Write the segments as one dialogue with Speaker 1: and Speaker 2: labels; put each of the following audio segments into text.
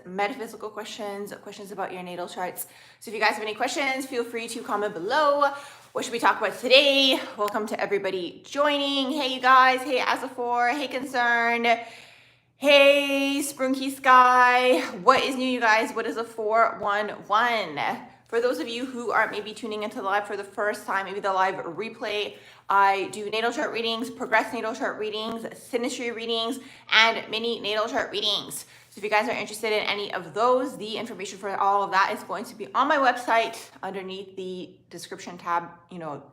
Speaker 1: metaphysical questions, questions about your natal charts. So if you guys have any questions, feel free to comment below. What should we talk about today? Welcome to everybody joining. Hey, you guys. Hey, Asafor. Hey, Concerned. Hey, Sprunky Sky. What is new, you guys? What is a 411? For those of you who are maybe tuning into the live for the first time, maybe the live replay, I do natal chart readings, progress natal chart readings, synastry readings, and mini natal chart readings. So if you guys are interested in any of those, the information for all of that is going to be on my website underneath the description tab,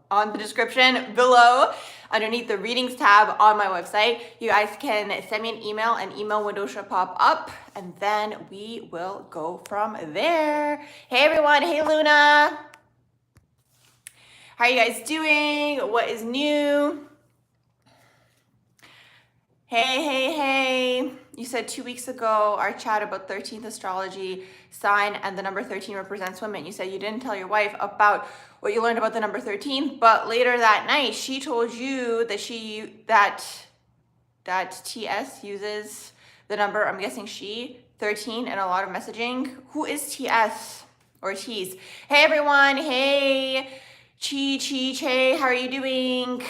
Speaker 1: on the description below, underneath the readings tab on my website. You guys can send me an email window should pop up, and then we will go from there. Hey everyone, hey Luna. How are you guys doing? What is new? Hey. You said 2 weeks ago, our chat about 13th astrology sign and the number 13 represents women. You said you didn't tell your wife about what you learned about the number 13, but later that night, she told you that that TS uses the number, I'm guessing 13 in a lot of messaging. Who is TS or T's? Hey everyone, hey. Che, how are you doing?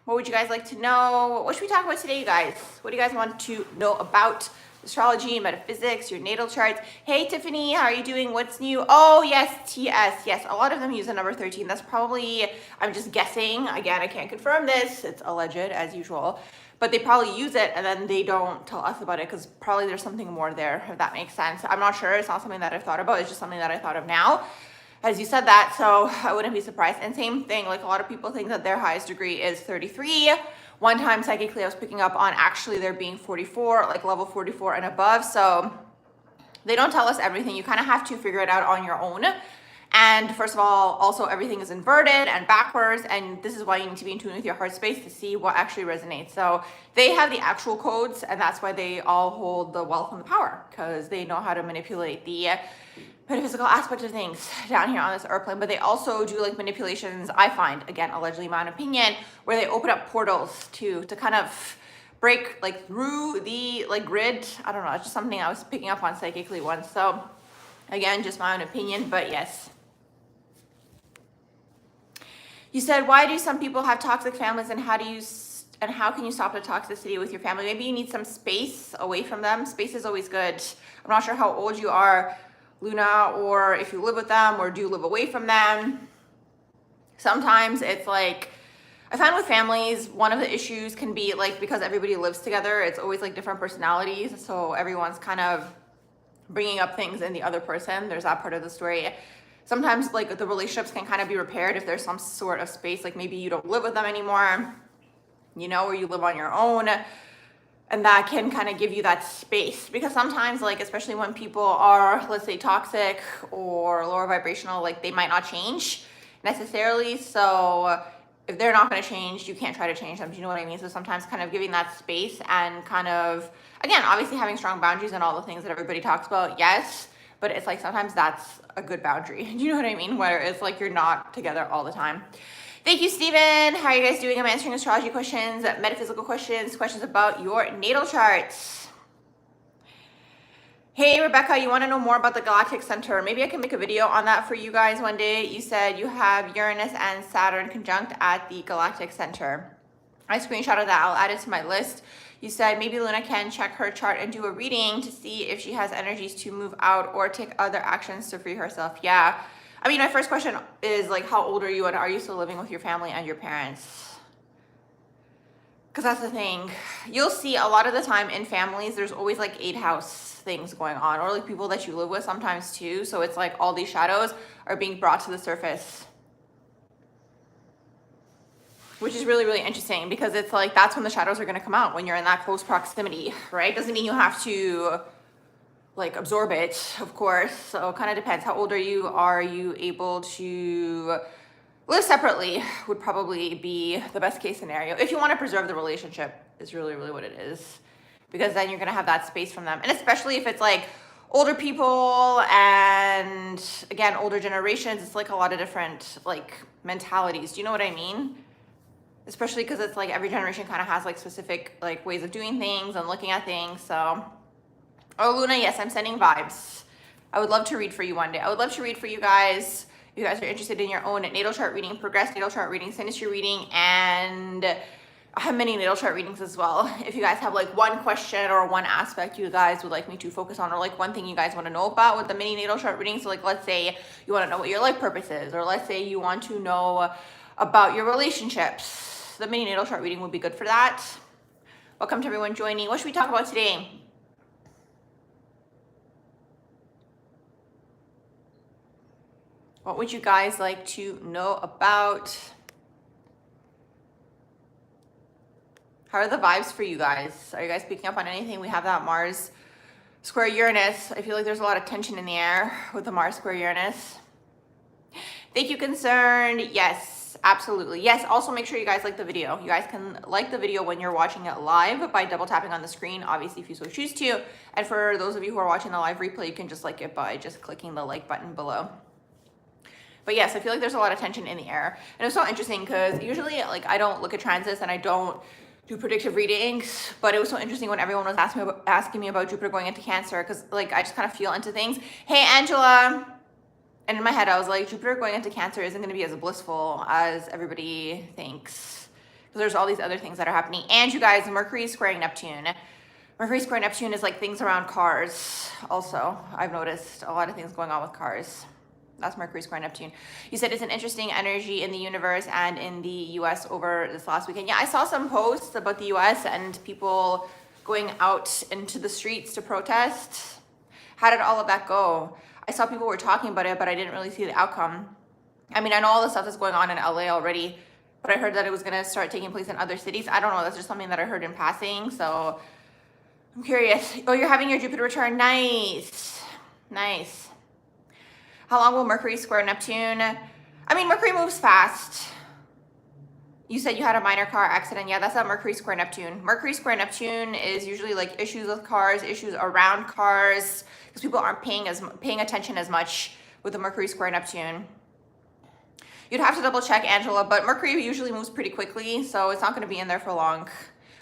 Speaker 1: What would you guys like to know? What should we talk about today, you guys? What do you guys want to know about astrology, metaphysics, your natal charts? Hey, Tiffany, how are you doing? What's new? Oh, yes, TS. Yes, a lot of them use the number 13. That's probably, I'm just guessing. Again, I can't confirm this. It's alleged, as usual. But they probably use it, and then they don't tell us about it because probably there's something more there, if that makes sense. I'm not sure. It's not something that I've thought about. It's just something that I thought of now, as you said that, so I wouldn't be surprised. And same thing, like a lot of people think that their highest degree is 33. One time psychically I was picking up on actually there being 44, like level 44 and above. So they don't tell us everything. You kind of have to figure it out on your own. And first of all, also everything is inverted and backwards, and this is why you need to be in tune with your heart space to see what actually resonates. So they have the actual codes, and that's why they all hold the wealth and the power, because they know how to manipulate the metaphysical aspect of things down here on this earth plane. But they also do like manipulations, I find, again, allegedly my own opinion, where they open up portals to kind of break like through the like grid. I don't know, it's just something I was picking up on psychically once. So again, just my own opinion, but yes. You said, why do some people have toxic families, and how can you stop the toxicity with your family? Maybe you need some space away from them. Space is always good. I'm not sure how old you are, Luna, or if you live with them or do live away from them. Sometimes it's like, I find with families, one of the issues can be like, because everybody lives together, it's always like different personalities. So everyone's kind of bringing up things in the other person. There's that part of the story. Sometimes like the relationships can kind of be repaired if there's some sort of space, like maybe you don't live with them anymore, or you live on your own. And that can kind of give you that space, because sometimes, like, especially when people are, let's say, toxic or lower vibrational, like they might not change necessarily. So if they're not going to change, you can't try to change them. Do you know what I mean? So sometimes kind of giving that space and kind of, again, obviously having strong boundaries and all the things that everybody talks about. Yes. But it's like, sometimes that's a good boundary. Do you know what I mean? Where it's like, you're not together all the time. Thank you, Steven. How are you guys doing? I'm answering astrology questions, metaphysical questions, questions about your natal charts. Hey, Rebecca, you want to know more about the Galactic Center? Maybe I can make a video on that for you guys one day. You said you have Uranus and Saturn conjunct at the Galactic Center. I screenshotted that. I'll add it to my list. You said maybe Luna can check her chart and do a reading to see if she has energies to move out or take other actions to free herself. Yeah. I mean, my first question is like, how old are you, and are you still living with your family and your parents? Because that's the thing. You'll see a lot of the time in families, there's always like 8th house things going on, or like people that you live with sometimes too. So it's like all these shadows are being brought to the surface, which is really, really interesting, because it's like, that's when the shadows are going to come out, when you're in that close proximity, right? Doesn't mean you have to like absorb it, of course. So it kind of depends. How old are you? Are you able to live separately? Would probably be the best case scenario. If you want to preserve the relationship, is really, really what it is. Because then you're going to have that space from them. And especially if it's like older people and, again, older generations, it's like a lot of different like mentalities. Do you know what I mean? Especially because it's like every generation kind of has like specific like ways of doing things and looking at things. So Oh, Luna, yes, I'm sending vibes. I would love to read for you one day. I would love to read for you guys. If you guys are interested in your own natal chart reading, progressed natal chart reading, synastry reading, and I have many natal chart readings as well. If you guys have like one question or one aspect you guys would like me to focus on, or like one thing you guys want to know about with the mini natal chart reading. So like, let's say you want to know what your life purpose is, or let's say you want to know about your relationships. The mini natal chart reading would be good for that. Welcome to everyone joining. What should we talk about today? What would you guys like to know about? How are the vibes for you guys? Are you guys picking up on anything? We have that Mars square Uranus. I feel like there's a lot of tension in the air with the Mars square Uranus. Thank you, Concerned. Yes, absolutely. Yes, also make sure you guys like the video. You guys can like the video when you're watching it live by double tapping on the screen, obviously, if you so choose to. And for those of you who are watching the live replay, you can just like it by just clicking the like button below. But yes, I feel like there's a lot of tension in the air. And it's so interesting because usually like I don't look at transits and I don't do predictive readings, but it was so interesting when everyone was asking me about Jupiter going into Cancer, because like I just kind of feel into things. Hey, Angela. And in my head, I was like, Jupiter going into Cancer isn't going to be as blissful as everybody thinks, because there's all these other things that are happening. And you guys, Mercury squaring Neptune. Mercury square Neptune is like things around cars. Also, I've noticed a lot of things going on with cars. That's Mercury square Neptune. You said it's an interesting energy in the universe and in the US over this last weekend. Yeah, I saw some posts about the US and people going out into the streets to protest. How did all of that go? I saw people were talking about it, but I didn't really see the outcome. I mean, I know all the stuff that's going on in LA already, but I heard that it was going to start taking place in other cities. I don't know. That's just something that I heard in passing. So I'm curious. Oh, you're having your Jupiter return. Nice. Nice. How long will Mercury square Neptune? I mean, Mercury moves fast. You said you had a minor car accident. Yeah, that's not Mercury square Neptune. Mercury square Neptune is usually like issues with cars, issues around cars, because people aren't paying attention as much with the Mercury square Neptune. You'd have to double check, Angela, but Mercury usually moves pretty quickly, so it's not going to be in there for long.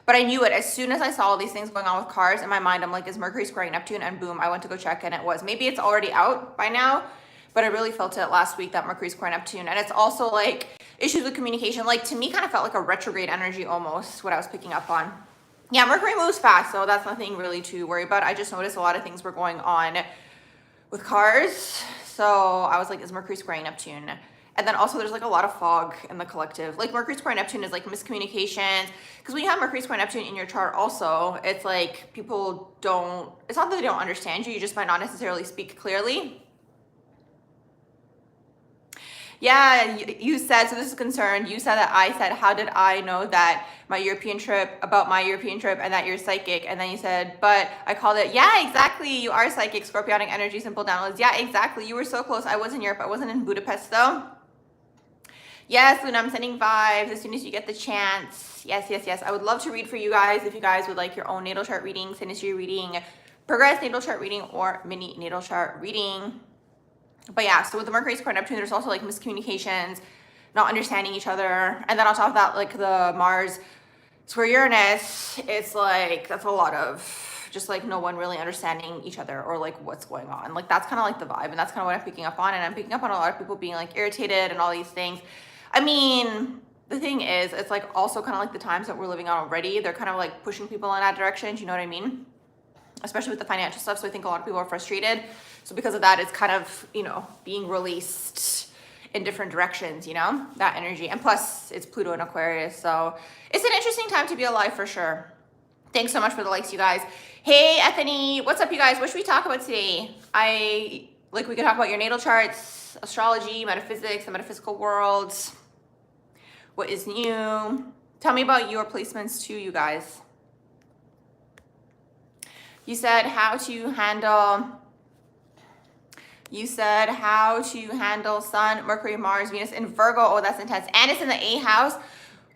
Speaker 1: But I knew it as soon as I saw all these things going on with cars. In my mind, I'm like, is Mercury squaring Neptune? And boom, I went to go check, and it was. Maybe it's already out by now, but I really felt it last week, that Mercury square Neptune. And it's also like issues with communication. Like to me, kind of felt like a retrograde energy almost, what I was picking up on. Yeah, Mercury moves fast, so that's nothing really to worry about. I just noticed a lot of things were going on with cars. So I was like, is Mercury squaring Neptune? And then also there's like a lot of fog in the collective. Like Mercury square Neptune is like miscommunications. Because when you have Mercury square Neptune in your chart also, it's like people don't, it's not that they don't understand you, you just might not necessarily speak clearly. Yeah, you said, so this is concerned. You said that I said, how did I know that my European trip, and that you're psychic? And then you said, but I called it, yeah, exactly. You are psychic, scorpionic energy, simple downloads. Yeah, exactly. You were so close. I was in Europe. I wasn't in Budapest though. Yes, Luna, I'm sending vibes as soon as you get the chance. Yes, yes, yes. I would love to read for you guys if you guys would like your own natal chart reading, synastry reading, progress natal chart reading, or mini natal chart reading. But yeah, so with the Mercury square Neptune, there's also like miscommunications, not understanding each other. And then on top of that, like the Mars square Uranus, it's like, that's a lot of just like no one really understanding each other or like what's going on. Like that's kind of like the vibe, and that's kind of what I'm picking up on. And I'm picking up on a lot of people being like irritated and all these things. I mean, the thing is, it's like also kind of like the times that we're living on already. They're kind of like pushing people in that direction. Do you know what I mean? Especially with the financial stuff. So I think a lot of people are frustrated. So because of that, it's kind of, you know, being released in different directions, you know, that energy. And plus it's Pluto in Aquarius. So it's an interesting time to be alive for sure. Thanks so much for the likes, you guys. Hey, Ethany, what's up, you guys? What should we talk about today? We could talk about your natal charts, astrology, metaphysics, the metaphysical world. What is new? Tell me about your placements too, you guys. You said how to handle Sun, Mercury, Mars, Venus in Virgo. Oh, that's intense. And it's in the 8th house.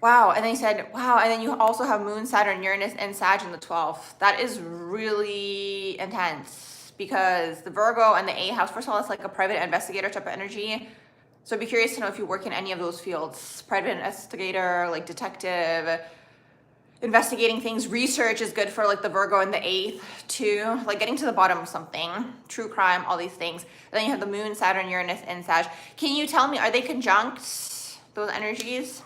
Speaker 1: Wow. And then you said, wow. And then you also have Moon, Saturn, Uranus, and Sag in the 12th. That is really intense because the Virgo and the 8th house, first of all, it's like a private investigator type of energy. So I'd be curious to know if you work in any of those fields. Private investigator, like detective. investigating things. Research is good for like the Virgo and the 8th too, like getting to the bottom of something, true crime, all these things. Then you have the moon, Saturn, Uranus, and Sag. Can you tell me, are they conjunct, those energies?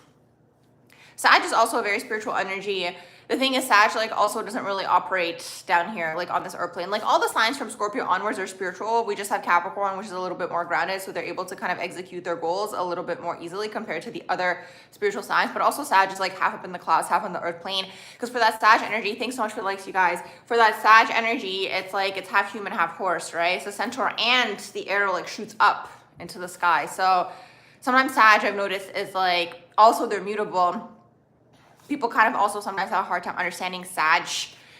Speaker 1: Sag is also a very spiritual energy. The thing is, Sag like also doesn't really operate down here, like on this earth plane. Like all the signs from Scorpio onwards are spiritual. We just have Capricorn, which is a little bit more grounded, so they're able to kind of execute their goals a little bit more easily compared to the other spiritual signs. But also Sag is like half up in the clouds, half on the earth plane. Because for that Sag energy, thanks so much for the likes, you guys. For that Sag energy, it's like it's half human, half horse, right? It's a centaur, and the arrow like shoots up into the sky. So sometimes Sag, I've noticed, is like also they're mutable. People kind of also sometimes have a hard time understanding Sag.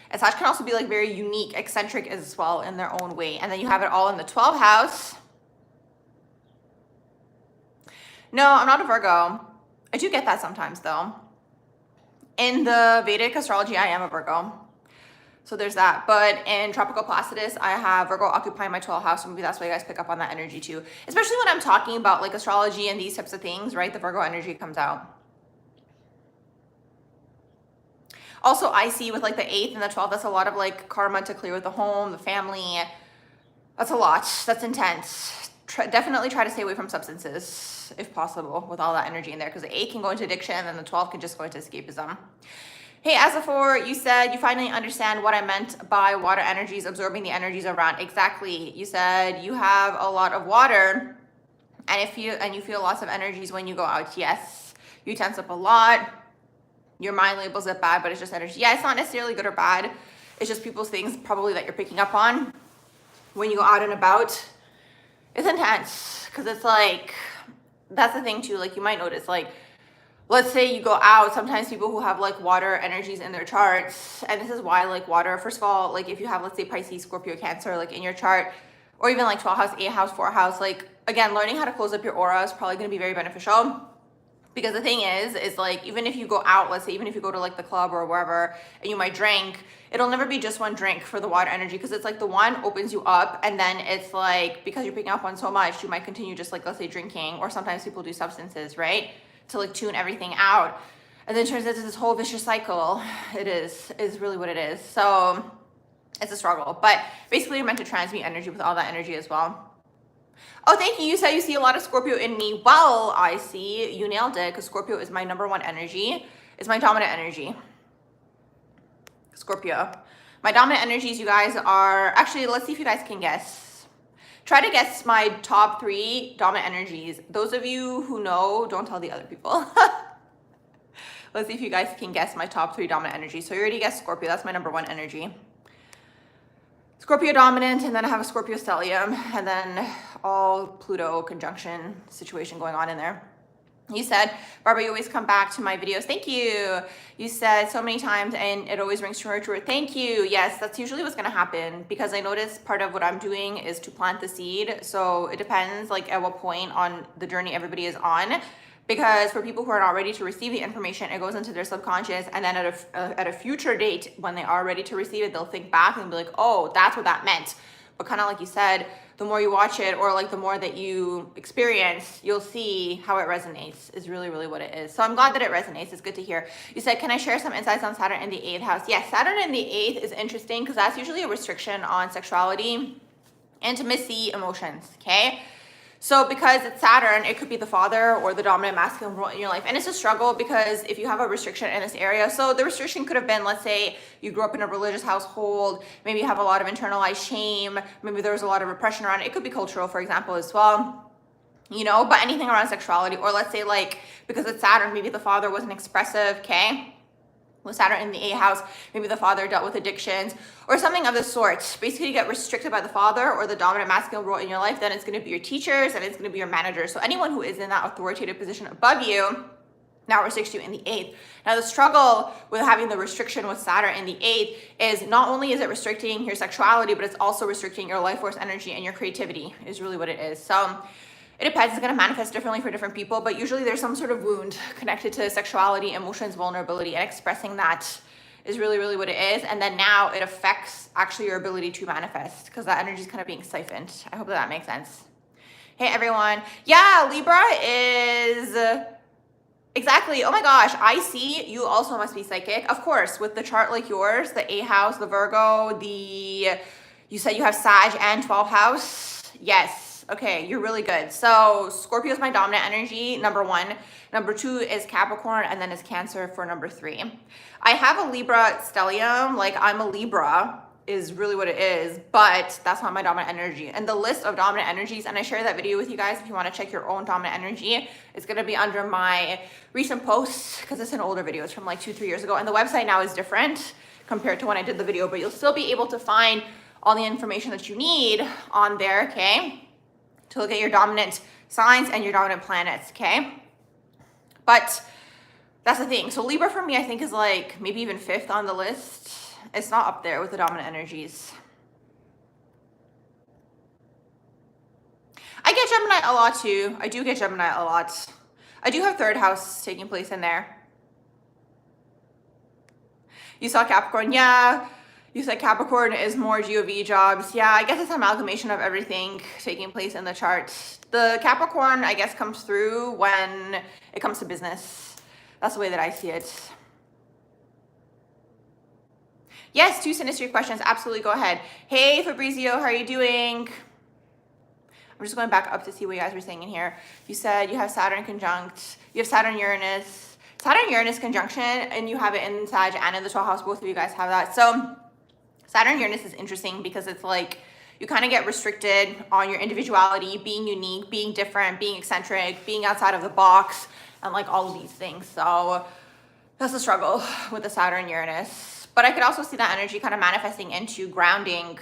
Speaker 1: And Sag can also be like very unique, eccentric as well in their own way. And then you have it all in the 12th house. No, I'm not a Virgo. I do get that sometimes though. In the Vedic astrology, I am a Virgo. So there's that. But in Tropical Placidus, I have Virgo occupying my 12th house. So maybe that's why you guys pick up on that energy too. Especially when I'm talking about like astrology and these types of things, right? The Virgo energy comes out. Also, I see with like the 8th and the 12th, that's a lot of like karma to clear with the home, the family. That's a lot. That's intense. Definitely try to stay away from substances if possible with all that energy in there, because the 8 can go into addiction and the 12 can just go into escapism. Hey, as for you said you finally understand what I meant by water energies absorbing the energies around. Exactly. You said you have a lot of water and you feel lots of energies when you go out. Yes. You tense up a lot. Your mind labels it bad, but it's just energy. Yeah, it's not necessarily good or bad. It's just people's things probably that you're picking up on when you go out and about. It's intense because it's like, that's the thing too. Like you might notice, like, let's say you go out, sometimes people who have like water energies in their charts, and this is why like water, first of all, like if you have, let's say Pisces, Scorpio, Cancer, like in your chart, or even like 12th house, 8th house, 4th house, like again, learning how to close up your aura is probably going to be very beneficial. Because the thing is like, even if you go out, let's say, even if you go to like the club or wherever and you might drink, it'll never be just one drink for the water energy. Because it's like the one opens you up, and then it's like, because you're picking up on so much, you might continue just like, let's say drinking, or sometimes people do substances, right? To like tune everything out. And then it turns into this whole vicious cycle. It is really what it is. So it's a struggle, but basically you're meant to transmute energy with all that energy as well. Oh, thank you. You said you see a lot of Scorpio in me. Well, I see. You nailed it, because Scorpio is my #1 energy. It's my dominant energy. Scorpio. My dominant energies, you guys, are... Actually, let's see if you guys can guess. Try to guess my top 3 dominant energies. Those of you who know, don't tell the other people. Let's see if you guys can guess my top 3 dominant energies. So you already guessed Scorpio. That's my #1 energy. Scorpio dominant, and then I have a Scorpio stellium, and then all Pluto conjunction situation going on in there. You said, Barbara, you always come back to my videos. Thank you. You said so many times, and it always rings true. Thank you. Yes, that's usually what's going to happen, because I notice part of what I'm doing is to plant the seed. So it depends like at what point on the journey everybody is on. Because for people who are not ready to receive the information, it goes into their subconscious, and then at a future date, when they are ready to receive it, they'll think back and be like, oh, that's what that meant. But kind of like you said, the more you watch it, or like the more that you experience, you'll see how it resonates is really, really what it is. So I'm glad that it resonates. It's good to hear. You said, can I share some insights on Saturn in the 8th house? Yes, Saturn in the 8th is interesting because that's usually a restriction on sexuality, intimacy, emotions, okay? So because it's Saturn, it could be the father or the dominant masculine role in your life. And it's a struggle because if you have a restriction in this area, so the restriction could have been, let's say you grew up in a religious household, maybe you have a lot of internalized shame, maybe there was a lot of repression around it. It could be cultural, for example, as well, you know, but anything around sexuality, or let's say like, because it's Saturn, maybe the father wasn't expressive, okay? With Saturn in the 8th house, maybe the father dealt with addictions or something of the sort. Basically, you get restricted by the father or the dominant masculine role in your life, then it's going to be your teachers and it's going to be your managers. So anyone who is in that authoritative position above you now restricts you in the 8th. Now, the struggle with having the restriction with Saturn in the 8th is not only is it restricting your sexuality, but it's also restricting your life force energy and your creativity is really what it is. So it depends. It's going to manifest differently for different people, but usually there's some sort of wound connected to sexuality, emotions, vulnerability, and expressing that is really, really what it is. And then now it affects actually your ability to manifest because that energy is kind of being siphoned. I hope that makes sense. Hey, everyone. Yeah, Libra is Exactly. Oh my gosh, I see. You also must be psychic. Of course, with the chart like yours, the A house, the Virgo, you said you have Sag and 12th house. Yes. Okay, you're really good. So Scorpio is my dominant energy, number 1. Number 2 is Capricorn, and then is Cancer for number 3. I have a Libra stellium, like I'm a Libra is really what it is, but that's not my dominant energy. And the list of dominant energies, and I share that video with you guys if you want to check your own dominant energy, it's going to be under my recent posts because it's an older video. It's from like 2-3 years ago, and the website now is different compared to when I did the video, but you'll still be able to find all the information that you need on there, okay, to look at your dominant signs and your dominant planets, okay? But that's the thing. So Libra for me, I think, is like maybe even 5th on the list. It's not up there with the dominant energies. I get Gemini a lot too. I do get Gemini a lot. I do have 3rd house taking place in there. You saw Capricorn. Yeah. You said Capricorn is more GOV jobs. Yeah, I guess it's an amalgamation of everything taking place in the chart. The Capricorn, I guess, comes through when it comes to business. That's the way that I see it. Yes, 2 synastry questions. Absolutely, go ahead. Hey, Fabrizio, how are you doing? I'm just going back up to see what you guys were saying in here. You said you have Saturn conjunct. You have Saturn-Uranus. Saturn-Uranus conjunction, and you have it in Sag and in the 12th house. Both of you guys have that. So Saturn-Uranus is interesting because it's like you kind of get restricted on your individuality, being unique, being different, being eccentric, being outside of the box, and like all of these things. So that's the struggle with the Saturn-Uranus. But I could also see that energy kind of manifesting into grounding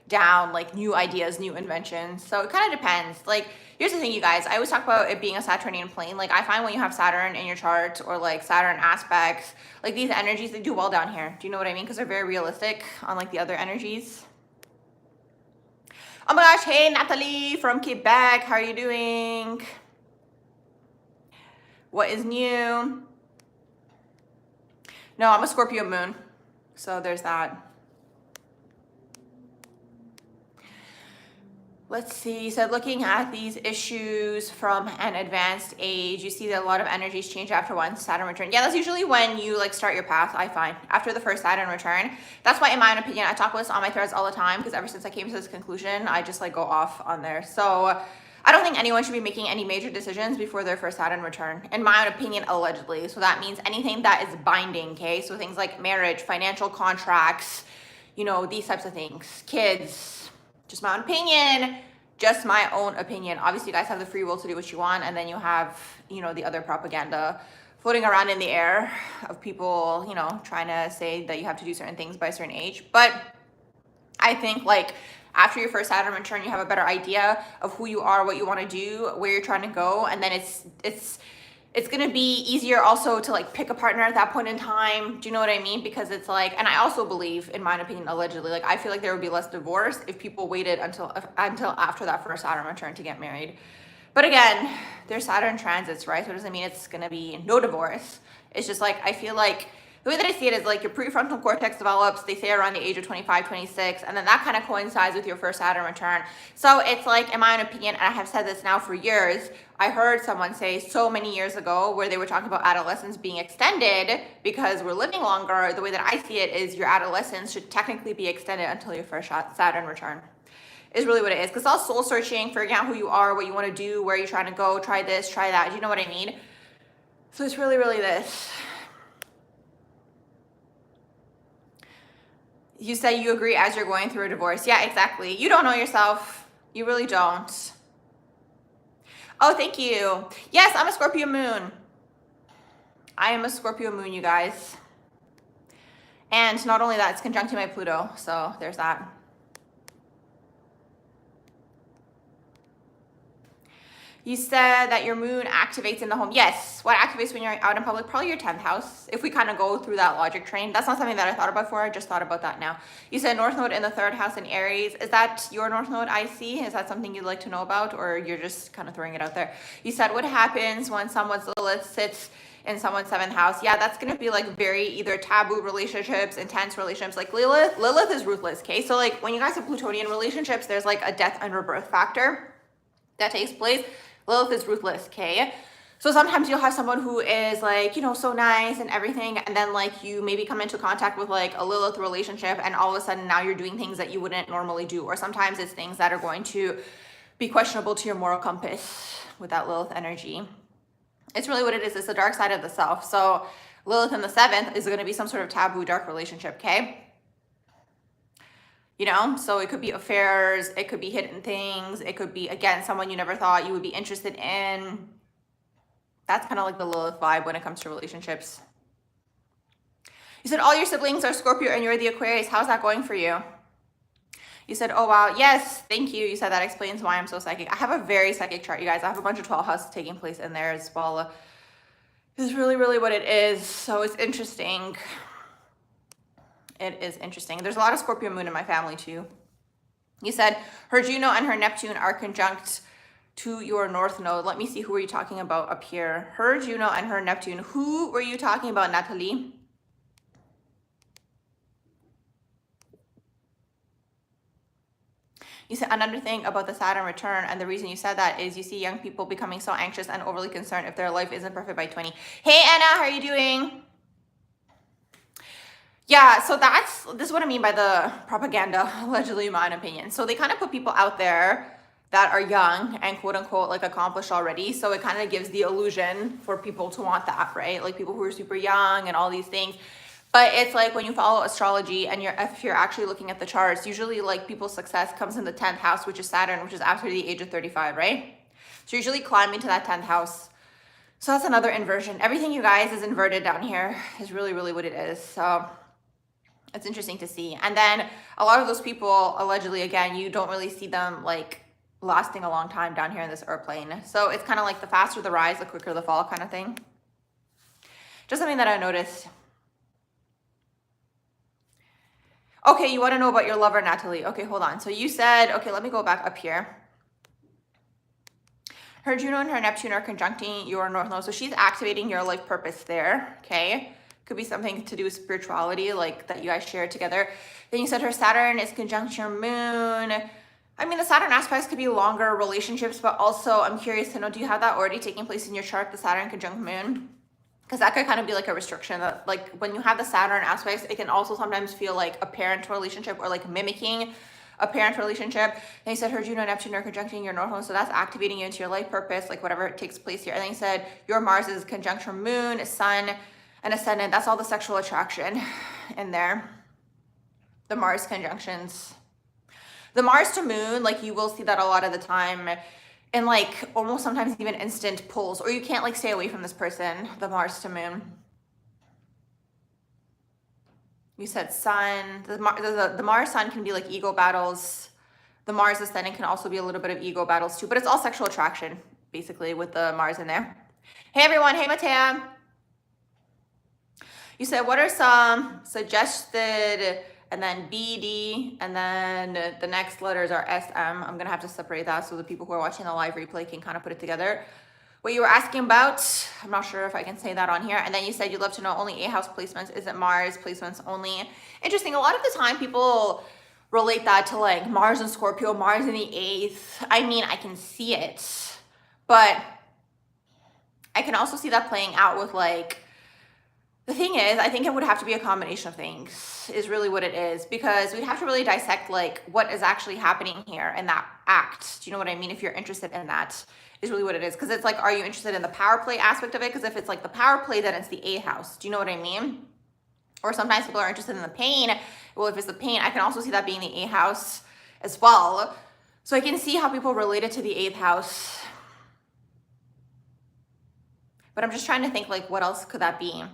Speaker 1: down, like new ideas, new inventions. So it kind of depends. Like, here's the thing, you guys. I always talk about it being a Saturnian plane. Like, I find when you have Saturn in your chart or like Saturn aspects, like these energies, they do well down here. Do you know what I mean? Because they're very realistic on like the other energies. Oh my gosh. Hey, Natalie from Quebec. How are you doing? What is new? No, I'm a Scorpio moon. So there's that. Let's see. You said looking at these issues from an advanced age, you see that a lot of energies change after one Saturn return. Yeah, that's usually when you like start your path, I find, after the first Saturn return. That's why, in my own opinion, I talk about this on my threads all the time because ever since I came to this conclusion, I just like go off on there. So I don't think anyone should be making any major decisions before their first Saturn return, in my own opinion, allegedly. So that means anything that is binding, okay? So things like marriage, financial contracts, you know, these types of things, kids, just my own opinion, just my own opinion. Obviously, you guys have the free will to do what you want, and then you have, you know, the other propaganda floating around in the air of people, you know, trying to say that you have to do certain things by a certain age. But I think like after your first Saturn return, you have a better idea of who you are, what you want to do, where you're trying to go, and then it's gonna be easier also to like pick a partner at that point in time. Do you know what I mean? Because it's like, and I also believe, in my opinion, allegedly, like I feel like there would be less divorce if people waited until after that first Saturn return to get married. But again, there's Saturn transits, right? So it doesn't mean it's gonna be no divorce. It's just like, I feel like the way that I see it is like your prefrontal cortex develops, they say around the age of 25, 26, and then that kind of coincides with your first Saturn return. So it's like, in my own opinion, and I have said this now for years, I heard someone say so many years ago where they were talking about adolescence being extended because we're living longer. The way that I see it is your adolescence should technically be extended until your first Saturn return. Is really what it is. Because it's all soul searching, figuring out who you are, what you want to do, where you're trying to go, try this, try that. Do you know what I mean? So it's really, really this. You say you agree as you're going through a divorce. Yeah, exactly. You don't know yourself. You really don't. Oh, thank you. Yes, I'm a Scorpio moon. I am a Scorpio moon, you guys. And not only that, it's conjuncting my Pluto. So there's that. You said that your moon activates in the home. Yes. What activates when you're out in public? Probably your 10th house. If we kind of go through that logic train. That's not something that I thought about before. I just thought about that now. You said North Node in the 3rd house in Aries. Is that your North Node I see? Is that something you'd like to know about? Or you're just kind of throwing it out there? You said what happens when someone's Lilith sits in someone's 7th house? Yeah, that's going to be like very either taboo relationships, intense relationships. Like Lilith is ruthless, okay? So like when you guys have Plutonian relationships, there's like a death and rebirth factor that takes place. Lilith is ruthless, okay? So sometimes you'll have someone who is like, you know, so nice and everything, and then like you maybe come into contact with like a Lilith relationship, and all of a sudden now you're doing things that you wouldn't normally do. Or sometimes it's things that are going to be questionable to your moral compass with that Lilith energy. It's really what it is. It's the dark side of the self. So Lilith in the 7th is going to be some sort of taboo dark relationship, okay? You know, so it could be affairs, it could be hidden things, it could be, again, someone you never thought you would be interested in. That's kind of like the Lilith vibe when it comes to relationships. You said all your siblings are Scorpio and you're the Aquarius. How's that going for you? You said, oh, wow. Yes, thank you. You said that explains why I'm so psychic. I have a very psychic chart, you guys. I have a bunch of 12 houses taking place in there as well. It's really, really what it is. So it's interesting. It is interesting. There's a lot of Scorpio moon in my family too. You said her Juno and her Neptune are conjunct to your North Node. Let me see, who are you talking about up here? Her Juno and her Neptune. Who were you talking about, Natalie? You said another thing about the Saturn return, and the reason you said that is you see young people becoming so anxious and overly concerned if their life isn't perfect by 20. Hey, Anna, how are you doing? Yeah, so this is what I mean by the propaganda, allegedly, in my opinion. So they kind of put people out there that are young and quote unquote like accomplished already. So it kind of gives the illusion for people to want that, right? Like people who are super young and all these things. But it's like when you follow astrology and if you're actually looking at the charts, usually like people's success comes in the 10th house, which is Saturn, which is after the age of 35, right? So usually climbing to that 10th house. So that's another inversion. Everything, you guys, is inverted down here is really, really what it is. So it's interesting to see. And then a lot of those people, allegedly, again, you don't really see them like lasting a long time down here in this earth plane. So it's kind of like the faster the rise, the quicker the fall kind of thing. Just something that I noticed. Okay, you want to know about your lover, Natalie. Okay, hold on. So you said, okay, let me go back up here. Her Juno and her Neptune are conjuncting your North Node. So she's activating your life purpose there, okay? Could be something to do with spirituality, like that you guys share together. Then you said her Saturn is conjunct your moon. I mean, the Saturn aspects could be longer relationships, but also I'm curious to know, do you have that already taking place in your chart, the Saturn conjunct moon? Because that could kind of be like a restriction that, like, when you have the Saturn aspects, it can also sometimes feel like a parent relationship or like mimicking a parent relationship. And you said her Juno and Neptune are conjuncting your North Node, so that's activating you into your life purpose, like whatever takes place here. And then you said your Mars is conjunct your moon, sun, and ascendant. That's all the sexual attraction in there. The Mars conjunctions. The Mars to moon, like you will see that a lot of the time. And like almost sometimes even instant pulls, or you can't like stay away from this person, the Mars to moon. You said sun, the Mars sun can be like ego battles. The Mars ascendant can also be a little bit of ego battles too, but it's all sexual attraction basically with the Mars in there. Hey everyone, hey Matea. You said what are some suggested, and then BD, and then the next letters are SM. I'm gonna have to separate that so the people who are watching the live replay can kind of put it together. What you were asking about, I'm not sure if I can say that on here. And then you said you'd love to know only A house placements. Is it Mars placements only? Interesting, a lot of the time people relate that to like Mars and Scorpio, Mars in the 8th. I mean, I can see it, but I can also see that playing out with like, the thing is, I think it would have to be a combination of things is really what it is, because we'd have to really dissect like what is actually happening here in that act. Do you know what I mean? If you're interested in that is really what it is. Because it's like, are you interested in the power play aspect of it? Because if it's like the power play, then it's the A house. Do you know what I mean? Or sometimes people are interested in the pain. Well, if it's the pain, I can also see that being the A house as well. So I can see how people relate it to the 8th house. But I'm just trying to think like, what else could that be?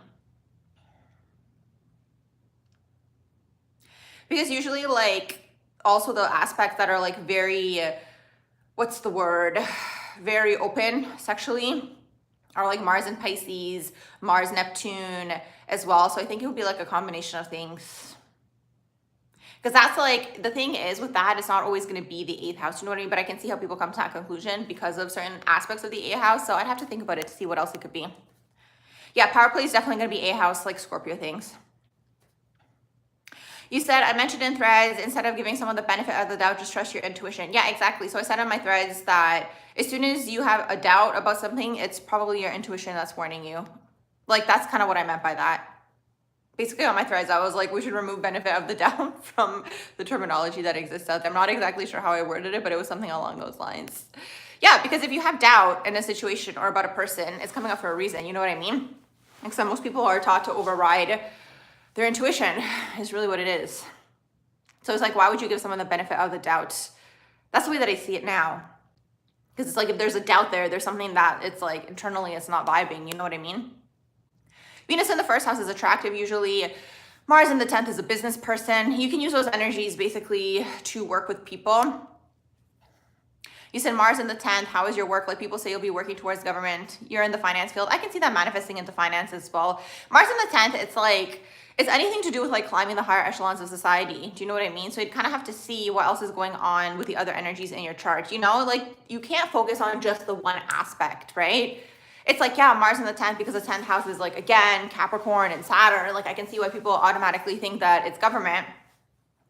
Speaker 1: Because usually like also the aspects that are like very, what's the word? Very open sexually are like Mars and Pisces, Mars, Neptune as well. So I think it would be like a combination of things. Because that's like, the thing is with that, it's not always going to be the 8th house. You know what I mean? But I can see how people come to that conclusion because of certain aspects of the 8th house. So I'd have to think about it to see what else it could be. Yeah, power play is definitely going to be A house, like Scorpio things. You said, I mentioned in threads, instead of giving someone the benefit of the doubt, just trust your intuition. Yeah, exactly. So I said in my threads that as soon as you have a doubt about something, it's probably your intuition that's warning you. Like, that's kind of what I meant by that. Basically on my threads, I was like, we should remove benefit of the doubt from the terminology that exists out there. I'm not exactly sure how I worded it, but it was something along those lines. Yeah, because if you have doubt in a situation or about a person, it's coming up for a reason. You know what I mean? Like, so most people are taught to override their intuition is really what it is. So it's like, why would you give someone the benefit of the doubt? That's the way that I see it now. Because it's like, if there's a doubt there, there's something that it's like internally it's not vibing. You know what I mean? Venus in the first house is attractive usually. Mars in the 10th is a business person. You can use those energies basically to work with people. You said Mars in the 10th, how is your work? Like, people say you'll be working towards government. You're in the finance field. I can see that manifesting into finance as well. Mars in the 10th, it's like, it's anything to do with like climbing the higher echelons of society. Do you know what I mean? So you'd kind of have to see what else is going on with the other energies in your chart. You know, like, you can't focus on just the one aspect, right? It's like, yeah, Mars in the 10th, because the 10th house is like, again, Capricorn and Saturn. Like, I can see why people automatically think that it's government.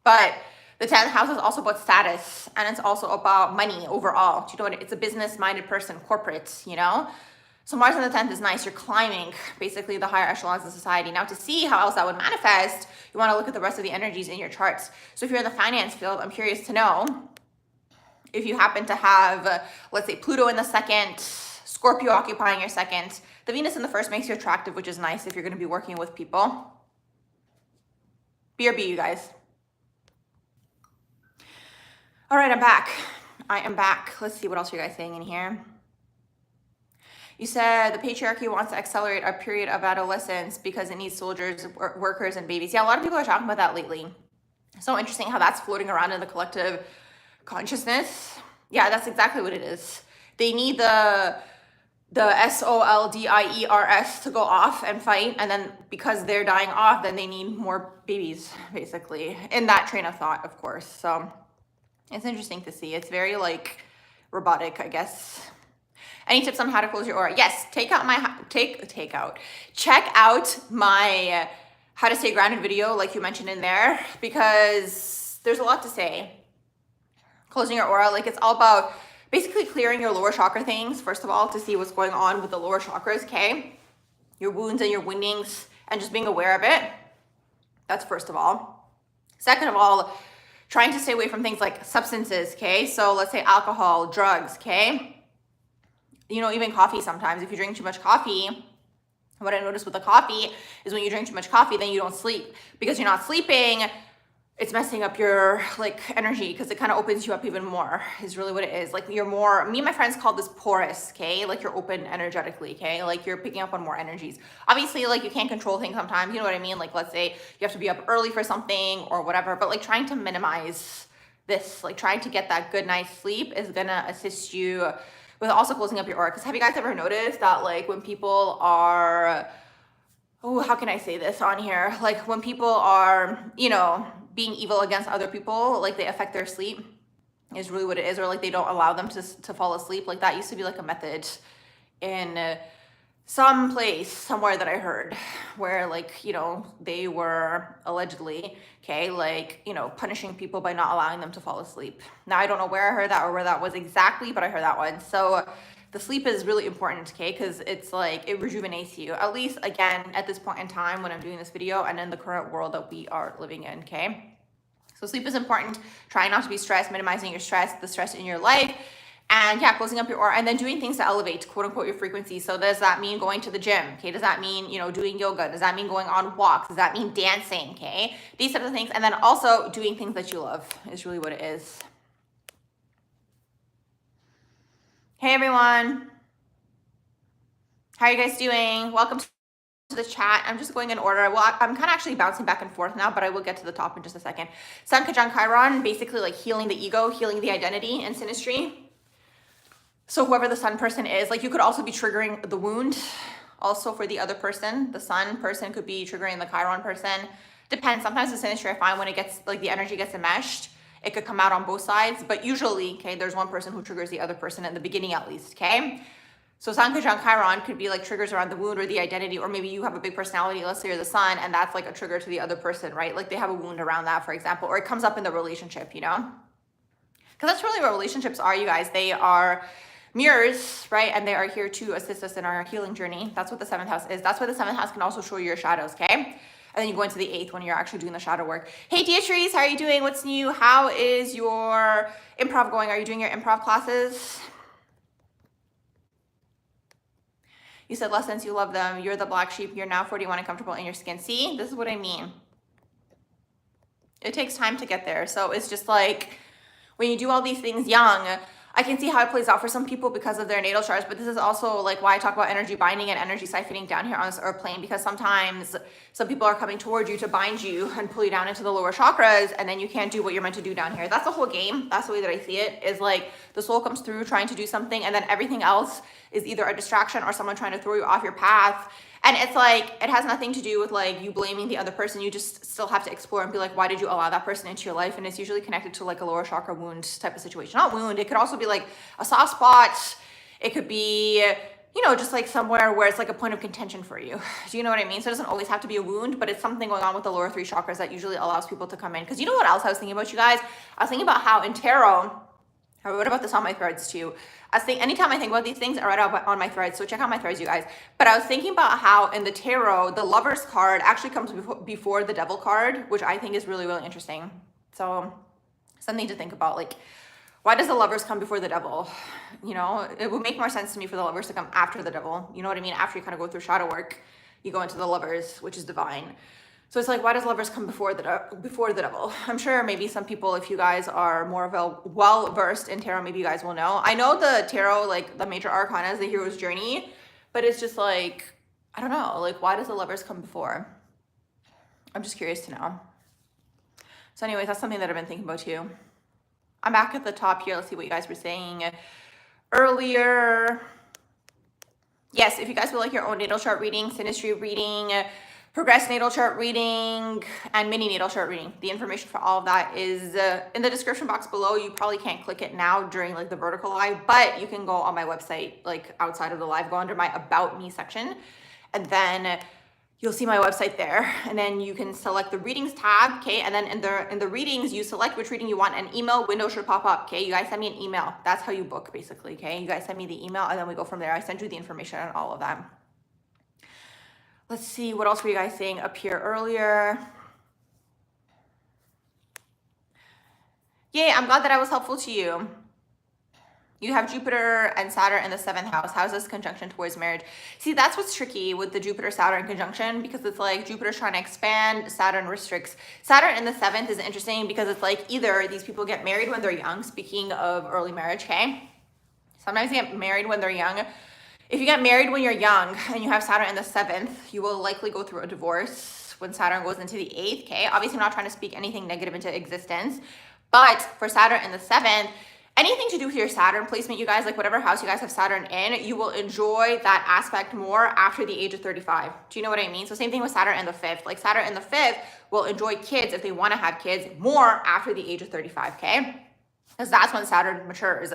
Speaker 1: But the 10th house is also about status, and it's also about money overall. Do you know what? It's a business-minded person, corporate, you know? So Mars in the 10th is nice. You're climbing basically the higher echelons of society. Now, to see how else that would manifest, you want to look at the rest of the energies in your charts. So if you're in the finance field, I'm curious to know if you happen to have, let's say, Pluto in the second, Scorpio occupying your second. The Venus in the first makes you attractive, which is nice if you're going to be working with people. BRB, you guys. All right, I'm back. I am back. Let's see what else you guys saying in here. You said the patriarchy wants to accelerate a period of adolescence because it needs soldiers, workers, and babies. Yeah, a lot of people are talking about that lately. So interesting how that's floating around in the collective consciousness. Yeah, that's exactly what it is. They need the SOLDIERS to go off and fight, and then because they're dying off, then they need more babies, basically, in that train of thought, of course. So it's interesting to see. It's very like robotic, I guess. Any tips on how to close your aura? Yes, check out my how to stay grounded video, like you mentioned in there, because there's a lot to say. Closing your aura, like, it's all about basically clearing your lower chakra things, first of all, to see what's going on with the lower chakras, okay? Your wounds and your woundings, and just being aware of it. That's first of all. Second of all, trying to stay away from things like substances, okay? So let's say alcohol, drugs, okay? You know, even coffee sometimes. If you drink too much coffee, what I noticed with the coffee is when you drink too much coffee, then you don't sleep. Because you're not sleeping, it's messing up your like energy, because it kind of opens you up even more is really what it is. Like, you're more, me and my friends call this porous, okay? Like, you're open energetically, okay? Like, you're picking up on more energies. Obviously, like, you can't control things sometimes, you know what I mean? Like, let's say you have to be up early for something or whatever, but like trying to minimize this, like trying to get that good night's sleep is gonna assist you with also closing up your aura. Because have you guys ever noticed that, like, when people are, oh, how can I say this on here? Like, when people are, you know, being evil against other people, like, they affect their sleep is really what it is, or like they don't allow them to fall asleep. Like, that used to be like a method in some place somewhere that I heard, where, like, you know, they were allegedly, okay, like, you know, punishing people by not allowing them to fall asleep. Now, I don't know where I heard that or where that was exactly, but I heard that one. So the sleep is really important, okay, because it's like, it rejuvenates you, at least, again, at this point in time when I'm doing this video and in the current world that we are living in, okay? So sleep is important. Try not to be stressed, minimizing your stress, the stress in your life. And yeah, closing up your aura, and then doing things to elevate, quote unquote, your frequency. So does that mean going to the gym? Okay. Does that mean, you know, doing yoga? Does that mean going on walks? Does that mean dancing? Okay. These types of things. And then also doing things that you love is really what it is. Hey everyone. How are you guys doing? Welcome to the chat. I'm just going in order. Well, I'm kind of actually bouncing back and forth now, but I will get to the top in just a second. Sun conjunct Chiron, basically like healing the ego, healing the identity and synastry. So whoever the sun person is, like, you could also be triggering the wound also for the other person. The sun person could be triggering the Chiron person. Depends. Sometimes the synastry, I find when it gets, like, the energy gets enmeshed, it could come out on both sides. But usually, okay, there's one person who triggers the other person in the beginning at least, okay? So Sun conjunct Chiron could be like triggers around the wound or the identity, or maybe you have a big personality, let's say you're the Sun, and that's like a trigger to the other person, right? Like they have a wound around that, for example, or it comes up in the relationship, you know? Because that's really what relationships are, you guys. They are mirrors, right? And they are here to assist us in our healing journey. That's what the 7th house is. That's why the 7th house can also show you your shadows, okay? And then you go into the 8th when you're actually doing the shadow work. Hey, Beatrice, how are you doing? What's new? How is your improv going? Are you doing your improv classes? You said less since you love them. You're the black sheep. You're now 41 and comfortable in your skin. See, this is what I mean. It takes time to get there. So it's just like when you do all these things young, I can see how it plays out for some people because of their natal charts, but this is also like why I talk about energy binding and energy siphoning down here on this earth plane, because sometimes some people are coming towards you to bind you and pull you down into the lower chakras, and then you can't do what you're meant to do down here. That's the whole game. That's the way that I see it, is like the soul comes through trying to do something, and then everything else is either a distraction or someone trying to throw you off your path. And it's like, it has nothing to do with like you blaming the other person. You just still have to explore and be like, why did you allow that person into your life? And it's usually connected to like a lower chakra wound type of situation. Not wound, it could also be like a soft spot. It could be, you know, just like somewhere where it's like a point of contention for you. Do you know what I mean? So it doesn't always have to be a wound, but it's something going on with the lower 3 chakras that usually allows people to come in. Because you know what else I was thinking about, you guys? I was thinking about how in tarot, I wrote about this on my threads too. I think anytime I think about these things, I write out on my threads. So check out my threads, you guys. But I was thinking about how in the tarot, the Lovers card actually comes before the Devil card, which I think is really, really interesting. So something to think about. Like, why does the Lovers come before the Devil? You know, it would make more sense to me for the Lovers to come after the Devil. You know what I mean? After you kind of go through shadow work, you go into the Lovers, which is divine. So it's like, why does Lovers come before the Devil? I'm sure maybe some people, if you guys are more well-versed in tarot, maybe you guys will know. I know the tarot, like the major arcana is the hero's journey, but it's just like, I don't know, like why does the Lovers come before? I'm just curious to know. So anyways, that's something that I've been thinking about too. I'm back at the top here. Let's see what you guys were saying earlier. Yes, if you guys would like your own natal chart reading, synastry reading, progress natal chart reading, and mini natal chart reading, the information for all of that is in the description box below. You probably can't click it now during like the vertical live, but you can go on my website, like outside of the live, go under my About Me section, and then you'll see my website there, and then you can select the readings tab, okay? And then in the readings, you select which reading you want. An email window should pop up, okay? You guys send me an email. That's how you book, basically, okay? You guys send me the email, and then we go from there. I send you the information on all of that. Let's see, what else were you guys saying up here earlier? Yay, I'm glad that I was helpful to you. You have Jupiter and Saturn in the 7th house. How's this conjunction towards marriage? See, that's what's tricky with the Jupiter-Saturn conjunction, because it's like Jupiter's trying to expand, Saturn restricts. Saturn in the 7th is interesting because it's like either these people get married when they're young, speaking of early marriage, okay? Sometimes they get married when they're young. If you get married when you're young and you have Saturn in the 7th, you will likely go through a divorce when Saturn goes into the 8th, okay? Obviously, I'm not trying to speak anything negative into existence, but for Saturn in the 7th, anything to do with your Saturn placement, you guys, like whatever house you guys have Saturn in, you will enjoy that aspect more after the age of 35. Do you know what I mean? So same thing with Saturn in the 5th. Like Saturn in the 5th will enjoy kids if they want to have kids more after the age of 35, okay? Because that's when Saturn matures.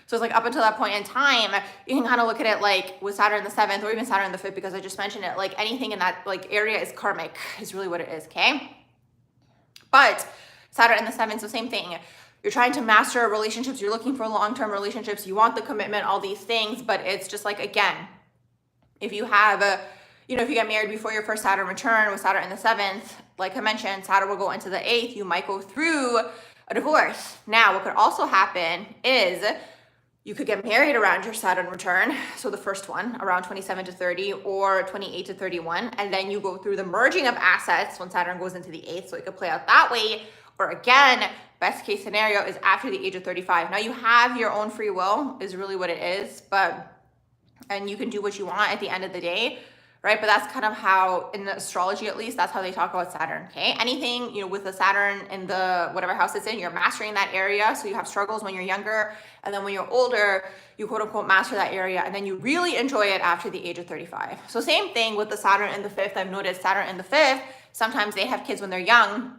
Speaker 1: So it's like up until that point in time, you can kind of look at it like with Saturn in the 7th or even Saturn in the 5th, because I just mentioned it, like anything in that like area is karmic, is really what it is, okay? But Saturn in the 7th, so same thing. You're trying to master relationships. You're looking for long-term relationships. You want the commitment, all these things, but it's just like, again, if you have if you get married before your first Saturn return with Saturn in the 7th, like I mentioned, Saturn will go into the 8th. You might go through a divorce. Now, what could also happen is you could get married around your Saturn return, so the first one, around 27 to 30 or 28 to 31, and then you go through the merging of assets when Saturn goes into the 8th, so it could play out that way. Or again, best case scenario is after the age of 35. Now you have your own free will, is really what it is, and you can do what you want at the end of the day, right? But that's kind of how, in astrology at least, that's how they talk about Saturn, okay? Anything, with the Saturn in the whatever house it's in, you're mastering that area. So you have struggles when you're younger, and then when you're older, you quote unquote master that area, and then you really enjoy it after the age of 35. So same thing with the Saturn in the 5th. I've noticed Saturn in the 5th, sometimes they have kids when they're young,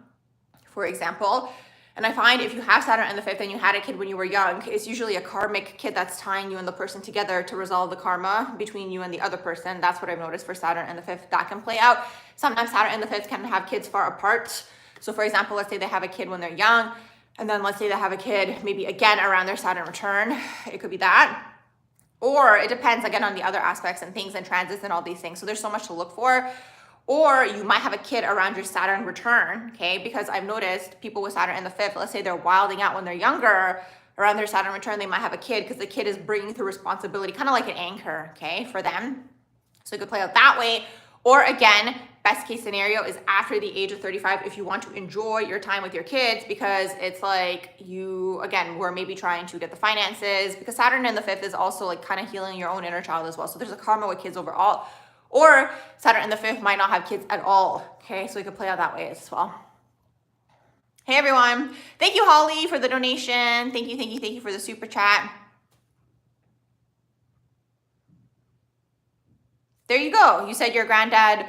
Speaker 1: for example, And I find if you have Saturn in the 5th and you had a kid when you were young, it's usually a karmic kid that's tying you and the person together to resolve the karma between you and the other person. That's what I've noticed for Saturn in the 5th. That can play out. Sometimes Saturn in the 5th can have kids far apart. So for example, let's say they have a kid when they're young, and then let's say they have a kid maybe again around their Saturn return. It could be that. Or it depends again on the other aspects and things and transits and all these things. So there's so much to look for. Or you might have a kid around your Saturn return, okay? Because I've noticed people with Saturn in the 5th, let's say they're wilding out when they're younger, around their Saturn return, they might have a kid because the kid is bringing through responsibility, kind of like an anchor, okay, for them. So it could play out that way. Or again, best case scenario is after the age of 35 if you want to enjoy your time with your kids, because it's like you, again, were maybe trying to get the finances, because Saturn in the 5th is also like kind of healing your own inner child as well. So there's a karma with kids overall. Or Saturn in the 5th might not have kids at all, okay? So it could play out that way as well. Hey everyone. Thank you, Holly, for the donation. Thank you for the super chat. There you go. You said your granddad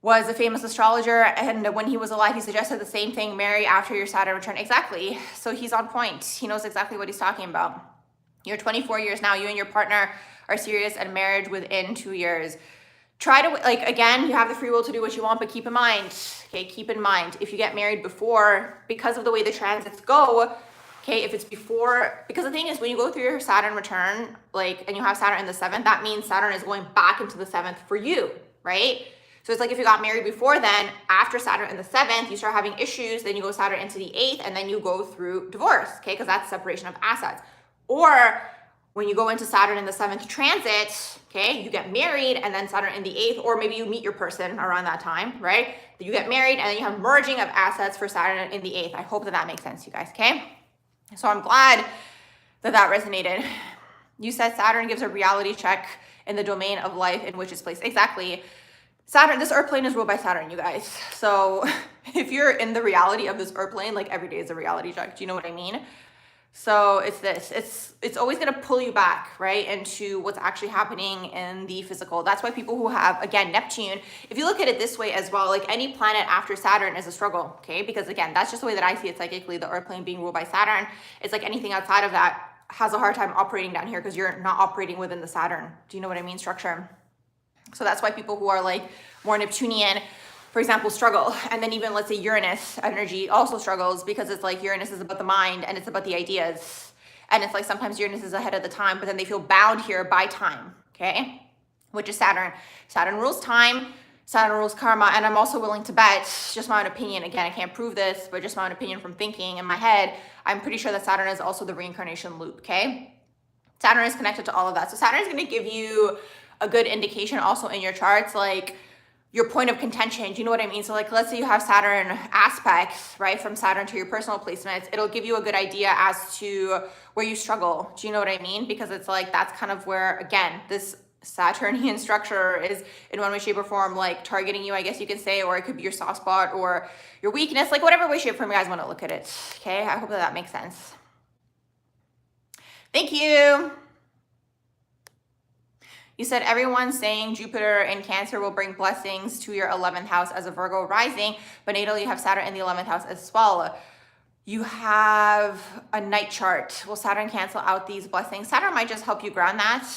Speaker 1: was a famous astrologer, and when he was alive, he suggested the same thing, marry after your Saturn return. Exactly. So he's on point. He knows exactly what he's talking about. You're 24 years now. You and your partner are serious and marriage within 2 years. Try to, like, again, you have the free will to do what you want, but keep in mind, okay, keep in mind, if you get married before, because of the way the transits go, okay, if it's before, because the thing is, when you go through your Saturn return, like, and you have Saturn in the 7th, that means Saturn is going back into the 7th for you, right? So it's like if you got married before then, after Saturn in the 7th, you start having issues, then you go Saturn into the 8th, and then you go through divorce, okay, because that's separation of assets. Or when you go into Saturn in the 7th transit, okay, you get married, and then Saturn in the 8th, or maybe you meet your person around that time, right? You get married, and then you have merging of assets for Saturn in the 8th. I hope that that makes sense, you guys, okay? So I'm glad that that resonated. You said Saturn gives a reality check in the domain of life in which it's placed. Exactly. Saturn, this earth plane is ruled by Saturn, you guys. So if you're in the reality of this earth plane, like every day is a reality check. Do you know what I mean? So it's this, it's always going to pull you back, right, into what's actually happening in the physical. That's why people who have, again, Neptune, if you look at it this way as well, like any planet after Saturn is a struggle, okay? Because again, that's just the way that I see it psychically, the earth plane being ruled by Saturn. It's like anything outside of that has a hard time operating down here because you're not operating within the Saturn. Do you know what I mean? Structure. So that's why people who are like more Neptunian, for example, struggle. And then even, let's say, Uranus energy also struggles, because it's like Uranus is about the mind and it's about the ideas. And it's like sometimes Uranus is ahead of the time, but then they feel bound here by time, okay? Which is Saturn. Saturn rules time, Saturn rules karma, and I'm also willing to bet, just my own opinion, again, I can't prove this, but just my own opinion from thinking in my head, I'm pretty sure that Saturn is also the reincarnation loop, okay? Saturn is connected to all of that. So Saturn is going to give you a good indication also in your charts, like your point of contention. Do you know what I mean? So like, let's say you have Saturn aspects, right, from Saturn to your personal placements. It'll give you a good idea as to where you struggle. Do you know what I mean? Because it's like, that's kind of where, again, this Saturnian structure is in one way, shape, or form, like targeting you, I guess you can say, or it could be your soft spot or your weakness, like whatever way, shape, or form you guys want to look at it. Okay, I hope that that makes sense. Thank you. You said everyone's saying Jupiter in Cancer will bring blessings to your 11th house as a Virgo rising, but natally you have Saturn in the 11th house as well. You have a night chart. Will Saturn cancel out these blessings? Saturn might just help you ground that.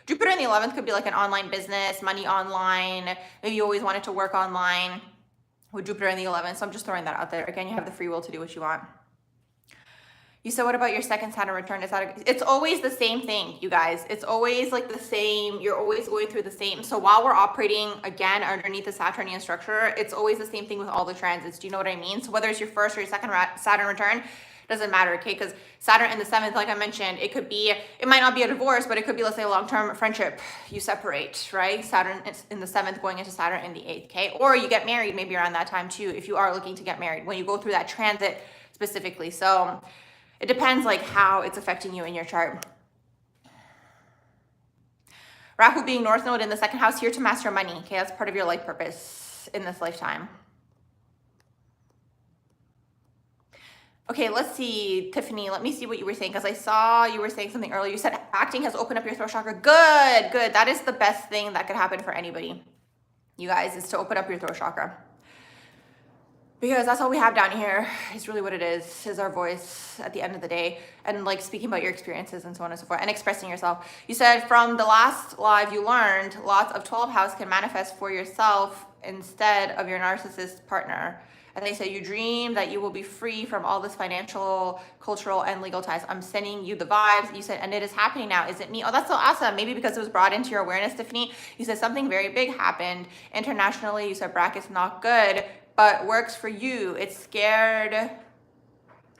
Speaker 1: Jupiter in the 11th could be like an online business, money online. Maybe you always wanted to work online with Jupiter in the 11th. So I'm just throwing that out there. Again, you have the free will to do what you want. You said, what about your second Saturn return? It's always the same thing, you guys. It's always like the same. You're always going through the same. So while we're operating, again, underneath the Saturnian structure, it's always the same thing with all the transits. Do you know what I mean? So whether it's your first or your second Saturn return, doesn't matter, okay? Because Saturn in the 7th, like I mentioned, it might not be a divorce, but it could be, let's say, a long-term friendship. You separate, right? Saturn in the 7th going into Saturn in the 8th, okay? Or you get married maybe around that time too, if you are looking to get married, when you go through that transit specifically. So it depends like how it's affecting you in your chart. Rahu being North Node in the 2nd house, here to master money. Okay, that's part of your life purpose in this lifetime. Okay, let's see, Tiffany, let me see what you were saying, because I saw you were saying something earlier. You said acting has opened up your throat chakra. Good, good. That is the best thing that could happen for anybody, you guys, is to open up your throat chakra. because that's all we have down here is really what it is our voice at the end of the day, and like speaking about your experiences and so on and so forth and expressing yourself. You said from the last live you learned lots of 12 house can manifest for yourself instead of your narcissist partner. And they say you dream that you will be free from all this financial, cultural, and legal ties. I'm sending you the vibes. You said, and it is happening now. Is it me? Oh, that's so awesome. Maybe because it was brought into your awareness, Tiffany. You said something very big happened internationally. You said brackets not good, but works for you. It scared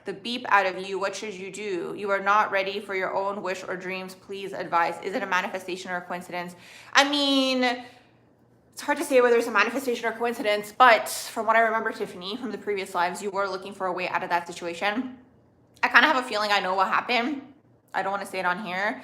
Speaker 1: the beep out of you. What should you do? You are not ready for your own wish or dreams. Please advise. Is it a manifestation or a coincidence? I mean, it's hard to say whether it's a manifestation or coincidence, but from what I remember, Tiffany, from the previous lives, you were looking for a way out of that situation. I kind of have a feeling I know what happened. I don't want to say it on here.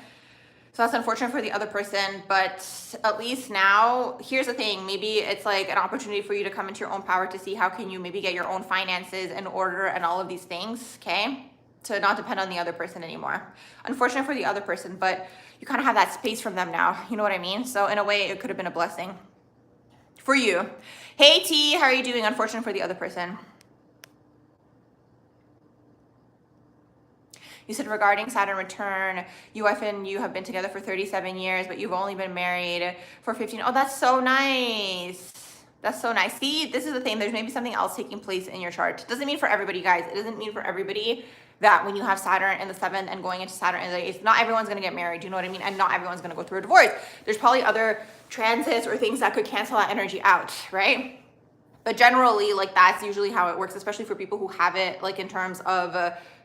Speaker 1: So that's unfortunate for the other person, but at least now, here's the thing, maybe it's like an opportunity for you to come into your own power to see how can you maybe get your own finances in order and all of these things, okay? To not depend on the other person anymore. Unfortunate for the other person, but you kind of have that space from them now. You know what I mean? So in a way, it could have been a blessing for you. Hey T, how are you doing? Unfortunate for the other person. You said regarding Saturn return, you and you have been together for 37 years, but you've only been married for 15. Oh, that's so nice. That's so nice. See, this is the thing. There's maybe something else taking place in your chart. Doesn't mean for everybody, guys. It doesn't mean for everybody that when you have Saturn in the 7th and going into Saturn in the 8th, not everyone's going to get married. You know what I mean? And not everyone's going to go through a divorce. There's probably other transits or things that could cancel that energy out, right? But generally, like that's usually how it works, especially for people who have it like in terms of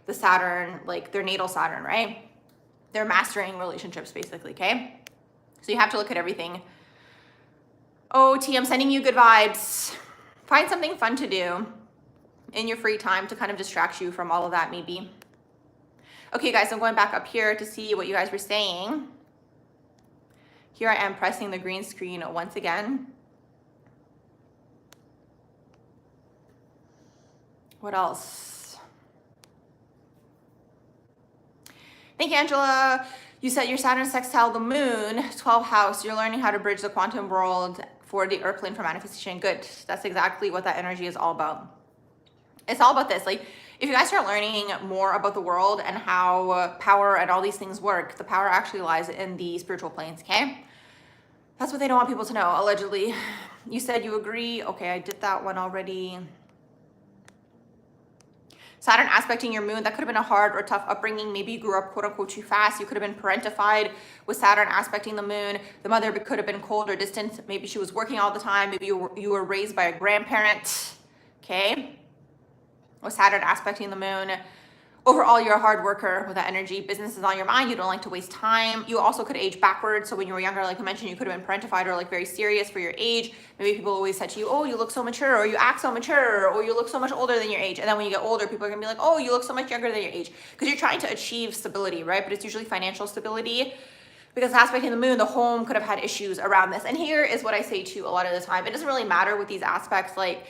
Speaker 1: the Saturn, like their natal Saturn, right? They're mastering relationships basically, okay? So you have to look at everything. Oh, T, I'm sending you good vibes. Find something fun to do in your free time to kind of distract you from all of that maybe. Okay, guys, I'm going back up here to see what you guys were saying. Here I am pressing the green screen once again. What else? Thank you, Angela. You said your Saturn sextile the moon, 12th house. You're learning how to bridge the quantum world for the earth plane for manifestation. Good. That's exactly what that energy is all about. It's all about this. Like, if you guys start learning more about the world and how power and all these things work, the power actually lies in the spiritual planes, okay? That's what they don't want people to know, allegedly. You said you agree. Okay, I did that one already. Saturn aspecting your moon, that could have been a hard or tough upbringing. Maybe you grew up quote unquote too fast. You could have been parentified with Saturn aspecting the moon. The mother could have been cold or distant. Maybe she was working all the time. Maybe you were raised by a grandparent, okay? With Saturn aspecting the moon. Overall, you're a hard worker with that energy. Business is on your mind. You don't like to waste time. You also could age backwards. So when you were younger, like I mentioned, you could have been parentified or like very serious for your age. Maybe people always said to you, oh, you look so mature, or you act so mature, or you look so much older than your age. And then when you get older, people are gonna be like, oh, you look so much younger than your age. Because you're trying to achieve stability, right? But it's usually financial stability. Because aspecting the moon, the home could have had issues around this. And here is what I say too a lot of the time. It doesn't really matter with these aspects, like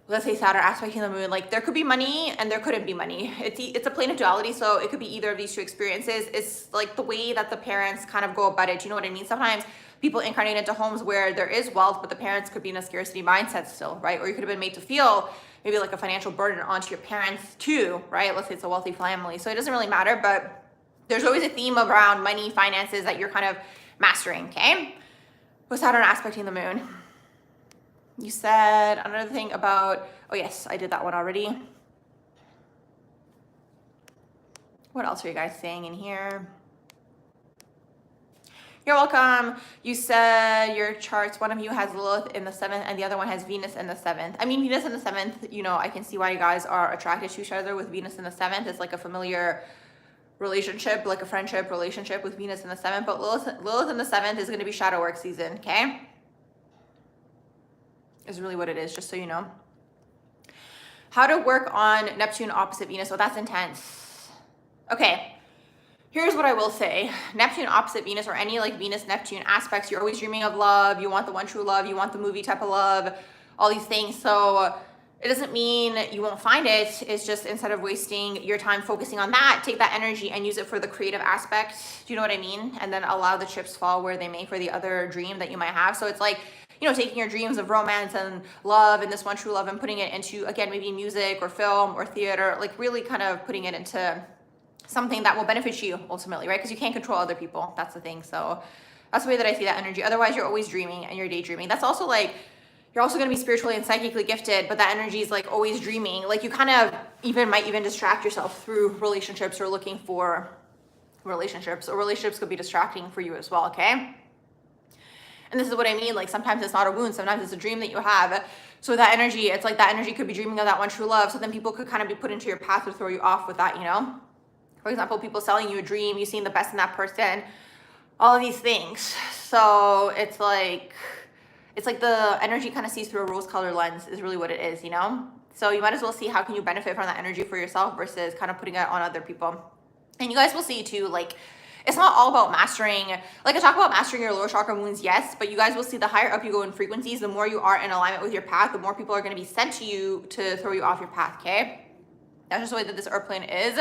Speaker 1: let's say Saturn aspecting the moon, like there could be money and there couldn't be money. It's a plane of duality, so it could be either of these two experiences. It's like the way that the parents kind of go about it. You know what I mean? Sometimes people incarnate into homes where there is wealth, but the parents could be in a scarcity mindset still, right? Or you could have been made to feel maybe like a financial burden onto your parents too, right? Let's say it's a wealthy family. So it doesn't really matter, but there's always a theme around money, finances that you're kind of mastering, okay? With Saturn aspecting the moon. You said another thing about, oh yes, I did that one already. What else are you guys saying in here? You're welcome. You said your charts, one of you has Lilith in the 7th and the other one has Venus in the 7th. I mean, Venus in the 7th, you know, I can see why you guys are attracted to each other with Venus in the 7th. It's like a familiar relationship, like a friendship relationship with Venus in the 7th. But Lilith in the 7th is going to be shadow work season, okay? Is really what it is, just so you know. How to work on Neptune opposite Venus. Oh, that's intense. Okay, here's what I will say. Neptune opposite Venus, or any like Venus-Neptune aspects, you're always dreaming of love. You want the one true love. You want the movie type of love, all these things. So it doesn't mean you won't find it. It's just instead of wasting your time focusing on that, take that energy and use it for the creative aspect. Do you know what I mean? And then allow the chips fall where they may for the other dream that you might have. So it's like, you know, taking your dreams of romance and love and this one true love and putting it into, again, maybe music or film or theater, like really kind of putting it into something that will benefit you ultimately, right? Because you can't control other people. That's the thing. So that's the way that I see that energy. Otherwise, you're always dreaming and you're daydreaming. That's also like, you're also going to be spiritually and psychically gifted, but that energy is like always dreaming. Like you kind of might even distract yourself through relationships or looking for relationships, or relationships could be distracting for you as well, okay? And this is what I mean, like sometimes it's not a wound, sometimes it's a dream that you have. So that energy, it's like that energy could be dreaming of that one true love. So then people could kind of be put into your path to throw you off with that, you know? For example, people selling you a dream, you've seen the best in that person, all of these things. So it's like the energy kind of sees through a rose-colored lens is really what it is, you know? So you might as well see how can you benefit from that energy for yourself versus kind of putting it on other people. And you guys will see too, like, it's not all about mastering, like I talk about mastering your lower chakra wounds, yes, but you guys will see the higher up you go in frequencies, the more you are in alignment with your path, the more people are going to be sent to you to throw you off your path, okay? That's just the way that this earth plane is.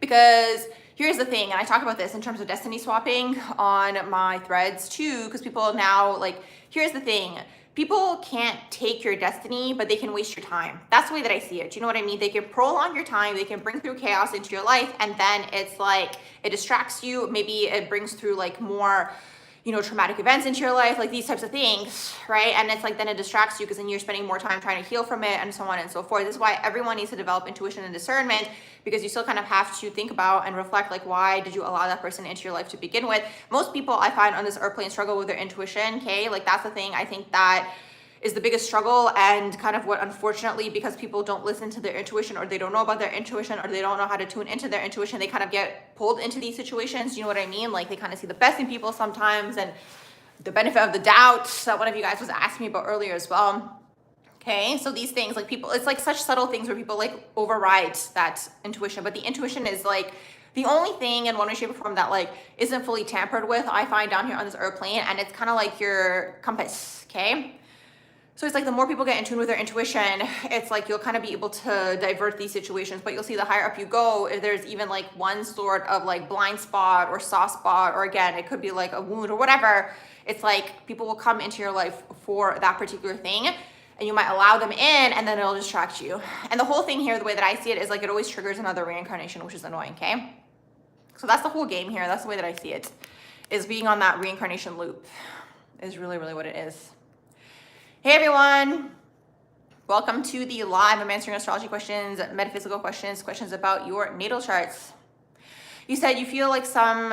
Speaker 1: Because here's the thing, and I talk about this in terms of destiny swapping on my threads too, because people now, like, here's the thing. People can't take your destiny, but they can waste your time. That's the way that I see it. You know what I mean? They can prolong your time, they can bring through chaos into your life, and then it's like, it distracts you. Maybe it brings through like more, you know, traumatic events into your life, like these types of things, right? And it's like, then it distracts you because then you're spending more time trying to heal from it and so on and so forth. This is why everyone needs to develop intuition and discernment, because you still kind of have to think about and reflect, like, why did you allow that person into your life to begin with? Most people I find on this earth plane struggle with their intuition, okay? Like that's the thing. I think that is the biggest struggle, and kind of what, unfortunately, because people don't listen to their intuition, or they don't know about their intuition, or they don't know how to tune into their intuition, they kind of get pulled into these situations. You know what I mean? Like they kind of see the best in people sometimes, and the benefit of the doubt that one of you guys was asking me about earlier as well. Okay, so these things, like people, it's like such subtle things where people like override that intuition, but the intuition is like the only thing in one way, shape, or form that like isn't fully tampered with, I find, down here on this earth plane, and it's kind of like your compass, okay? So it's like the more people get in tune with their intuition, it's like you'll kind of be able to divert these situations, but you'll see the higher up you go, if there's even like one sort of like blind spot or soft spot, or again, it could be like a wound or whatever. It's like people will come into your life for that particular thing, and you might allow them in, and then it'll distract you. And the whole thing here, the way that I see it, is like it always triggers another reincarnation, which is annoying, okay? So that's the whole game here. That's the way that I see it, is being on that reincarnation loop is really, really what it is. Hey everyone, welcome to the live. I'm answering astrology questions, metaphysical questions, questions about your natal charts. You said you feel like some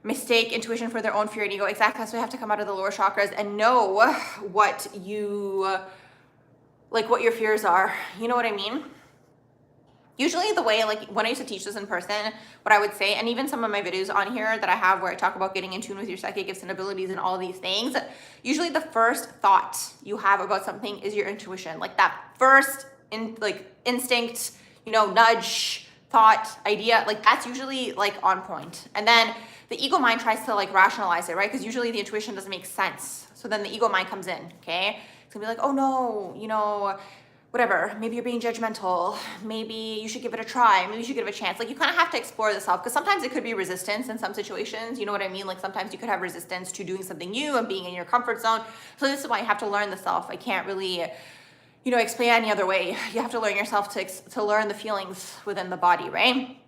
Speaker 1: mistake intuition for their own fear and ego. Exactly, that's why you have to come out of the lower chakras and know what you, like what your fears are. You know what I mean? Usually the way, like when I used to teach this in person, what I would say, and even some of my videos on here that I have where I talk about getting in tune with your psychic gifts and abilities and all these things, usually the first thought you have about something is your intuition. Like that first instinct, you know, nudge, thought, idea, like that's usually like on point. And then the ego mind tries to like rationalize it, right? Because usually the intuition doesn't make sense. So then the ego mind comes in, okay? It's gonna be like, oh no, you know, whatever, maybe you're being judgmental, maybe you should give it a try, maybe you should give it a chance. Like you kind of have to explore this self, because sometimes it could be resistance in some situations, you know what I mean? Like sometimes you could have resistance to doing something new and being in your comfort zone. So this is why you have to learn the self. I can't really, you know, explain any other way. You have to learn yourself to learn the feelings within the body, right?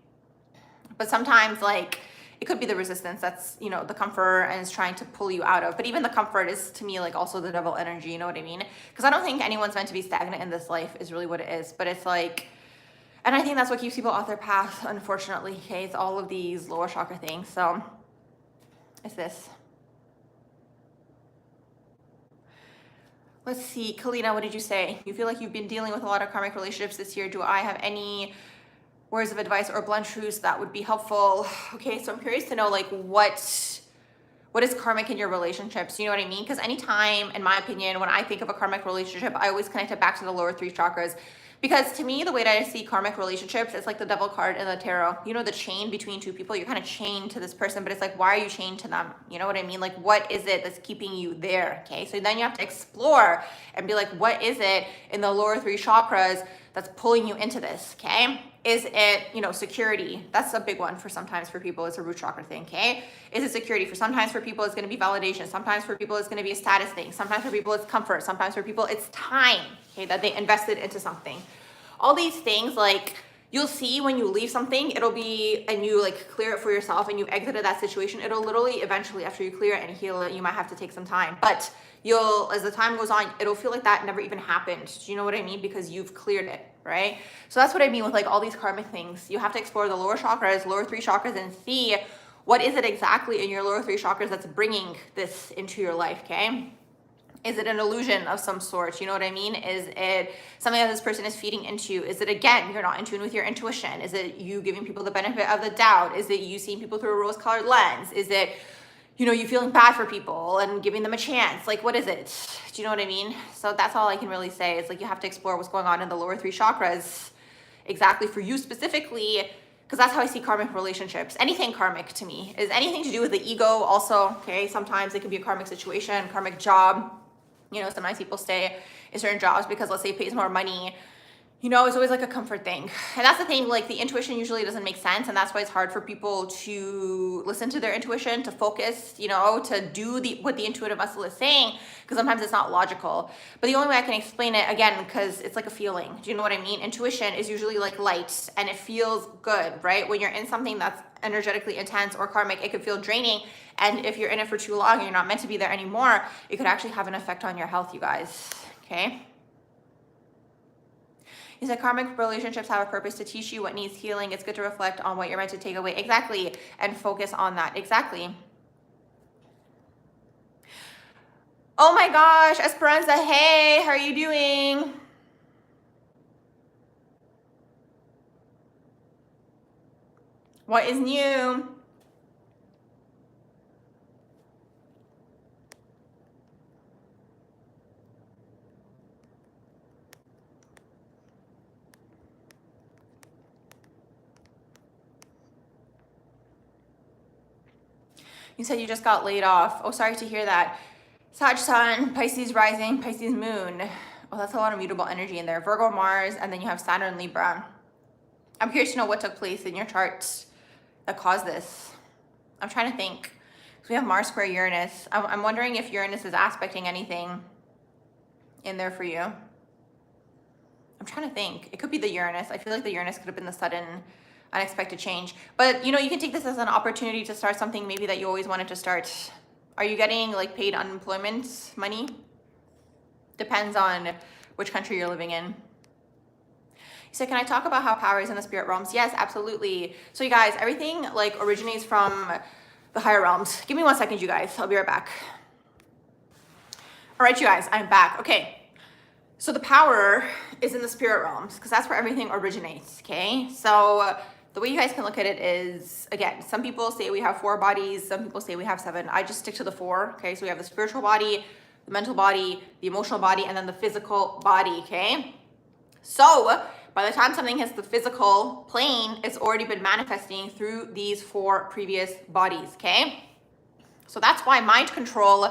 Speaker 1: But sometimes like, it could be the resistance that's, you know, the comfort and is trying to pull you out of. But even the comfort is, to me, like also the devil energy, you know what I mean? Because I don't think anyone's meant to be stagnant in this life is really what it is. But it's like, and I think that's what keeps people off their path, unfortunately. Okay, it's all of these lower chakra things. So it's this. Let's see, Kalina, what did you say? You feel like you've been dealing with a lot of karmic relationships this year. Do I have any words of advice or blunt truths that would be helpful? Okay, so I'm curious to know like what is karmic in your relationships? You know what I mean? Because anytime, in my opinion, when I think of a karmic relationship, I always connect it back to the lower three chakras. Because to me, the way that I see karmic relationships, it's like the devil card in the tarot. You know, the chain between two people, you're kind of chained to this person, but it's like, why are you chained to them? You know what I mean? Like, what is it that's keeping you there? Okay, so then you have to explore and be like, what is it in the lower three chakras that's pulling you into this, okay? Is it, you know, security? That's a big one for sometimes for people. It's a root chakra thing, okay? Is it security? For sometimes for people, it's going to be validation. Sometimes for people, it's going to be a status thing. Sometimes for people, it's comfort. Sometimes for people, it's time, okay, that they invested into something. All these things, like, you'll see when you leave something, it'll be, and you like clear it for yourself and you've exited that situation, it'll literally eventually, after you clear it and heal it, you might have to take some time. But you'll, as the time goes on, it'll feel like that never even happened. Do you know what I mean? Because you've cleared it, right? So that's what I mean with like all these karmic things. You have to explore the lower chakras, lower 3 chakras, and see what is it exactly in your lower 3 chakras that's bringing this into your life, okay? Is it an illusion of some sort? You know what I mean? Is it something that this person is feeding into? Is it, again, you're not in tune with your intuition? Is it you giving people the benefit of the doubt? Is it you seeing people through a rose-colored lens? Is it, you know, you feeling bad for people and giving them a chance? Like, what is it? Do you know what I mean? So that's all I can really say. It's like you have to explore what's going on in the lower 3 chakras exactly for you specifically, because that's how I see karmic relationships. Anything karmic to me is anything to do with the ego also, okay? Sometimes it could be a karmic situation, karmic job. You know, sometimes people stay in certain jobs because, let's say, it pays more money. You know, it's always like a comfort thing. And that's the thing, like the intuition usually doesn't make sense. And that's why it's hard for people to listen to their intuition, to focus, you know, to do what the intuitive muscle is saying, because sometimes it's not logical. But the only way I can explain it, again, because it's like a feeling. Do you know what I mean? Intuition is usually like light and it feels good, right? When you're in something that's energetically intense or karmic, it could feel draining. And if you're in it for too long and you're not meant to be there anymore, it could actually have an effect on your health, you guys, okay? He said karmic relationships have a purpose to teach you what needs healing. It's good to reflect on what you're meant to take away. Exactly. And focus on that. Exactly. Oh my gosh, Esperanza, hey, how are you doing? What is new? You said you just got laid off. Oh, sorry to hear that. Sag Sun, Pisces rising, Pisces moon. Oh, that's a lot of mutable energy in there. Virgo, Mars, and then you have Saturn, Libra. I'm curious to know what took place in your chart that caused this. I'm trying to think. So we have Mars square Uranus. I'm wondering if Uranus is aspecting anything in there for you. I'm trying to think. It could be the Uranus. I feel like the Uranus could have been the sudden unexpected change. But, you know, you can take this as an opportunity to start something maybe that you always wanted to start. Are you getting like paid unemployment money? Depends on which country you're living in. So can I talk about how power is in the spirit realms? Yes, absolutely. So you guys, everything like originates from the higher realms. Give me 1 second, you guys. I'll be right back. All right, you guys, I'm back. Okay. So the power is in the spirit realms because that's where everything originates, okay? So the way you guys can look at it is, again, some people say we have 4 bodies, some people say we have 7. I just stick to the 4, okay? So we have the spiritual body, the mental body, the emotional body, and then the physical body, okay? So by the time something hits the physical plane, it's already been manifesting through these 4 previous bodies, okay? So that's why mind control,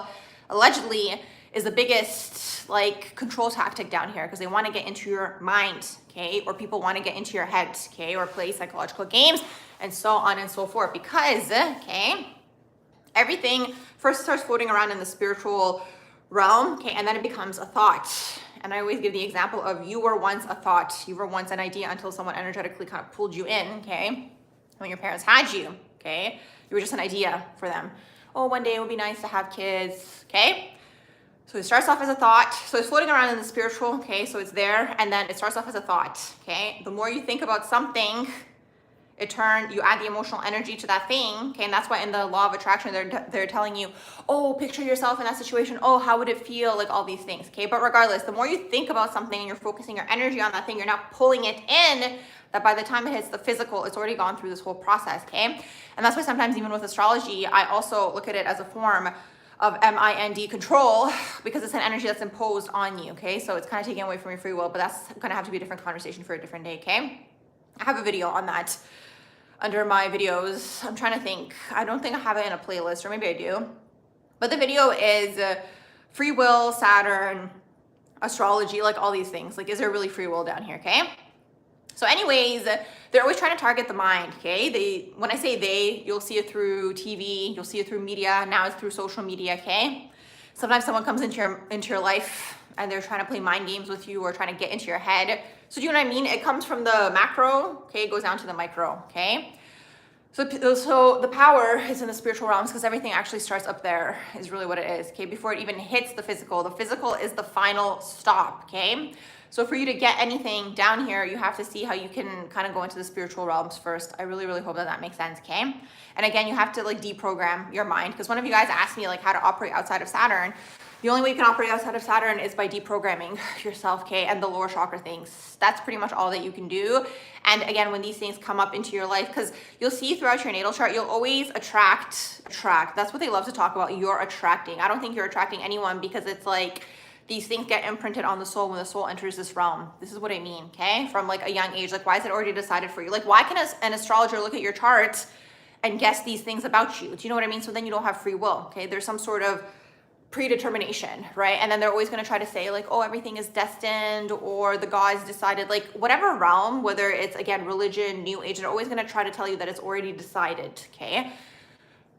Speaker 1: allegedly, is the biggest like control tactic down here, because they want to get into your mind, okay? Or people want to get into your head, okay? Or play psychological games and so on and so forth, because, okay, everything first starts floating around in the spiritual realm, okay? And then it becomes a thought. And I always give the example of you were once a thought, you were once an idea until someone energetically kind of pulled you in, okay? When your parents had you, okay? You were just an idea for them. Oh, one day it would be nice to have kids, okay? So it starts off as a thought. So it's floating around in the spiritual, okay? So it's there, and then it starts off as a thought, okay? The more you think about something, you add the emotional energy to that thing, okay? And that's why in the law of attraction, they're telling you, oh, picture yourself in that situation. Oh, how would it feel? Like all these things, okay? But regardless, the more you think about something and you're focusing your energy on that thing, you're not pulling it in, that by the time it hits the physical, it's already gone through this whole process, okay? And that's why sometimes even with astrology, I also look at it as a form of mind control, because it's an energy that's imposed on you, okay? So it's kind of taken away from your free will, but that's gonna have to be a different conversation for a different day, okay? I have a video on that under my videos. I'm trying to think. I don't think I have it in a playlist, or maybe I do. But the video is free will, Saturn, astrology, like all these things. Like, is there really free will down here? Okay. So anyways, they're always trying to target the mind, okay? When I say they, you'll see it through TV, you'll see it through media, now it's through social media, okay? Sometimes someone comes into your life and they're trying to play mind games with you or trying to get into your head. So do you know what I mean? It comes from the macro, okay? It goes down to the micro, okay? So the power is in the spiritual realms because everything actually starts up there is really what it is, okay? Before it even hits the physical is the final stop, okay? So for you to get anything down here, you have to see how you can kind of go into the spiritual realms first. I really, really hope that that makes sense, okay? And again, you have to like deprogram your mind because one of you guys asked me like how to operate outside of Saturn. The only way you can operate outside of Saturn is by deprogramming yourself, okay? And the lower chakra things. That's pretty much all that you can do. And again, when these things come up into your life, because you'll see throughout your natal chart, you'll always attract. That's what they love to talk about. You're attracting. I don't think you're attracting anyone because it's like, these things get imprinted on the soul when the soul enters this realm. This is what I mean, okay? From like a young age, like why is it already decided for you? Like why can an astrologer look at your chart and guess these things about you? Do you know what I mean? So then you don't have free will, okay? There's some sort of predetermination, right? And then they're always gonna try to say like, oh, everything is destined or the gods decided, like whatever realm, whether it's again, religion, new age, they're always gonna try to tell you that it's already decided, okay?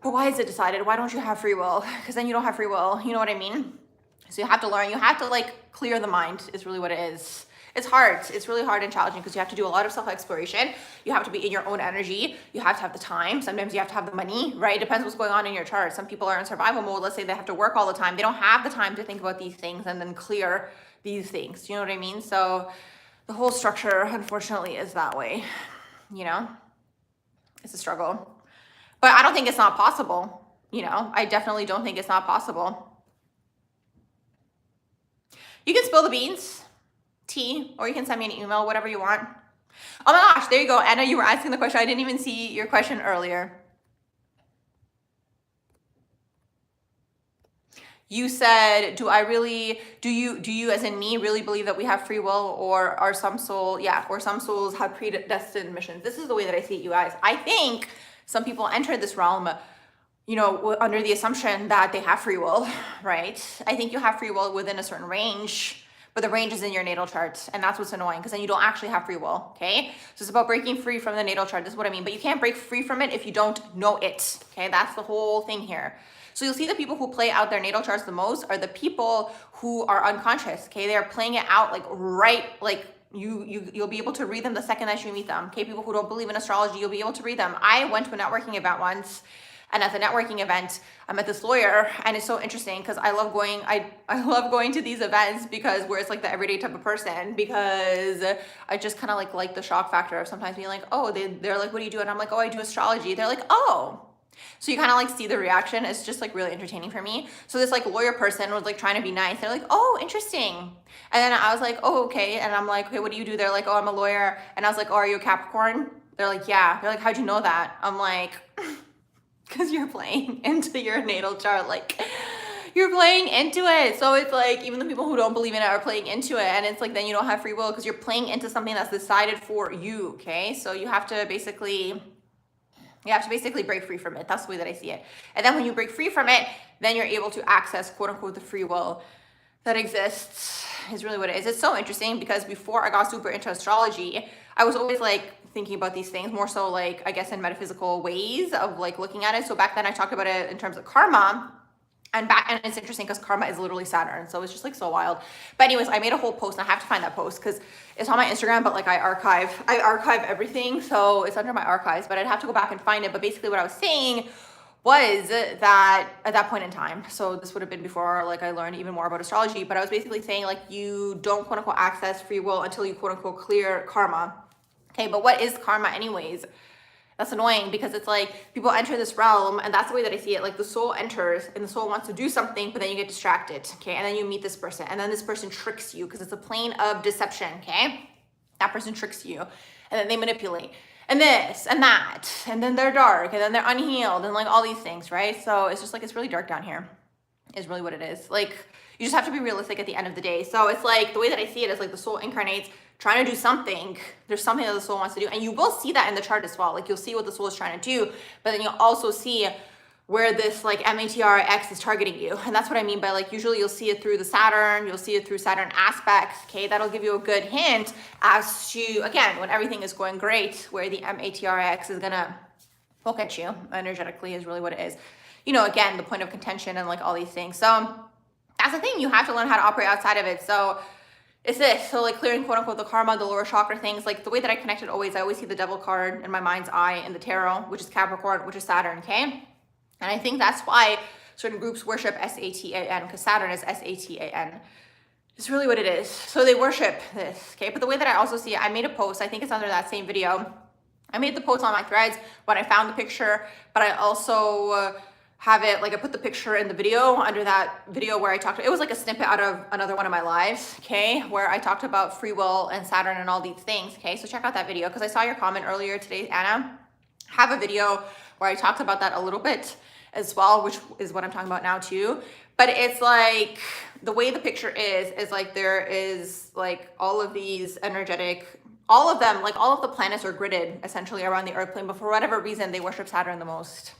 Speaker 1: But why is it decided? Why don't you have free will? Because then you don't have free will, you know what I mean? So you have to learn, you have to like clear the mind is really what it is. It's hard. It's really hard and challenging because you have to do a lot of self-exploration. You have to be in your own energy. You have to have the time. Sometimes you have to have the money, right? It depends what's going on in your chart. Some people are in survival mode. Let's say they have to work all the time. They don't have the time to think about these things and then clear these things. Do you know what I mean? So the whole structure, unfortunately, is that way. You know, it's a struggle. But I don't think it's not possible. You know, I definitely don't think it's not possible. You can spill the beans, tea, or you can send me an email, whatever you want. Oh my gosh, there you go. Anna, you were asking the question. I didn't even see your question earlier. You said, do you as in me really believe that we have free will or are some souls have predestined missions? This is the way that I see it, you guys. I think some people enter this realm you know, under the assumption that they have free will, right? I think you have free will within a certain range, but the range is in your natal chart. And that's what's annoying because then you don't actually have free will, okay? So it's about breaking free from the natal chart. This is what I mean. But you can't break free from it if you don't know it, okay? That's the whole thing here. So you'll see the people who play out their natal charts the most are the people who are unconscious, okay? They're playing it out like right, like you'll be able to read them the second that you meet them, okay? People who don't believe in astrology, you'll be able to read them. I went to a networking event once. And at the networking event, I met this lawyer, and it's so interesting because I love going to these events because where it's like the everyday type of person, because I just kind of like the shock factor of sometimes being like, oh, they're like, what do you do? And I'm like, oh, I do astrology. They're like, oh. So you kind of like see the reaction. It's just like really entertaining for me. So this like lawyer person was like trying to be nice. They're like, oh, interesting. And then I was like, oh, okay. And I'm like, okay, what do you do? They're like, oh, I'm a lawyer. And I was like, oh, are you a Capricorn? They're like, yeah. They're like, how'd you know that? I'm like, because you're playing into your natal chart, like you're playing into it. So it's like even the people who don't believe in it are playing into it, and it's like then you don't have free will because you're playing into something that's decided for you, okay? So you have to basically break free from it. That's the way that I see it. And then when you break free from it, then you're able to access quote unquote the free will that exists is really what it is. It's so interesting because before I got super into astrology, I was always like thinking about these things more so like, I guess in metaphysical ways of like looking at it. So back then I talked about it in terms of karma and it's interesting because karma is literally Saturn. So it's just like so wild. But anyways, I made a whole post and I have to find that post because it's on my Instagram, but like I archive everything. So it's under my archives, but I'd have to go back and find it. But basically what I was saying was that at that point in time, so this would have been before like I learned even more about astrology, but I was basically saying like you don't quote unquote access free will until you quote unquote clear karma. Okay, but what is karma anyways? That's annoying because it's like people enter this realm and that's the way that I see it. Like the soul enters and the soul wants to do something, but then you get distracted, okay? And then you meet this person and then this person tricks you because it's a plane of deception, okay? That person tricks you and then they manipulate and this and that and then they're dark and then they're unhealed and like all these things, right? So it's just like, it's really dark down here is really what it is. Like you just have to be realistic at the end of the day. So it's like the way that I see it is like the soul incarnates trying to do something. There's something that the soul wants to do. And you will see that in the chart as well. Like you'll see what the soul is trying to do, but then you'll also see where this like MATRX is targeting you. And that's what I mean by like, usually you'll see it through the Saturn, you'll see it through Saturn aspects, okay? That'll give you a good hint as to, again, when everything is going great, where the MATRX is gonna poke at you energetically is really what it is. You know, again, the point of contention and like all these things. So that's the thing, you have to learn how to operate outside of it. So it's this, so like clearing quote unquote the karma, the lower chakra things, like the way that I connect it always, I always see the devil card in my mind's eye in the tarot, which is Capricorn, which is Saturn, okay? And I think that's why certain groups worship Satan, because Saturn is Satan. It's really what it is. So they worship this, okay? But the way that I also see it, I made a post, I think it's under that same video. I made the post on my threads when I found the picture, but I also have it, like I put the picture in the video under that video where I talked, it was like a snippet out of another one of my lives, okay? Where I talked about free will and Saturn and all these things, okay? So check out that video because I saw your comment earlier today, Anna. Have a video where I talked about that a little bit as well, which is what I'm talking about now too. But it's like, the way the picture is like there is like all of these energetic, all of them, like all of the planets are gridded essentially around the earth plane, but for whatever reason, they worship Saturn the most.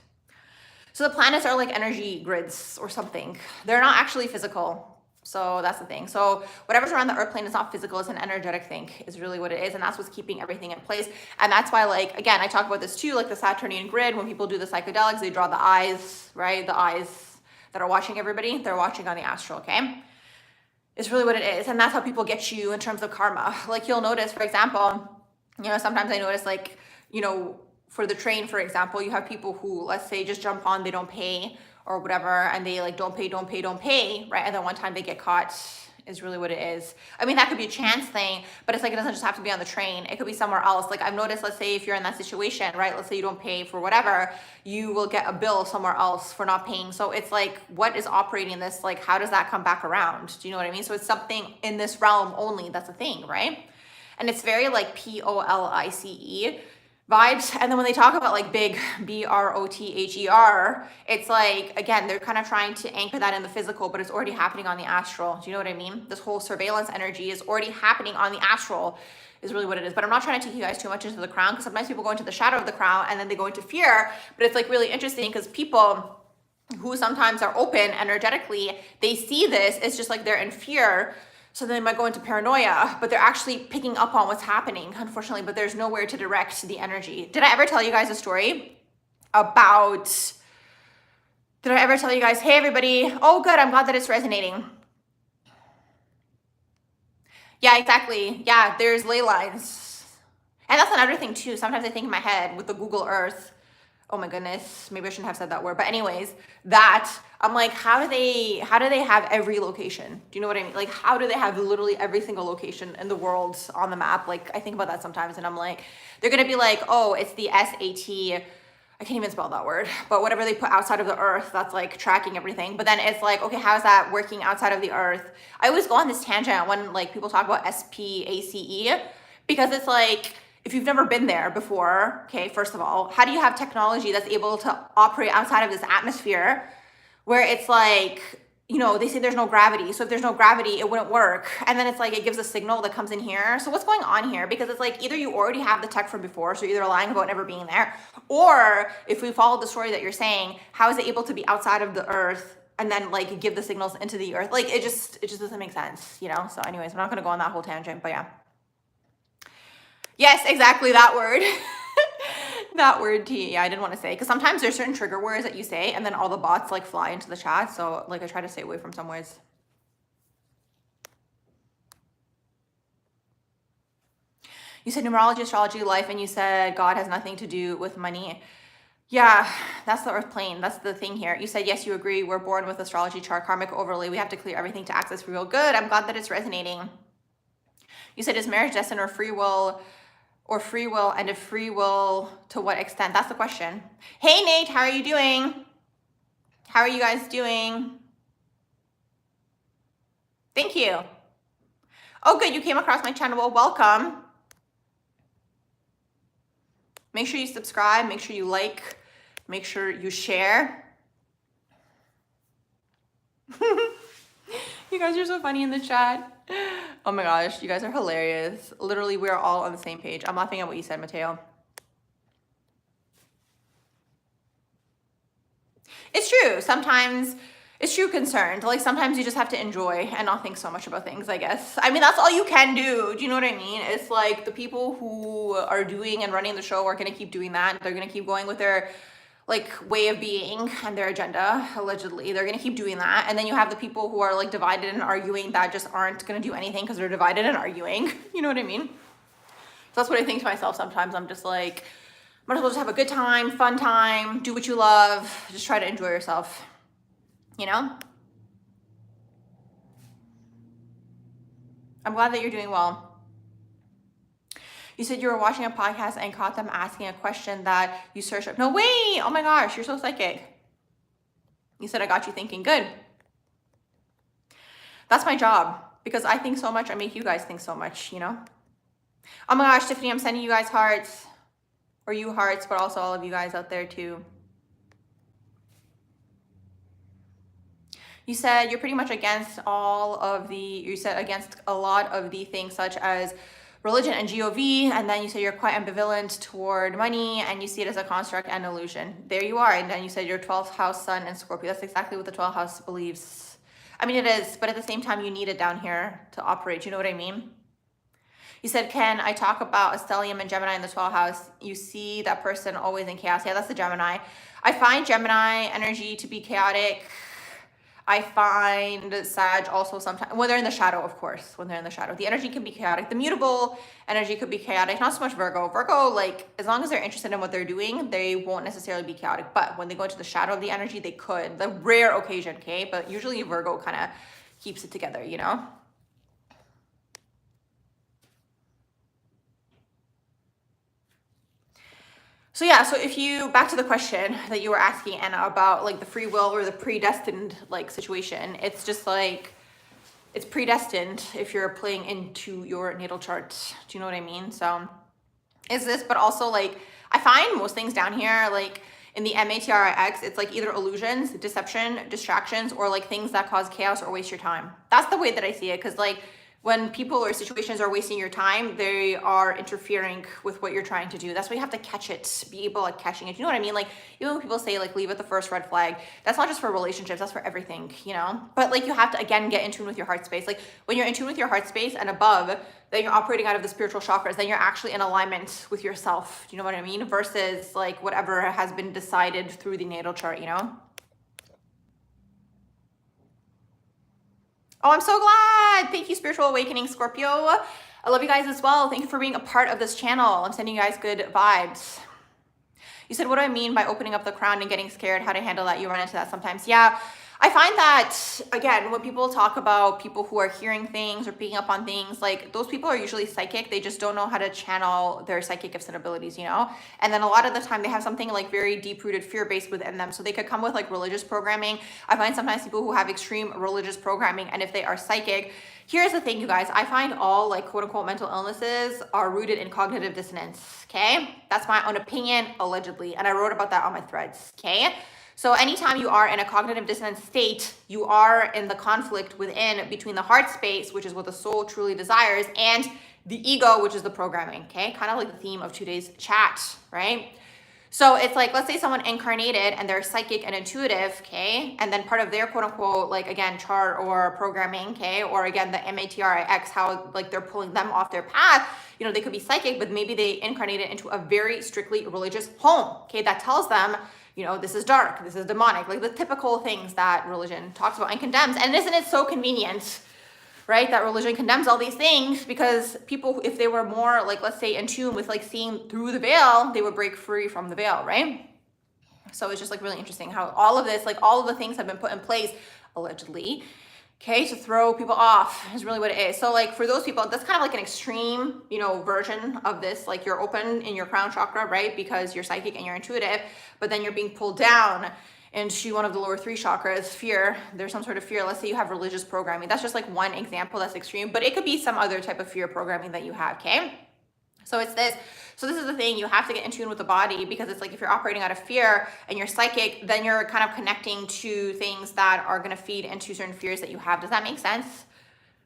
Speaker 1: So the planets are like energy grids or something. They're not actually physical. So that's the thing. So whatever's around the earth plane is not physical, it's an energetic thing is really what it is. And that's what's keeping everything in place. And that's why, like, again, I talk about this too, like the Saturnian grid, when people do the psychedelics, they draw the eyes, right? The eyes that are watching everybody, they're watching on the astral, okay? It's really what it is. And that's how people get you in terms of karma. Like you'll notice, for example, you know, sometimes I notice like, you know, for the train, for example, you have people who, let's say, just jump on, they don't pay or whatever, and they like don't pay, right? And then one time they get caught is really what it is. I mean, that could be a chance thing, but it's like, it doesn't just have to be on the train. It could be somewhere else. Like I've noticed, let's say if you're in that situation, right? Let's say you don't pay for whatever, you will get a bill somewhere else for not paying. So it's like, what is operating this? Like, how does that come back around? Do you know what I mean? So it's something in this realm only. That's a thing, right? And it's very like POLICE vibes. And then when they talk about like big BROTHER, it's like, again, they're kind of trying to anchor that in the physical, but it's already happening on the astral. Do you know what I mean? This whole surveillance energy is already happening on the astral is really what it is. But I'm not trying to take you guys too much into the crown, because sometimes people go into the shadow of the crown and then they go into fear. But it's like really interesting because people who sometimes are open energetically, they see this, it's just like they're in fear. So they might go into paranoia, but they're actually picking up on what's happening, unfortunately, but there's nowhere to direct the energy. Did I ever tell you guys a story about, hey everybody, oh good, I'm glad that it's resonating. Yeah, exactly. Yeah, there's ley lines. And that's another thing too. Sometimes I think in my head with the Google Earth, oh my goodness, maybe I shouldn't have said that word. But anyways, that I'm like, how do they have every location? Do you know what I mean? Like, how do they have literally every single location in the world on the map? Like, I think about that sometimes and I'm like, they're going to be like, oh, it's the SAT. I can't even spell that word, but whatever they put outside of the earth, that's like tracking everything. But then it's like, okay, how's that working outside of the earth? I always go on this tangent when like people talk about SPACE, because it's like, if you've never been there before, okay, first of all, how do you have technology that's able to operate outside of this atmosphere where it's like, you know, they say there's no gravity. So if there's no gravity, it wouldn't work. And then it's like, it gives a signal that comes in here. So what's going on here? Because it's like, either you already have the tech from before, so you're either lying about never being there, or if we follow the story that you're saying, how is it able to be outside of the earth and then like give the signals into the earth? Like it just doesn't make sense, you know? So anyways, I'm not going to go on that whole tangent, but yeah. Yes, exactly that word. That word T. Yeah, I didn't want to say, because sometimes there's certain trigger words that you say and then all the bots like fly into the chat. So like I try to stay away from some words. You said numerology, astrology, life, and you said God has nothing to do with money. Yeah, that's the earth plane. That's the thing here. You said, yes, you agree. We're born with astrology chart, karmic overlay. We have to clear everything to access free will. Good. I'm glad that it's resonating. You said, is marriage destined or free will? Or free will, and if free will, to what extent? That's the question. Hey, Nate, how are you doing? How are you guys doing? Thank you. Oh, good, you came across my channel. Well, welcome. Make sure you subscribe, make sure you like, make sure you share. You guys are so funny in the chat. Oh my gosh, you guys are hilarious. Literally, we're all on the same page. I'm laughing at what you said, Mateo. It's true. Sometimes it's true concerned. Like sometimes you just have to enjoy and not think so much about things, I guess. I mean, that's all you can do. Do you know what I mean? It's like the people who are doing and running the show are going to keep doing that. They're going to keep going with their like way of being and their agenda, allegedly. They're going to keep doing that. And then you have the people who are like divided and arguing that just aren't going to do anything because they're divided and arguing. You know what I mean? So that's what I think to myself sometimes. I'm just like, might as well just have a good time, fun time, do what you love, just try to enjoy yourself, you know? I'm glad that you're doing well. You said you were watching a podcast and caught them asking a question that you searched up. No way! Oh my gosh, you're so psychic. You said I got you thinking. Good. That's my job, because I think so much, I make you guys think so much, you know? Oh my gosh, Tiffany, I'm sending you guys hearts. Or you hearts, but also all of you guys out there too. You said you're pretty much against you said against a lot of the things such as religion and GOV, and then you said you're quite ambivalent toward money and you see it as a construct and illusion. There you are. And then you said your 12th house sun and Scorpio. That's exactly what the 12th house believes. I mean, it is, but at the same time, you need it down here to operate. You know what I mean? You said, can I talk about a stellium and Gemini in the 12th house? You see that person always in chaos. Yeah, that's the Gemini. I find Gemini energy to be chaotic. I find Sag also sometimes, when they're in the shadow, of course, when they're in the shadow. The energy can be chaotic. The mutable energy could be chaotic. Not so much Virgo. Virgo, like, as long as they're interested in what they're doing, they won't necessarily be chaotic. But when they go into the shadow of the energy, they could. The rare occasion, okay? But usually Virgo kind of keeps it together, you know? So yeah, so if you, back to the question that you were asking, Anna, about like the free will or the predestined like situation, it's just like, it's predestined if you're playing into your natal chart. Do you know what I mean? So is this, but also like, I find most things down here, like in the MATRIX, it's like either illusions, deception, distractions, or like things that cause chaos or waste your time. That's the way that I see it. Cause like, when people or situations are wasting your time, they are interfering with what you're trying to do. That's why you have to catch it, be able at catching it. You know what I mean? Like, even when people say like, leave at the first red flag, that's not just for relationships, that's for everything, you know? But like, you have to, again, get in tune with your heart space. Like when you're in tune with your heart space and above, then you're operating out of the spiritual chakras, then you're actually in alignment with yourself. Do you know what I mean? Versus like whatever has been decided through the natal chart, you know? Oh, I'm so glad. Thank you, Spiritual Awakening, Scorpio. I love you guys as well. Thank you for being a part of this channel. I'm sending you guys good vibes. You said, what do I mean by opening up the crown and getting scared? How to handle that? You run into that sometimes. Yeah, I find that, again, when people talk about people who are hearing things or picking up on things, like those people are usually psychic. They just don't know how to channel their psychic gifts and abilities, you know? And then a lot of the time they have something like very deep-rooted fear-based within them. So they could come with like religious programming. I find sometimes people who have extreme religious programming, and if they are psychic, here's the thing, you guys, I find all like quote unquote mental illnesses are rooted in cognitive dissonance, okay? That's my own opinion, allegedly. And I wrote about that on my threads, okay? So anytime you are in a cognitive dissonance state, you are in the conflict within between the heart space, which is what the soul truly desires, and the ego, which is the programming, okay? Kind of like the theme of today's chat, right? So it's like, let's say someone incarnated and they're psychic and intuitive, okay? And then part of their quote unquote, like again, chart or programming, okay? Or again, the MATRIX, how like they're pulling them off their path. You know, they could be psychic, but maybe they incarnated into a very strictly religious home, okay? That tells them, you know, this is dark, this is demonic, like the typical things that religion talks about and condemns. And isn't it so convenient, right, that religion condemns all these things? Because people, if they were more like, let's say, in tune with like seeing through the veil, they would break free from the veil, right? So it's just like really interesting how all of this, like all of the things have been put in place, allegedly, okay, to throw people off is really what it is. So like for those people, that's kind of like an extreme, you know, version of this. Like you're open in your crown chakra, right? Because you're psychic and you're intuitive, but then you're being pulled down into one of the lower three chakras, fear. There's some sort of fear. Let's say you have religious programming. That's just like one example that's extreme, but it could be some other type of fear programming that you have, okay? So it's this. So this is the thing, you have to get in tune with the body, because it's like if you're operating out of fear and you're psychic, then you're kind of connecting to things that are going to feed into certain fears that you have. Does that make sense?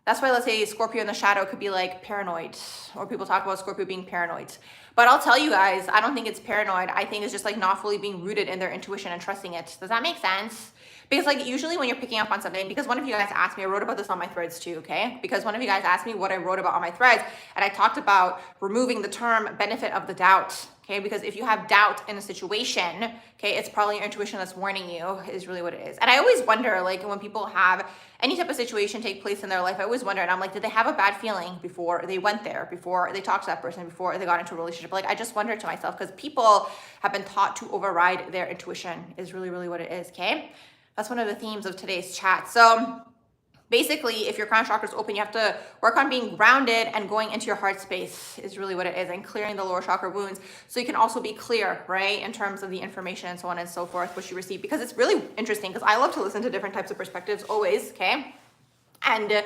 Speaker 1: That's why, let's say Scorpio in the shadow could be like paranoid, or people talk about Scorpio being paranoid. But I'll tell you guys, I don't think it's paranoid. I think it's just like not fully being rooted in their intuition and trusting it. Does that make sense? Because like usually when you're picking up on something, because one of you guys asked me, I wrote about this on my threads too, okay? Because one of you guys asked me what I wrote about on my threads, and I talked about removing the term benefit of the doubt, okay? Because if you have doubt in a situation, okay, it's probably your intuition that's warning you, is really what it is. And I always wonder, like when people have any type of situation take place in their life, I always wonder, and I'm like, did they have a bad feeling before they went there, before they talked to that person, before they got into a relationship? Like, I just wonder to myself, because people have been taught to override their intuition, is really, really what it is, okay? That's one of the themes of today's chat. So basically, if your crown chakra is open, you have to work on being grounded and going into your heart space, is really what it is, and clearing the lower chakra wounds so you can also be clear, right, in terms of the information and so on and so forth, which you receive. Because it's really interesting, because I love to listen to different types of perspectives always, okay? And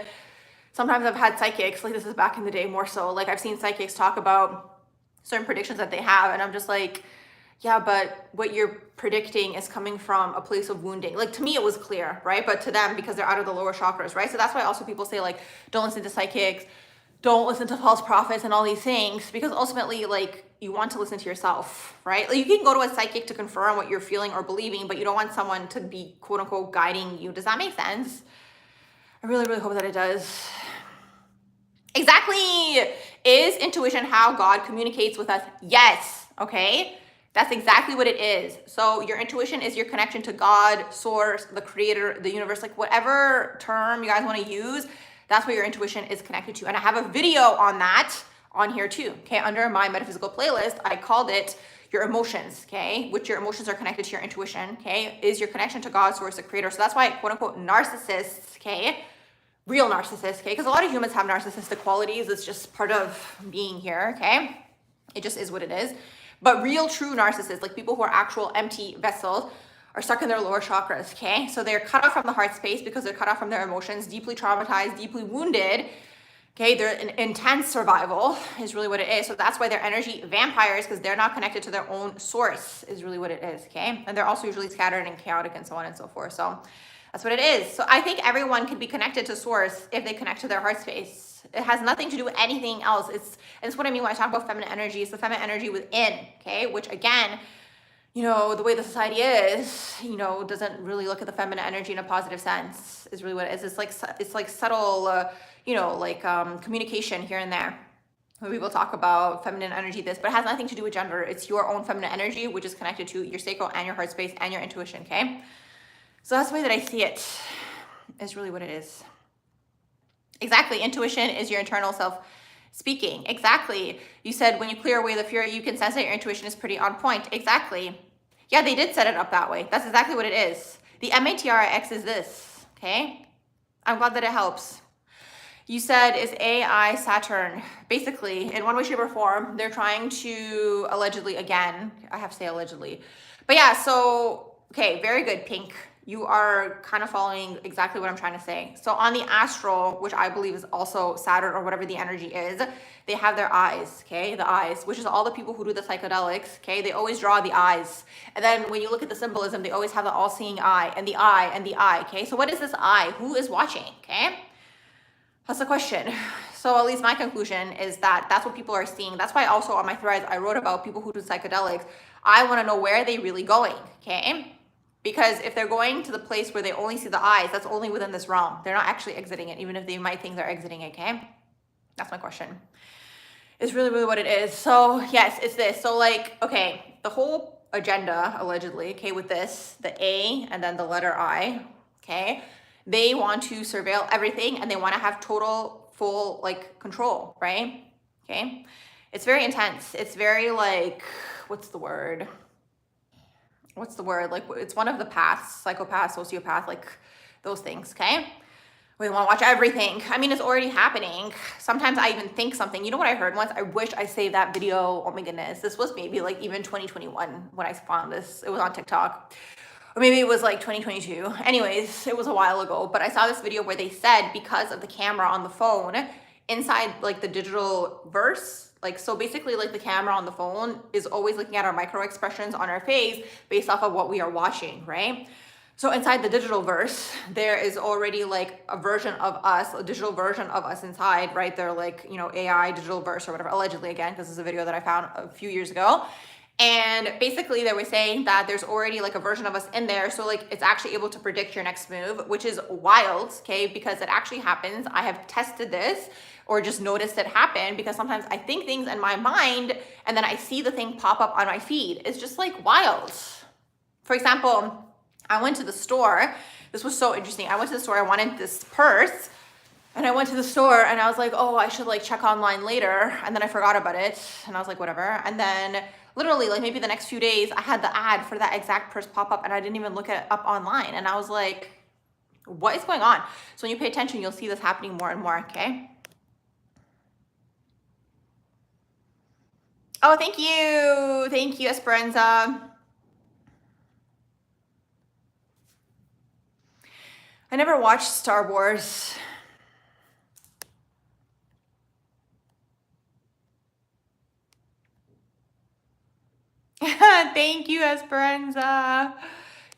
Speaker 1: sometimes I've had psychics, like this is back in the day more so, like I've seen psychics talk about certain predictions that they have, and I'm just like, yeah, but what you're predicting is coming from a place of wounding. Like to me, it was clear, right? But to them, because they're out of the lower chakras, right? So that's why also people say like, don't listen to psychics, don't listen to false prophets and all these things, because ultimately like you want to listen to yourself, right? Like you can go to a psychic to confirm what you're feeling or believing, but you don't want someone to be quote unquote guiding you. Does that make sense? I really, really hope that it does. Exactly. Is intuition how God communicates with us? Yes. Okay. That's exactly what it is. So your intuition is your connection to God, source, the creator, the universe, like whatever term you guys want to use, that's what your intuition is connected to. And I have a video on that on here too. Okay. Under my metaphysical playlist, I called it your emotions, okay, which your emotions are connected to your intuition, okay, is your connection to God, source, the creator. So that's why quote unquote narcissists, okay, real narcissists, okay, because a lot of humans have narcissistic qualities. It's just part of being here, okay? It just is what it is. But real true narcissists, like people who are actual empty vessels, are stuck in their lower chakras, okay? So they're cut off from the heart space because they're cut off from their emotions, deeply traumatized, deeply wounded, okay? They're in intense survival is really what it is. So that's why they're energy vampires, because they're not connected to their own source is really what it is, okay? And they're also usually scattered and chaotic and so on and so forth. So that's what it is. So I think everyone can be connected to source if they connect to their heart space. It has nothing to do with anything else. It's what I mean when I talk about feminine energy. It's the feminine energy within, okay? Which again, you know, the way the society is, you know, doesn't really look at the feminine energy in a positive sense is really what it is. It's like subtle, you know, like communication here and there. When people talk about feminine energy, this, but it has nothing to do with gender. It's your own feminine energy, which is connected to your sacral and your heart space and your intuition, okay? So that's the way that I see it, is really what it is. Exactly. Intuition is your internal self speaking. Exactly. You said when you clear away the fear, you can sense that your intuition is pretty on point. Exactly. Yeah, they did set it up that way. That's exactly what it is. The MATRIX is this. Okay. I'm glad that it helps. You said is AI Saturn. Basically, in one way, shape, or form, they're trying to allegedly, again, I have to say allegedly. But yeah, so, okay, very good, Pink. You are kind of following exactly what I'm trying to say. So on the astral, which I believe is also Saturn or whatever the energy is, they have their eyes, okay? The eyes, which is all the people who do the psychedelics, okay? They always draw the eyes. And then when you look at the symbolism, they always have the all-seeing eye and the eye and the eye, okay? So what is this eye? Who is watching, okay? That's the question. So at least my conclusion is that that's what people are seeing. That's why also on my threads, I wrote about people who do psychedelics. I want to know where are they really going, okay? Because if they're going to the place where they only see the eyes, that's only within this realm. They're not actually exiting it, even if they might think they're exiting it, okay? That's my question. It's really, really what it is. So yes, it's this. So like, okay, the whole agenda, allegedly, okay, with this, the A and then the letter I, okay? They want to surveil everything and they want to have total, full, like, control, right? Okay? It's very intense. It's very like, what's the word? Like, it's one of the paths, psychopath, sociopath, like those things, okay? We want to watch everything. I mean, it's already happening. Sometimes I even think something. You know what I heard once? I wish I saved that video. Oh my goodness. This was maybe like even 2021 when I found this. It was on TikTok. Or maybe it was like 2022. Anyways, it was a while ago. But I saw this video where they said because of the camera on the phone, inside like the digital verse, like, so basically like the camera on the phone is always looking at our micro expressions on our face based off of what we are watching, right? So inside the digital verse, there is already like a version of us, a digital version of us inside, right? They're like, you know, AI digital verse or whatever, allegedly, again, because this is a video that I found a few years ago. And basically they were saying that there's already like a version of us in there. So like it's actually able to predict your next move, which is wild, okay? Because it actually happens. I have tested this or just noticed it happen because sometimes I think things in my mind and then I see the thing pop up on my feed. It's just like wild. For example, I went to the store. This was so interesting. I went to the store. I wanted this purse. And I went to the store and I was like, oh, I should like check online later. And then I forgot about it. And I was like, whatever. And then literally like maybe the next few days, I had the ad for that exact purse pop up and I didn't even look it up online. And I was like, what is going on? So when you pay attention, you'll see this happening more and more, okay? Oh, thank you. Thank you, Esperanza. I never watched Star Wars. Thank you, Esperanza.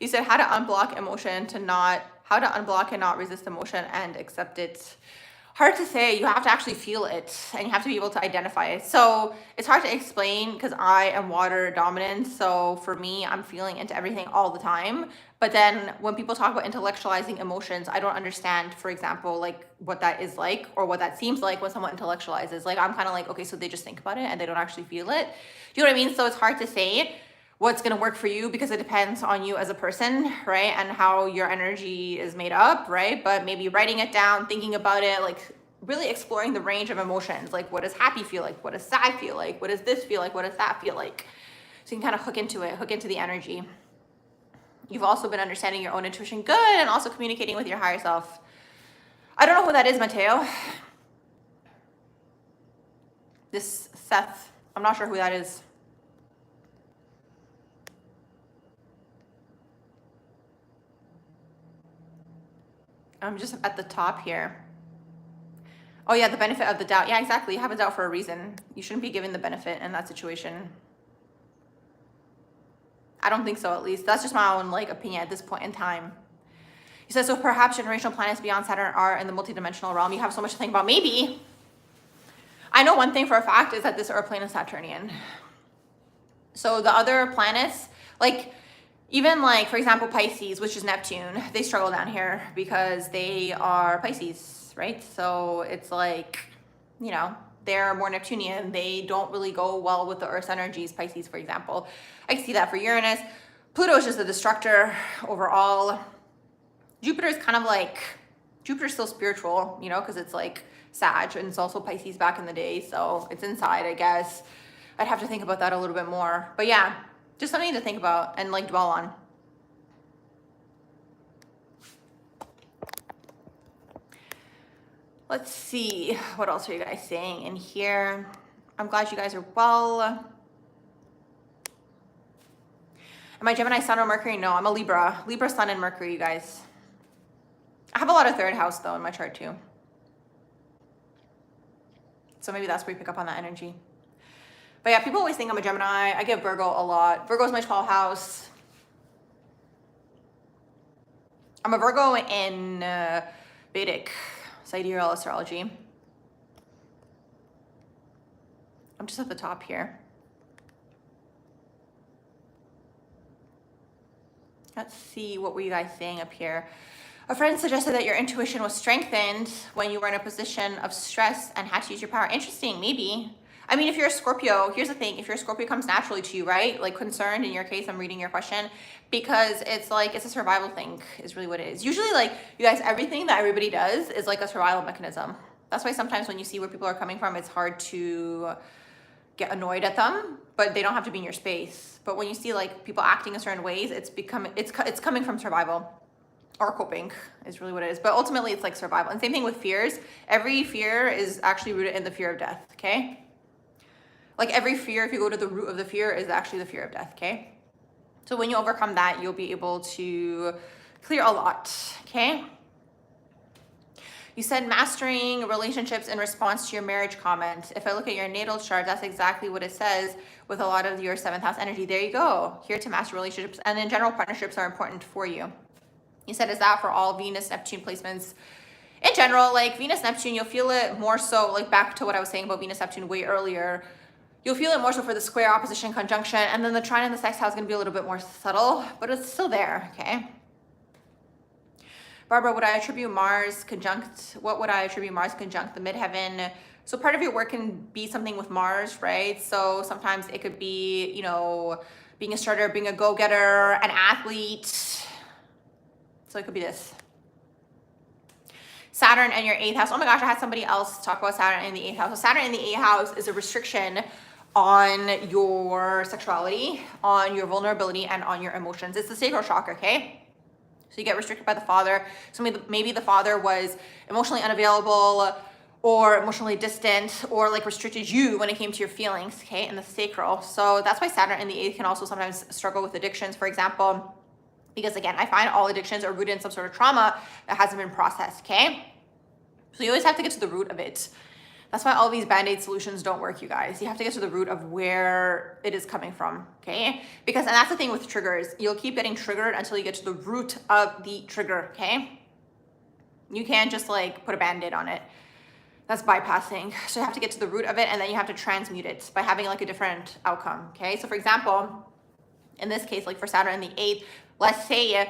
Speaker 1: You said how to unblock emotion to not, how to unblock and not resist emotion and accept it. Hard to say. You have to actually feel it and you have to be able to identify it. So it's hard to explain because I am water dominant. So for me, I'm feeling into everything all the time. But then when people talk about intellectualizing emotions, I don't understand, for example, like what that is like or what that seems like when someone intellectualizes. Like I'm kind of like, okay, so they just think about it and they don't actually feel it. Do you know what I mean? So it's hard to say what's going to work for you because it depends on you as a person, right? And how your energy is made up, right? But maybe writing it down, thinking about it, like really exploring the range of emotions. Like what does happy feel like? What does sad feel like? What does this feel like? What does that feel like? So you can kind of hook into it, hook into the energy. You've also been understanding your own intuition good and also communicating with your higher self. I don't know who that is, Mateo. This Seth, I'm not sure who that is. I'm just at the top here. Oh yeah, the benefit of the doubt. Yeah, exactly. You have a doubt for a reason. You shouldn't be given the benefit in that situation. I don't think so, at least. That's just my own like opinion at this point in time. He says, so perhaps generational planets beyond Saturn are in the multidimensional realm. You have so much to think about. Maybe. I know one thing for a fact is that this Earth plane is Saturnian. So the other planets, like even like, for example, Pisces, which is Neptune, they struggle down here because they are Pisces, right? So it's like, you know, they're more Neptunian. They don't really go well with the Earth's energies, Pisces, for example. I can see that for Uranus. Pluto is just a destructor overall. Jupiter is kind of like, Jupiter's still spiritual, you know, because it's like Sag and it's also Pisces back in the day. So it's inside, I guess. I'd have to think about that a little bit more. But yeah, just something to think about and like dwell on. Let's see, what else are you guys saying in here? I'm glad you guys are well. Am I Gemini, Sun, or Mercury? No, I'm a Libra. Libra, Sun, and Mercury, you guys. I have a lot of third house, though, in my chart, too. So maybe that's where you pick up on that energy. But yeah, people always think I'm a Gemini. I get Virgo a lot. Virgo is my 12th house. I'm a Virgo in Vedic sidereal astrology. I'm just at the top here. Let's see, what were you guys saying up here? A friend suggested that your intuition was strengthened when you were in a position of stress and had to use your power. Interesting, maybe. I mean, if you're a Scorpio, here's the thing. If you're a Scorpio, it comes naturally to you, right? Like concerned, in your case, I'm reading your question, because it's like, it's a survival thing is really what it is. Usually, like, you guys, everything that everybody does is like a survival mechanism. That's why sometimes when you see where people are coming from, it's hard to get annoyed at them, but they don't have to be in your space. But when you see like people acting in certain ways, it's coming from survival or coping is really what it is. But ultimately it's like survival. And same thing with fears. Every fear is actually rooted in the fear of death, okay? Like every fear, if you go to the root of the fear, is actually the fear of death, okay? So when you overcome that, you'll be able to clear a lot, okay? You said mastering relationships in response to your marriage comment. If I look at your natal chart, that's exactly what it says with a lot of your 7th house energy. There you go. Here to master relationships. And in general, partnerships are important for you. You said, is that for all Venus, Neptune placements? In general, like Venus, Neptune, you'll feel it more so, like back to what I was saying about Venus, Neptune way earlier. You'll feel it more so for the square, opposition, conjunction, and then the trine and the sextile is going to be a little bit more subtle, but it's still there, okay? Barbara, would I attribute Mars conjunct, what would I attribute Mars conjunct the midheaven? So part of your work can be something with Mars, right? So sometimes it could be, you know, being a starter, being a go-getter, an athlete. So it could be this. Saturn and your 8th house. Oh my gosh, I had somebody else talk about Saturn in the 8th house. So Saturn in the 8th house is a restriction on your sexuality, on your vulnerability, and on your emotions. It's the sacral chakra, okay? So you get restricted by the father. So maybe the father was emotionally unavailable or emotionally distant, or like restricted you when it came to your feelings, okay, in the sacral. So that's why Saturn in the 8th can also sometimes struggle with addictions, for example, because again, I find all addictions are rooted in some sort of trauma that hasn't been processed, okay? So you always have to get to the root of it. That's why all these band-aid solutions don't work, you guys. You have to get to the root of where it is coming from, okay? Because, and that's the thing with triggers. You'll keep getting triggered until you get to the root of the trigger, okay? You can't just like put a band-aid on it. That's bypassing. So you have to get to the root of it, and then you have to transmute it by having like a different outcome, okay? So for example, in this case, like for Saturn in the 8th, let's say,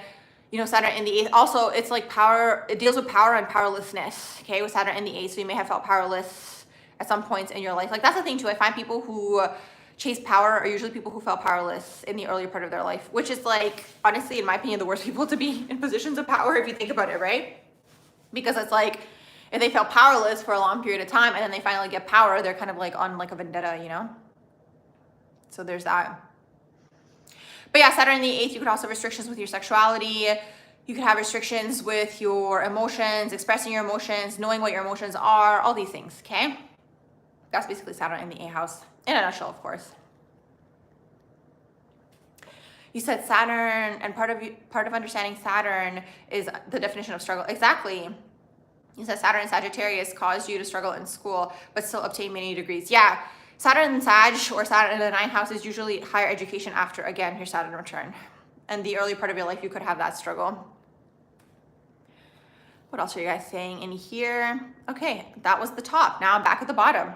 Speaker 1: you know, Saturn in the 8th, also it's like power, it deals with power and powerlessness, okay, with Saturn in the 8th. So you may have felt powerless at some points in your life. Like that's the thing too. I find people who chase power are usually people who felt powerless in the earlier part of their life, which is like, honestly, in my opinion, the worst people to be in positions of power if you think about it, right? Because it's like, if they felt powerless for a long period of time and then they finally get power, they're kind of like on like a vendetta, you know? So there's that. But yeah, Saturn in the 8th, you could also have restrictions with your sexuality. You could have restrictions with your emotions, expressing your emotions, knowing what your emotions are, all these things, okay? That's basically Saturn in the 8th house, in a nutshell, of course. You said Saturn, and part of understanding Saturn is the definition of struggle. Exactly. You said Saturn and Sagittarius caused you to struggle in school, but still obtain many degrees. Yeah, Saturn and Sag, or Saturn in the 9th house, is usually higher education after, again, your Saturn return. And the early part of your life, you could have that struggle. What else are you guys saying in here? Okay, that was the top. Now I'm back at the bottom.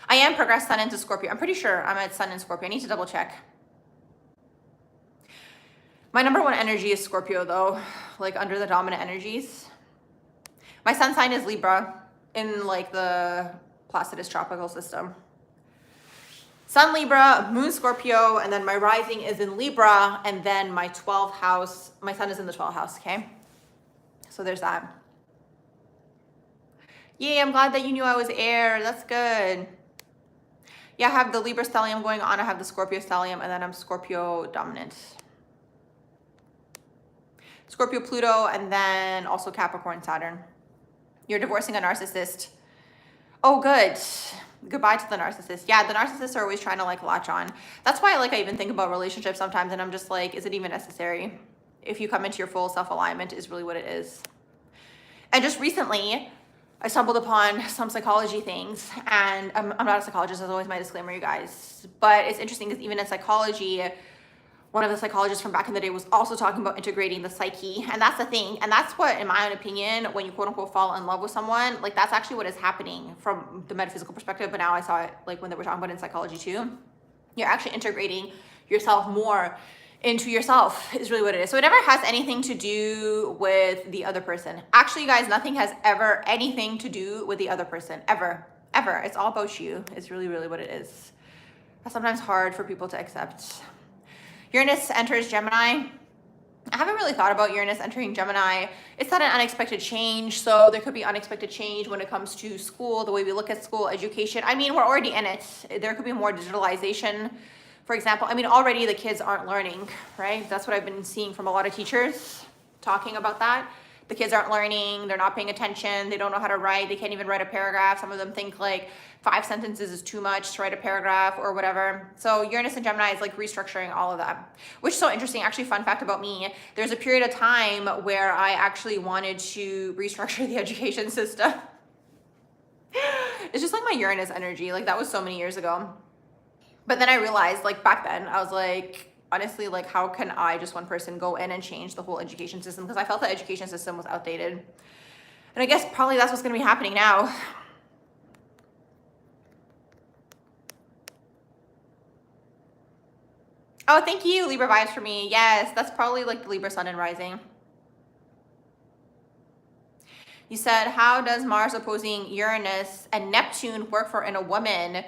Speaker 1: I am progressed Sun into Scorpio. I'm pretty sure I'm at Sun in Scorpio. I need to double check. My number one energy is Scorpio, though, like under the dominant energies. My sun sign is Libra in like the Placidus tropical system. Sun Libra, Moon Scorpio, and then my rising is in Libra, and then my 12th house, my sun is in the 12th house, okay? So there's that. Yay, I'm glad that you knew I was air. That's good. Yeah, I have the Libra stellium going on. I have the Scorpio stellium, and then I'm Scorpio dominant. Scorpio Pluto, and then also Capricorn Saturn. You're divorcing a narcissist. Oh, good. Goodbye to the narcissist. Yeah, the narcissists are always trying to like latch on. That's why I even think about relationships sometimes, and I'm just like, is it even necessary? If you come into your full self-alignment is really what it is. And just recently, I stumbled upon some psychology things, and I'm not a psychologist, that's always my disclaimer, you guys. But it's interesting because even in psychology, one of the psychologists from back in the day was also talking about integrating the psyche. And that's the thing. And that's what, in my own opinion, when you quote unquote fall in love with someone, like that's actually what is happening from the metaphysical perspective. But now I saw it like when they were talking about it in psychology too. You're actually integrating yourself more into yourself is really what it is. So it never has anything to do with the other person. Actually, you guys, nothing has ever anything to do with the other person, ever. It's all about you. It's really, really what it is. That's sometimes hard for people to accept. Uranus enters Gemini. I haven't really thought about Uranus entering Gemini. It's not an unexpected change, so there could be unexpected change when it comes to school, the way we look at school, education. I mean, we're already in it. There could be more digitalization, for example. I mean, already the kids aren't learning, right? That's what I've been seeing from a lot of teachers talking about that. The kids aren't learning, they're not paying attention, they don't know how to write, they can't even write a paragraph. Some of them think like 5 sentences is too much to write a paragraph or whatever. So Uranus and Gemini is like restructuring all of that, which is so interesting. Actually, fun fact about me, there's a period of time where I actually wanted to restructure the education system. It's just like my Uranus energy, like that was so many years ago. But then I realized like back then, I was like, honestly, like, how can I, just one person, go in and change the whole education system? Because I felt the education system was outdated. And I guess probably that's what's going to be happening now. Oh, thank you, Libra vibes for me. Yes, that's probably like the Libra sun and rising. You said, how does Mars opposing Uranus and Neptune work for in a woman?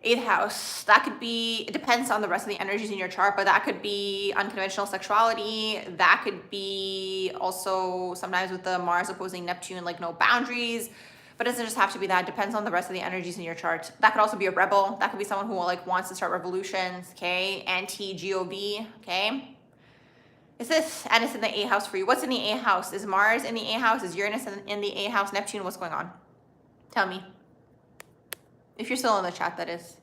Speaker 1: 8th house. That could be, it depends on the rest of the energies in your chart, but that could be unconventional sexuality. That could be also sometimes with the Mars opposing Neptune, like no boundaries. But it doesn't just have to be that. It depends on the rest of the energies in your chart. That could also be a rebel. That could be someone who like wants to start revolutions, okay? Anti-GOB, okay? Is this, and it's in the 8th house for you. What's in the 8th house? Is Mars in the 8th house? Is Uranus in the 8th house? Neptune, what's going on? Tell me. If you're still in the chat, that is.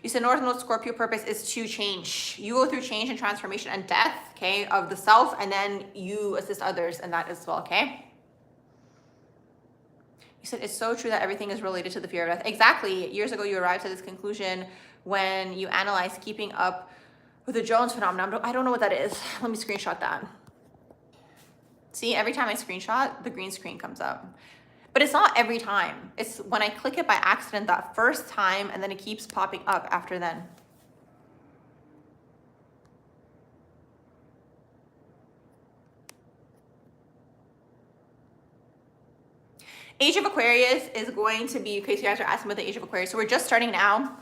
Speaker 1: You said North Node Scorpio purpose is to change. You go through change and transformation and death, okay, of the self, and then you assist others in that as well, okay? You said it's so true that everything is related to the fear of death. Exactly. Years ago, you arrived at this conclusion when you analyzed keeping up with the Jones phenomenon. I don't know what that is. Let me screenshot that. See, every time I screenshot, the green screen comes up. But it's not every time. It's when I click it by accident that first time, and then it keeps popping up after then. Age of Aquarius is going to be, okay, so you guys are asking about the Age of Aquarius. So we're just starting now.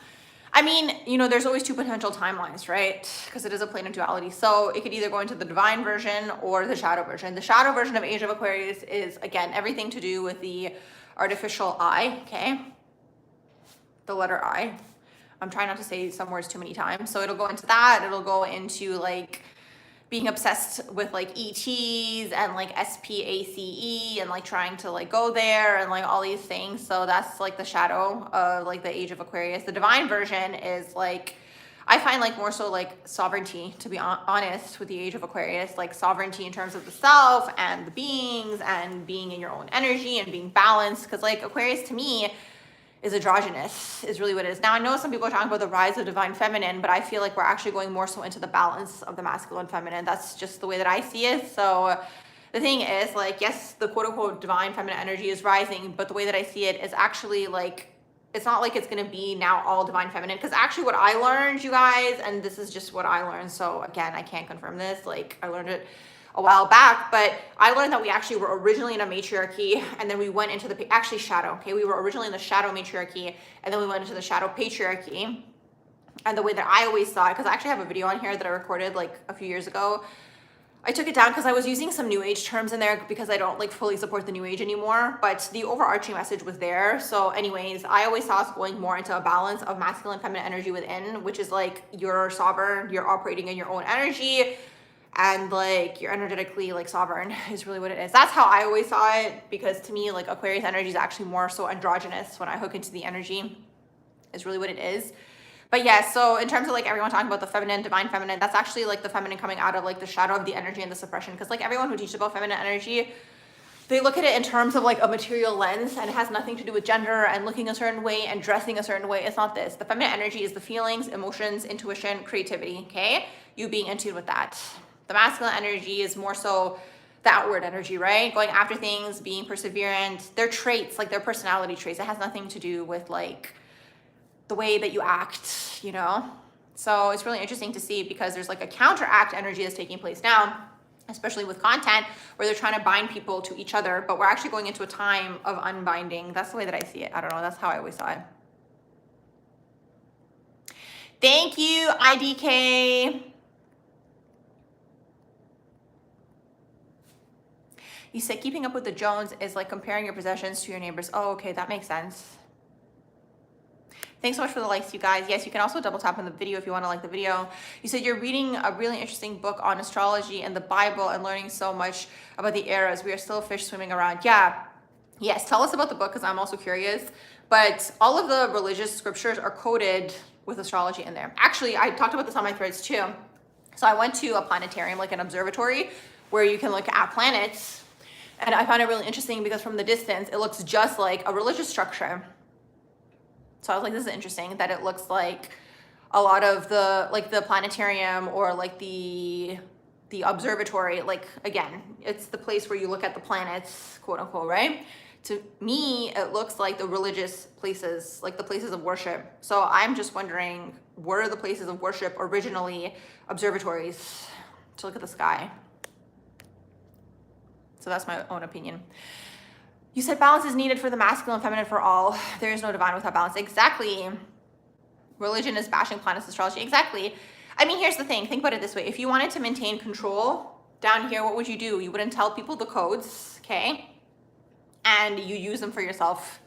Speaker 1: I mean, you know, there's always two potential timelines, right? Because it is a plane of duality. So it could either go into the divine version or the shadow version. The shadow version of Age of Aquarius is, again, everything to do with the artificial I, okay? The letter I. I'm trying not to say some words too many times. So it'll go into that. It'll go into like being obsessed with like ETs and like SPACE and like trying to like go there and like all these things. So that's like the shadow of like the Age of Aquarius. The divine version is like, I find like more so like sovereignty, to be honest, with the Age of Aquarius, like sovereignty in terms of the self and the beings and being in your own energy and being balanced. Because like Aquarius to me is androgynous, is really what it is. Now I know some people are talking about the rise of divine feminine, but I feel like we're actually going more so into the balance of the masculine feminine. That's just the way that I see it. So the thing is, like, yes, the quote unquote divine feminine energy is rising, but the way that I see it is actually like, it's not like it's gonna be now all divine feminine. Because actually what I learned, you guys, and this is just what I learned, so again, I can't confirm this, like I learned it a while back, but I learned that we actually were originally in a matriarchy, and then we went into the, actually shadow, okay? We were originally in the shadow matriarchy, and then we went into the shadow patriarchy. And the way that I always saw it, because I actually have a video on here that I recorded like a few years ago. I took it down because I was using some new age terms in there because I don't like fully support the new age anymore, but the overarching message was there. So anyways, I always saw us going more into a balance of masculine and feminine energy within, which is like you're sovereign, you're operating in your own energy, and like you're energetically like sovereign is really what it is. That's how I always saw it, because to me like Aquarius energy is actually more so androgynous when I hook into the energy, is really what it is. But yeah, so in terms of like everyone talking about the feminine, divine feminine, that's actually like the feminine coming out of like the shadow of the energy and the suppression. Because like everyone who teaches about feminine energy, they look at it in terms of like a material lens, and it has nothing to do with gender and looking a certain way and dressing a certain way. It's not this. The feminine energy is the feelings, emotions, intuition, creativity, okay? You being in tune with that. The masculine energy is more so the outward energy, right? Going after things, being perseverant. Their traits, like their personality traits, it has nothing to do with like the way that you act, you know? So it's really interesting to see, because there's like a counteract energy that's taking place now, especially with content, where they're trying to bind people to each other, but we're actually going into a time of unbinding. That's the way that I see it. I don't know. That's how I always saw it. Thank you, IDK. You said keeping up with the Jones is like comparing your possessions to your neighbors. Oh, okay. That makes sense. Thanks so much for the likes, you guys. Yes, you can also double tap on the video if you want to like the video. You said you're reading a really interesting book on astrology and the Bible and learning so much about the eras. We are still fish swimming around. Yeah. Yes, tell us about the book, because I'm also curious. But all of the religious scriptures are coded with astrology in there. Actually, I talked about this on my threads too. So I went to a planetarium, like an observatory, where you can look at planets. And I found it really interesting because from the distance, it looks just like a religious structure. So I was like, this is interesting that it looks like a lot of the, like the planetarium or like the observatory, like again, it's the place where you look at the planets, quote unquote, right? To me, it looks like the religious places, like the places of worship. So I'm just wondering, what are the places of worship originally? Observatories to look at the sky. So that's my own opinion. You said balance is needed for the masculine and feminine for all. There is no divine without balance. Exactly. Religion is bashing planets, astrology. Exactly. I mean, here's the thing. Think about it this way. If you wanted to maintain control down here, what would you do? You wouldn't tell people the codes, okay? And you use them for yourself.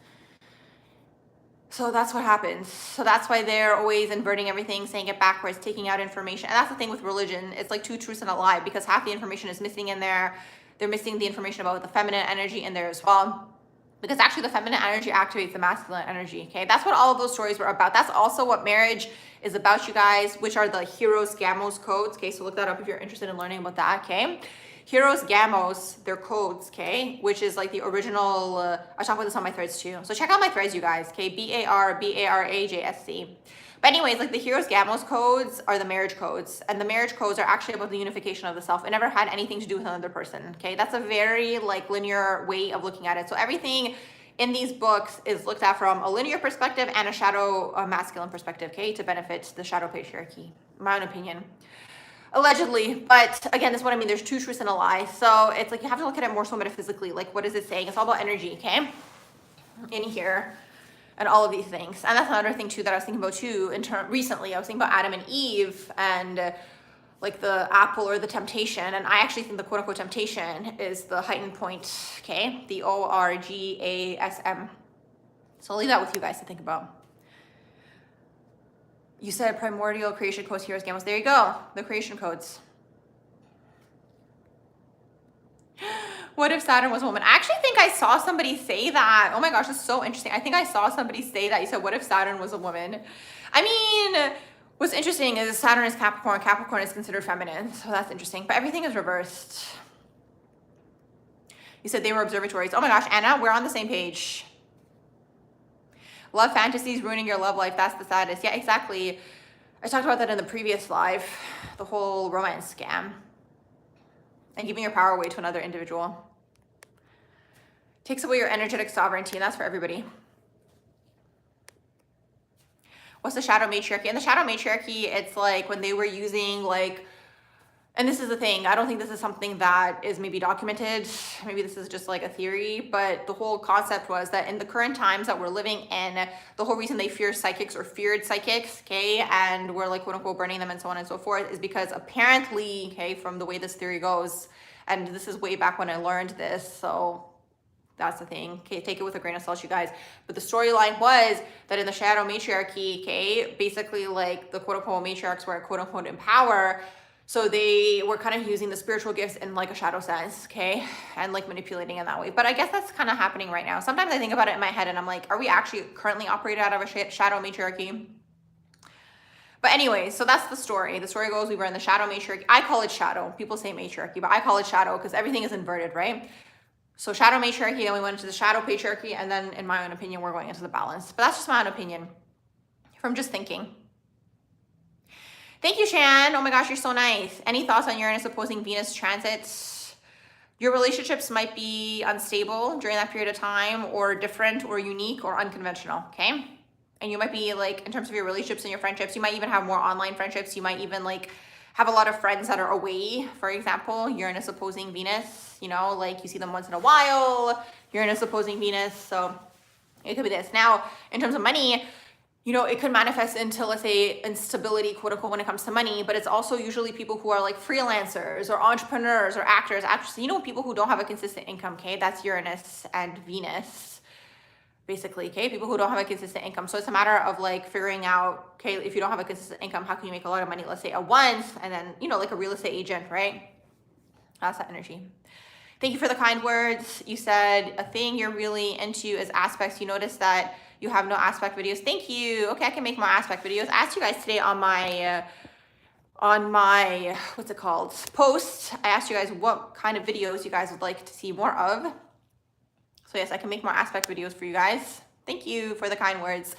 Speaker 1: So that's what happens. So that's why they're always inverting everything, saying it backwards, taking out information. And that's the thing with religion. It's like two truths and a lie, because half the information is missing in there. They're missing the information about the feminine energy in there as well. Because actually the feminine energy activates the masculine energy, okay? That's what all of those stories were about. That's also what marriage is about, you guys, which are the Heroes, Gamos codes, okay? So look that up if you're interested in learning about that, okay? Heroes, Gamos, their codes, okay? Which is like the original, I talk about this on my threads too. So check out my threads, you guys, okay? BARBARAJSC. But anyways, like the Heroes, Gamos codes are the marriage codes. And the marriage codes are actually about the unification of the self. It never had anything to do with another person, okay? That's a very like linear way of looking at it. So everything in these books is looked at from a linear perspective and a shadow masculine perspective, okay? To benefit the shadow patriarchy, my own opinion. Allegedly, but again, this is what I mean. There's two truths and a lie. So it's like you have to look at it more so metaphysically. Like, what is it saying? It's all about energy, okay? In here. And all of these things. And that's another thing too that I was thinking about too recently. I was thinking about Adam and Eve and like the apple or the temptation. And I actually think the quote unquote temptation is the heightened point, okay? The ORGASM. So I'll leave that with you guys to think about. You said primordial creation codes, Heroes, Gamos. There you go. The creation codes. What if Saturn was a woman? I actually think I saw somebody say that. Oh my gosh, that's so interesting. I think I saw somebody say that. You said, what if Saturn was a woman? I mean, what's interesting is Saturn is Capricorn. Capricorn is considered feminine. So that's interesting. But everything is reversed. You said they were observatories. Oh my gosh, Anna, we're on the same page. Love fantasies ruining your love life. That's the saddest. Yeah, exactly. I talked about that in the previous live. The whole romance scam. And giving your power away to another individual. Takes away your energetic sovereignty, and that's for everybody. What's the shadow matriarchy? In the shadow matriarchy, it's like when they were using like, and this is the thing, I don't think this is something that is maybe documented. Maybe this is just like a theory, but the whole concept was that in the current times that we're living in, the whole reason they fear psychics or feared psychics, okay, and we're like quote unquote burning them and so on and so forth, is because apparently, okay, from the way this theory goes, and this is way back when I learned this, so that's the thing, okay, take it with a grain of salt, you guys. But the storyline was that in the shadow matriarchy, okay, basically like the quote unquote matriarchs were quote unquote in power. So they were kind of using the spiritual gifts in like a shadow sense, okay? And like manipulating in that way. But I guess that's kind of happening right now. Sometimes I think about it in my head and I'm like, are we actually currently operating out of a shadow matriarchy? But anyways, so that's the story. The story goes, we were in the shadow matriarchy. I call it shadow. People say matriarchy, but I call it shadow because everything is inverted, right? So shadow matriarchy, and we went into the shadow patriarchy, and then in my own opinion, we're going into the balance. But that's just my own opinion from just thinking. Thank you, Shan. Oh my gosh, you're so nice. Any thoughts on Uranus opposing Venus transits? Your relationships might be unstable during that period of time, or different, or unique, or unconventional, okay? And you might be like, in terms of your relationships and your friendships, you might even have more online friendships. You might even like have a lot of friends that are away, for example, Uranus opposing Venus, you know, like you see them once in a while, Uranus opposing Venus. So it could be this. Now, in terms of money, you know, it could manifest into, let's say, instability, quote unquote, when it comes to money, but it's also usually people who are like freelancers or entrepreneurs or actors, actresses, you know, people who don't have a consistent income, okay? That's Uranus and Venus, basically, okay? People who don't have a consistent income. So it's a matter of like figuring out, okay, if you don't have a consistent income, how can you make a lot of money, let's say at once, and then, you know, like a real estate agent, right? That's that energy. Thank you for the kind words. You said a thing you're really into is aspects. You notice that you have no aspect videos. Thank you. Okay, I can make more aspect videos. I asked you guys today on my what's it called, post. I asked you guys what kind of videos you guys would like to see more of. So yes, I can make more aspect videos for you guys. Thank you for the kind words.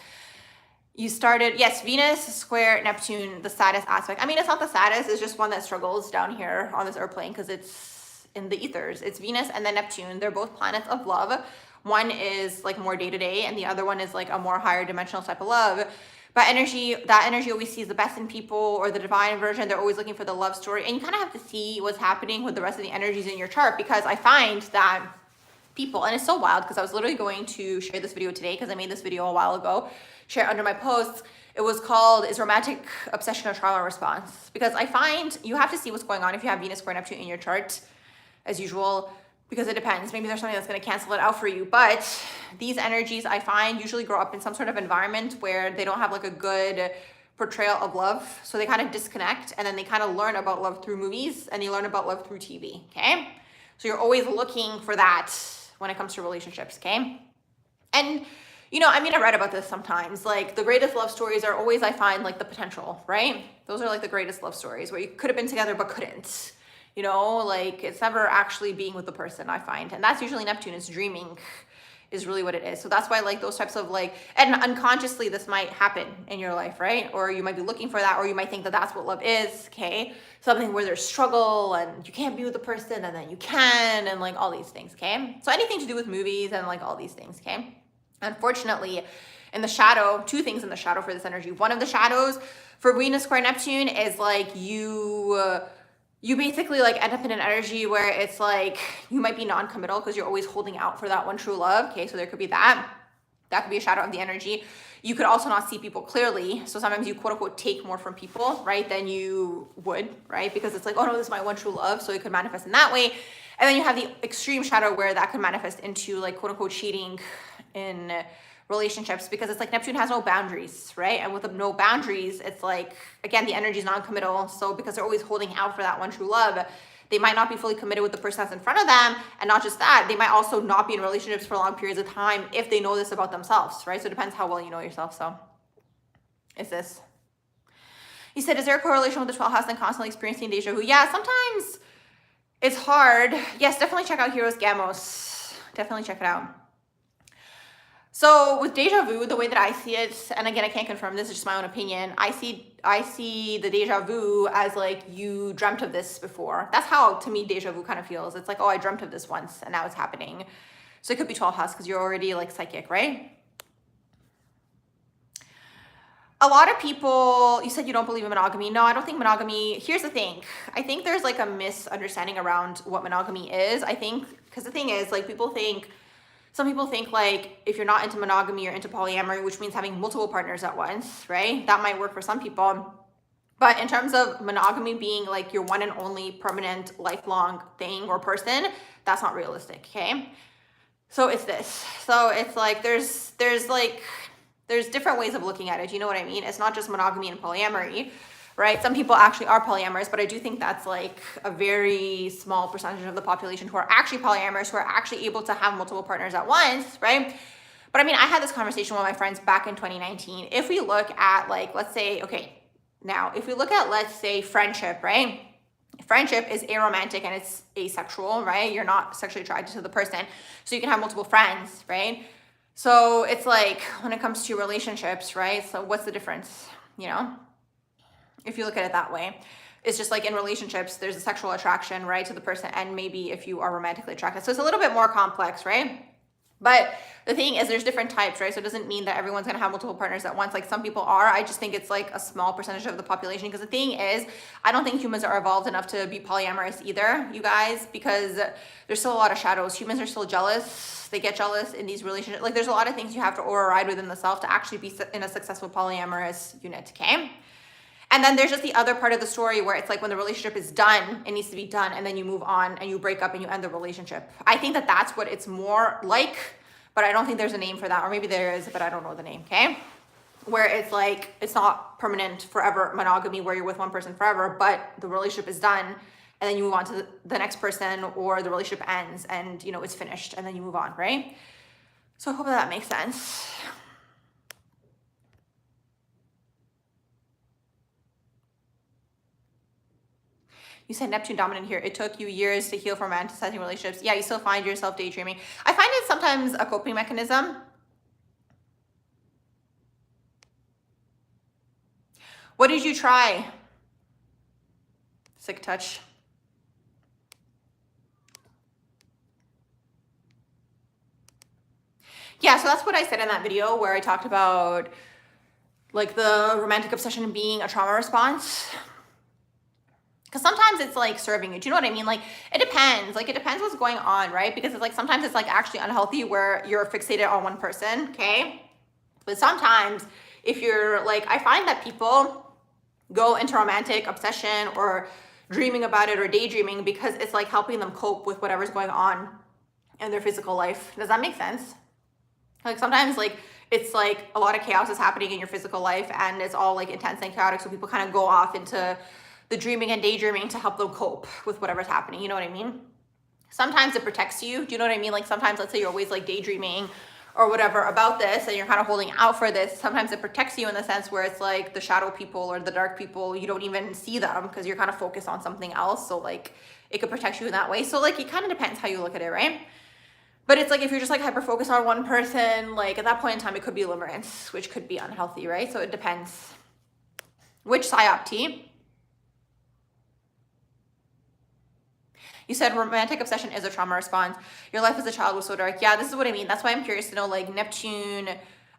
Speaker 1: You started, yes, Venus square Neptune, the saddest aspect. I mean, it's not the saddest, it's just one that struggles down here on this airplane because it's in the ethers. It's Venus and then Neptune. They're both planets of love. One is like more day to day, and the other one is like a more higher dimensional type of love. But that energy always sees the best in people or the divine version. They're always looking for the love story. And you kind of have to see what's happening with the rest of the energies in your chart, because I find that people, and it's so wild because I was literally going to share this video today because I made this video a while ago, share it under my posts. It was called, is romantic obsession a trauma response? Because I find you have to see what's going on if you have Venus square Neptune in your chart, as usual, because it depends. Maybe there's something that's going to cancel it out for you. But these energies, I find, usually grow up in some sort of environment where they don't have like a good portrayal of love. So they kind of disconnect, and then they kind of learn about love through movies, and they learn about love through TV, okay? So you're always looking for that when it comes to relationships, okay? And you know, I mean, I read about this sometimes. Like the greatest love stories are always, I find, like the potential, right? Those are like the greatest love stories where you could have been together but couldn't. You know, like it's never actually being with the person, I find. And that's usually Neptune, is dreaming is really what it is. So that's why like those types of like, and unconsciously this might happen in your life, right? Or you might be looking for that, or you might think that that's what love is, okay? Something where there's struggle and you can't be with the person and then you can, and like all these things, okay? So anything to do with movies and like all these things, okay? Unfortunately, in the shadow, two things in the shadow for this energy. One of the shadows for Venus square Neptune is like you basically like end up in an energy where it's like you might be non-committal because you're always holding out for that one true love. Okay, so there could be that. That could be a shadow of the energy. You could also not see people clearly. So sometimes you quote unquote take more from people, right, than you would, right? Because it's like, oh no, this is my one true love. So it could manifest in that way. And then you have the extreme shadow where that could manifest into like quote unquote cheating in relationships, because it's like Neptune has no boundaries, right? And with no boundaries, it's like, again, the energy is non-committal. So because they're always holding out for that one true love, they might not be fully committed with the person that's in front of them. And not just that, they might also not be in relationships for long periods of time if they know this about themselves, right? So it depends how well you know yourself. So is this. You said, is there a correlation with the 12th house and constantly experiencing deja vu? Yeah, sometimes it's hard. Yes, definitely check out Heroes Gamos. Definitely check it out. So with deja vu, the way that I see it, and again, I can't confirm this, is just my own opinion. I see the deja vu as like you dreamt of this before. That's how, to me, deja vu kind of feels. It's like, oh, I dreamt of this once and now it's happening. So it could be 12th house because you're already like psychic, right? A lot of people, you said you don't believe in monogamy. No, I don't think monogamy, here's the thing. I think there's like a misunderstanding around what monogamy is. I think, because the thing is, like some people think like if you're not into monogamy, you're into polyamory, which means having multiple partners at once, right? That might work for some people. But in terms of monogamy being like your one and only permanent lifelong thing or person, that's not realistic, okay? So it's this. So it's like there's different ways of looking at it. You know what I mean? It's not just monogamy and polyamory, right? Some people actually are polyamorous, but I do think that's like a very small percentage of the population who are actually polyamorous, who are actually able to have multiple partners at once, right? But I mean, I had this conversation with my friends back in 2019. If we look at like, let's say, okay, now if we look at, let's say, friendship, right? Friendship is aromantic and it's asexual, right? You're not sexually attracted to the person. So you can have multiple friends, right? So it's like when it comes to relationships, right? So what's the difference, you know? If you look at it that way, it's just like in relationships, there's a sexual attraction, right, to the person, and maybe if you are romantically attracted. So it's a little bit more complex, right? But the thing is, there's different types, right? So it doesn't mean that everyone's gonna have multiple partners at once. Like some people are. I just think it's like a small percentage of the population, because the thing is, I don't think humans are evolved enough to be polyamorous either, you guys, because there's still a lot of shadows. Humans are still jealous. They get jealous in these relationships. Like there's a lot of things you have to override within the self to actually be in a successful polyamorous unit, okay? And then there's just the other part of the story where it's like when the relationship is done, it needs to be done, and then you move on and you break up and you end the relationship. I think that that's what it's more like, but I don't think there's a name for that, or maybe there is, but I don't know the name, okay? Where it's like, it's not permanent forever monogamy where you're with one person forever, but the relationship is done and then you move on to the next person, or the relationship ends and, you know, it's finished and then you move on, right? So I hope that makes sense. You said Neptune dominant here. It took you years to heal from romanticizing relationships. Yeah, you still find yourself daydreaming. I find it sometimes a coping mechanism. What did you try? Sick touch. Yeah, so that's what I said in that video where I talked about like the romantic obsession being a trauma response. Because sometimes it's like serving you. Do you know what I mean? Like it depends. Like it depends what's going on, right? Because it's like sometimes it's like actually unhealthy where you're fixated on one person, okay? But sometimes if you're like, I find that people go into romantic obsession or dreaming about it or daydreaming because it's like helping them cope with whatever's going on in their physical life. Does that make sense? Like sometimes like it's like a lot of chaos is happening in your physical life and it's all like intense and chaotic. So people kind of go off into the dreaming and daydreaming to help them cope with whatever's happening. You know what I mean? Sometimes it protects you. Do you know what I mean? Like sometimes, let's say you're always like daydreaming or whatever about this and you're kind of holding out for this. Sometimes it protects you in the sense where it's like the shadow people or the dark people, you don't even see them because you're kind of focused on something else. So like it could protect you in that way. So like it kind of depends how you look at it, right? But it's like if you're just like hyper focused on one person, like at that point in time, it could be limerence, which could be unhealthy, right? So it depends. Which psyop? You said romantic obsession is a trauma response. Your life as a child was so dark. Yeah, this is what I mean. That's why I'm curious to know like Neptune,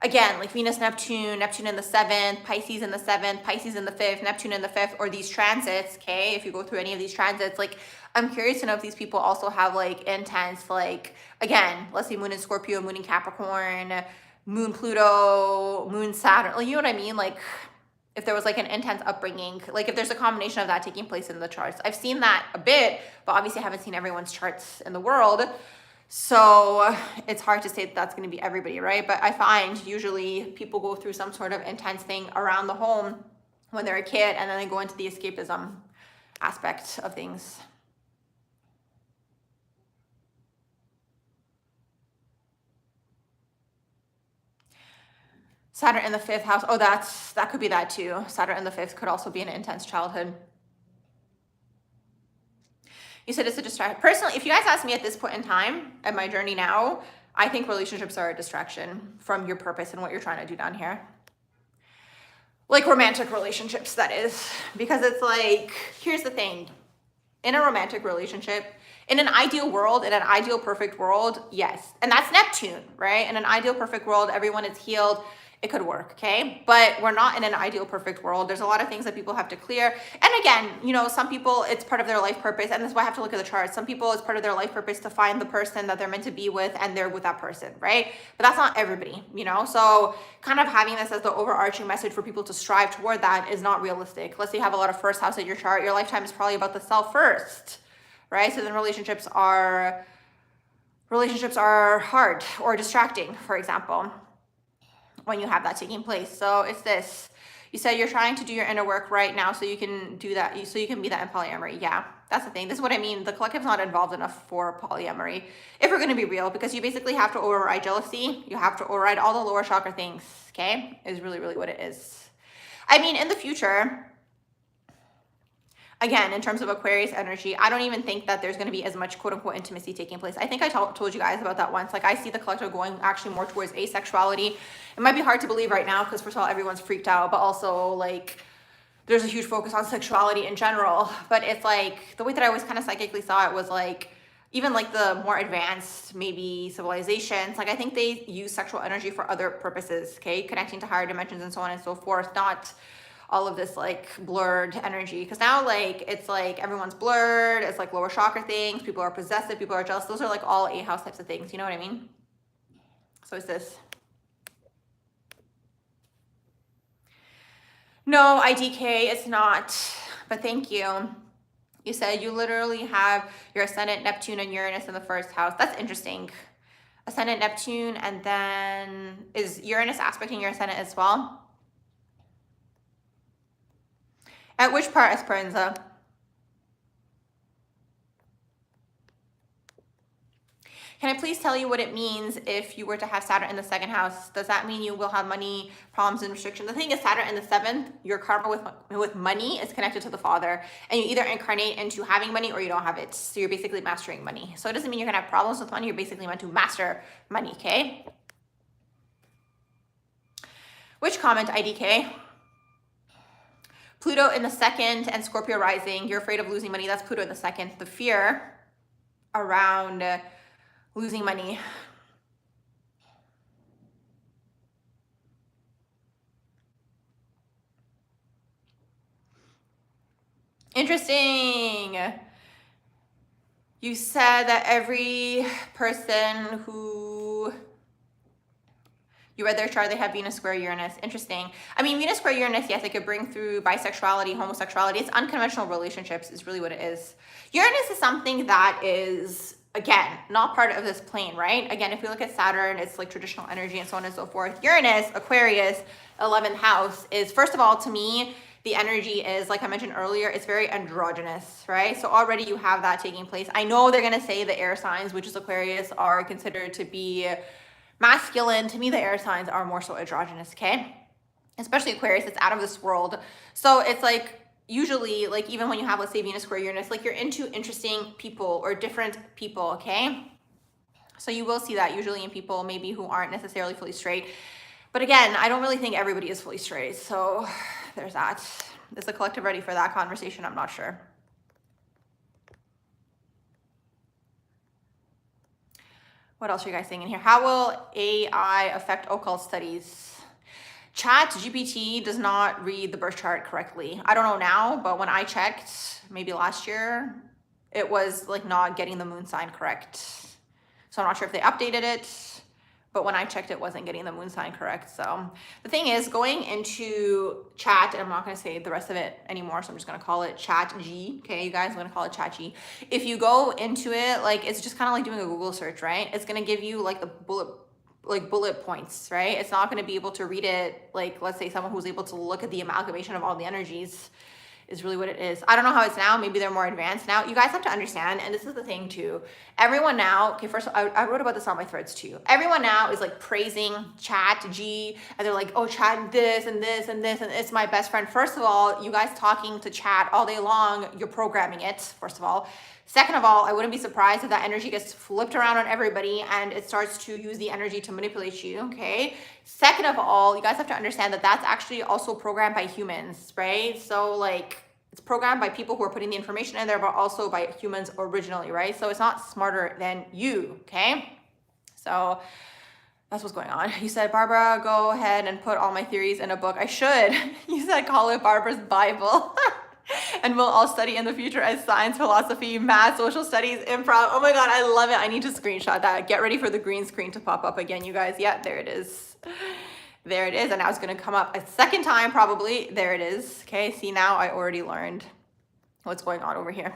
Speaker 1: again, like Venus, Neptune in the 7th, Pisces in the 7th, Pisces in the 5th, Neptune in the 5th, or these transits, okay? If you go through any of these transits, like I'm curious to know if these people also have like intense, like, again, let's say moon in Scorpio, moon in Capricorn, moon Pluto, moon Saturn, like, you know what I mean? Like if there was like an intense upbringing, like if there's a combination of that taking place in the charts. I've seen that a bit, but obviously I haven't seen everyone's charts in the world. So it's hard to say that that's going to be everybody, right? But I find usually people go through some sort of intense thing around the home when they're a kid, and then they go into the escapism aspect of things. Saturn in the 5th house. Oh, that could be that too. Saturn in the 5th could also be an intense childhood. You said it's a distraction. Personally, if you guys ask me at this point in time, at my journey now, I think relationships are a distraction from your purpose and what you're trying to do down here. Like romantic relationships, that is. Because it's like, here's the thing. In a romantic relationship, in an ideal world, in an ideal perfect world, yes. And that's Neptune, right? In an ideal perfect world, everyone is healed. It could work, okay? But we're not in an ideal perfect world. There's a lot of things that people have to clear. And again, you know, some people, it's part of their life purpose, and that's why I have to look at the charts. Some people, it's part of their life purpose to find the person that they're meant to be with, and they're with that person, right? But that's not everybody, you know? So kind of having this as the overarching message for people to strive toward that is not realistic. Let's say you have a lot of first house in your chart. Your lifetime is probably about the self first, right? So then relationships are hard or distracting, for example, when you have that taking place. So it's this. You said you're trying to do your inner work right now so you can do that, so you can be that in polyamory. Yeah, that's the thing. This is what I mean. The collective's not involved enough for polyamory, if we're going to be real, because you basically have to override jealousy. You have to override all the lower chakra things, okay? Is really, really what it is. I mean, in the future, again, in terms of Aquarius energy, I don't even think that there's going to be as much quote unquote intimacy taking place. I think I told you guys about that once. Like I see the collective going actually more towards asexuality. It might be hard to believe right now because first of all, everyone's freaked out, but also like there's a huge focus on sexuality in general. But it's like the way that I always kind of psychically saw it was like, even like the more advanced maybe civilizations, like I think they use sexual energy for other purposes, okay? Connecting to higher dimensions and so on and so forth, not all of this like blurred energy. Because now like it's like everyone's blurred, it's like lower chakra things, people are possessive, people are jealous. Those are like all 8 house types of things, you know what I mean? So it's this. No, IDK, it's not, but thank you. You said you literally have your ascendant Neptune and Uranus in the 1st house. That's interesting. Ascendant Neptune, and then is Uranus aspecting your ascendant as well? At which part, Esperanza? Can I please tell you what it means if you were to have Saturn in the 2nd house? Does that mean you will have money problems and restrictions? The thing is, Saturn in the 7th, your karma with money is connected to the father, and you either incarnate into having money or you don't have it. So you're basically mastering money. So it doesn't mean you're gonna have problems with money. You're basically meant to master money, okay? Which comment, IDK? Pluto in the second and Scorpio rising. You're afraid of losing money. That's Pluto in the second. The fear around losing money. Interesting. You said that every person who you read their chart, they have Venus square Uranus. Interesting. I mean, Venus square Uranus, yes, it could bring through bisexuality, homosexuality. It's unconventional relationships is really what it is. Uranus is something that is, again, not part of this plane, right? Again, if we look at Saturn, it's like traditional energy and so on and so forth. Uranus, Aquarius, 11th house is, first of all, to me, the energy is, like I mentioned earlier, it's very androgynous, right? So already you have that taking place. I know they're going to say the air signs, which is Aquarius, are considered to be masculine. To me, the air signs are more so androgynous, okay? Especially Aquarius, it's out of this world. So it's like, usually, like even when you have, let's say, Venus square Uranus, like you're into interesting people or different people, okay? So you will see that usually in people maybe who aren't necessarily fully straight. But again, I don't really think everybody is fully straight. So there's that. Is the collective ready for that conversation? I'm not sure. What else are you guys saying in here? How will AI affect occult studies? Chat GPT does not read the birth chart correctly. I don't know now, but when I checked, maybe last year, it was like not getting the moon sign correct. So I'm not sure if they updated it, but when I checked, it wasn't getting the moon sign correct. So the thing is, going into chat, and I'm not going to say the rest of it anymore, so I'm just going to call it chat G. Okay, you guys, I'm going to call it chat G. If you go into it, like it's just kind of like doing a Google search, right? It's going to give you like the bullet points, right? It's not going to be able to read it like, let's say, someone who's able to look at the amalgamation of all the energies is really what it is. I don't know how it's now. Maybe they're more advanced now. You guys have to understand, and this is the thing too. Everyone now, okay, first I wrote about this on my threads too. Everyone now is like praising Chat G, and they're like, oh, Chat this and this and this, and it's my best friend. First of all, you guys talking to Chat all day long, you're programming it, first of all. Second of all, I wouldn't be surprised if that energy gets flipped around on everybody and it starts to use the energy to manipulate you, okay? Second of all, you guys have to understand that that's actually also programmed by humans, right? So like, it's programmed by people who are putting the information in there, but also by humans originally, right? So it's not smarter than you, okay? So that's what's going on. You said, Barbara, go ahead and put all my theories in a book. I should. You said, call it Barbara's Bible. And we'll all study in the future as science, philosophy, math, social studies, improv. Oh my God, I love it. I need to screenshot that. Get ready for the green screen to pop up again, you guys. Yeah, there it is. There it is. And now it's going to come up a second time, probably. There it is. Okay, see, now I already learned what's going on over here.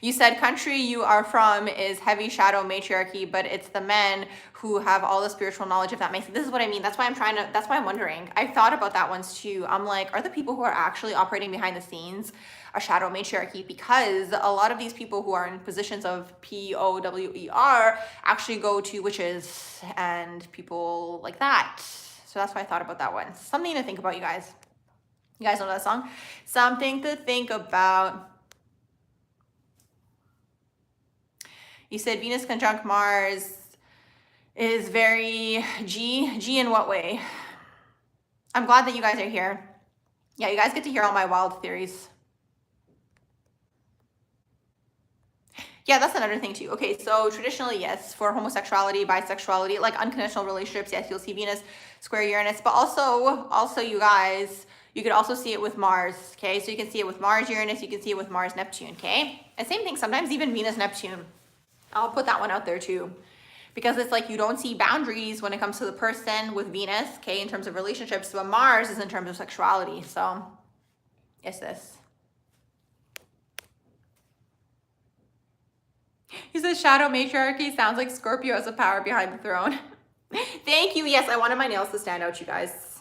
Speaker 1: You said country you are from is heavy shadow matriarchy, but it's the men who have all the spiritual knowledge, if that makes sense. This is what I mean. That's why I'm wondering. I thought about that once too. I'm like, are the people who are actually operating behind the scenes a shadow matriarchy? Because a lot of these people who are in positions of POWER actually go to witches and people like that. So that's why I thought about that one. Something to think about, you guys. You guys know that song? Something to think about. You said Venus conjunct Mars is very G in what way? I'm glad that you guys are here. Yeah, you guys get to hear all my wild theories. Yeah, that's another thing too. Okay, so traditionally, yes, for homosexuality, bisexuality, like unconventional relationships, yes, you'll see Venus square Uranus, but also you guys, you could also see it with Mars, okay? So you can see it with Mars, Uranus, you can see it with Mars, Neptune, okay? And same thing, sometimes even Venus, Neptune. I'll put that one out there too, because it's like you don't see boundaries when it comes to the person with Venus, okay, in terms of relationships, but Mars is in terms of sexuality. So it's this. He says shadow matriarchy sounds like Scorpio as a power behind the throne. Thank you. Yes, I wanted my nails to stand out, you guys.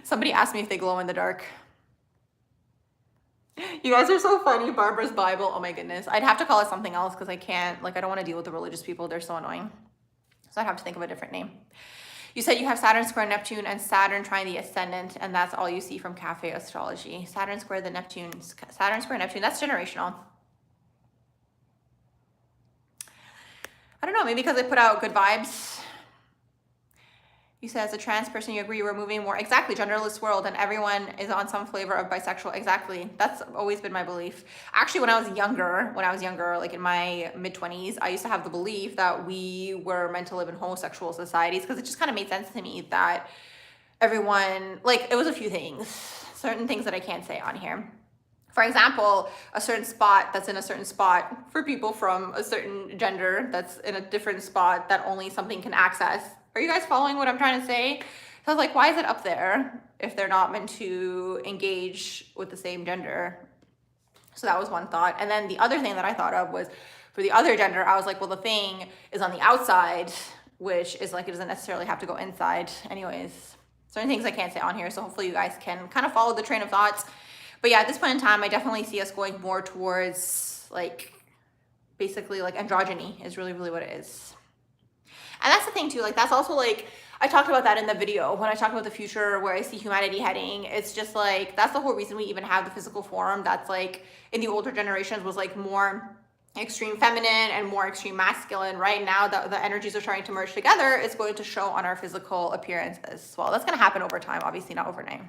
Speaker 1: Somebody asked me if they glow in the dark. You guys are so funny. Barbara's Bible. Oh my goodness. I'd have to call it something else because I can't, like, I don't want to deal with the religious people. They're so annoying. So I'd have to think of a different name. You said you have Saturn square Neptune and Saturn trying the ascendant, and that's all you see from Cafe Astrology. Saturn square the Neptune. Saturn square Neptune. That's generational. I don't know. Maybe because they put out good vibes. You said as a trans person, you agree we're moving more, exactly, genderless world, and everyone is on some flavor of bisexual. Exactly. That's always been my belief. Actually, when I was younger, like in my mid-20s, I used to have the belief that we were meant to live in homosexual societies, because it just kind of made sense to me that everyone, like, it was a few things, certain things that I can't say on here. For example, a certain spot that's in a certain spot for people from a certain gender that's in a different spot that only something can access. Are you guys following what I'm trying to say? So I was like, why is it up there if they're not meant to engage with the same gender? So that was one thought. And then the other thing that I thought of was for the other gender, I was like, well, the thing is on the outside, which is like, it doesn't necessarily have to go inside. Anyways, certain things I can't say on here. So hopefully you guys can kind of follow the train of thoughts. But yeah, at this point in time, I definitely see us going more towards like, basically like androgyny is really, really what it is. And that's the thing too, like that's also like, I talked about that in the video when I talked about the future where I see humanity heading. It's just like, that's the whole reason we even have the physical form that's like in the older generations was like more extreme feminine and more extreme masculine. Right now that the energies are starting to merge together, it's going to show on our physical appearances. Well, that's going to happen over time, obviously not overnight.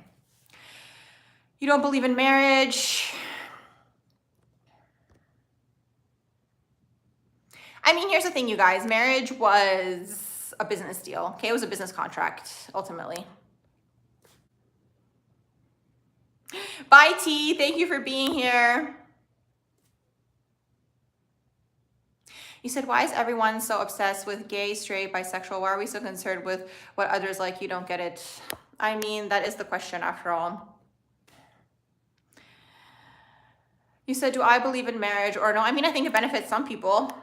Speaker 1: You don't believe in marriage. I mean, here's the thing, you guys. Marriage was a business deal, okay? It was a business contract, ultimately. Bye, T. Thank you for being here. You said, why is everyone so obsessed with gay, straight, bisexual? Why are we so concerned with what others like? You don't get it. I mean, that is the question after all. You said, do I believe in marriage or no? I mean, I think it benefits some people.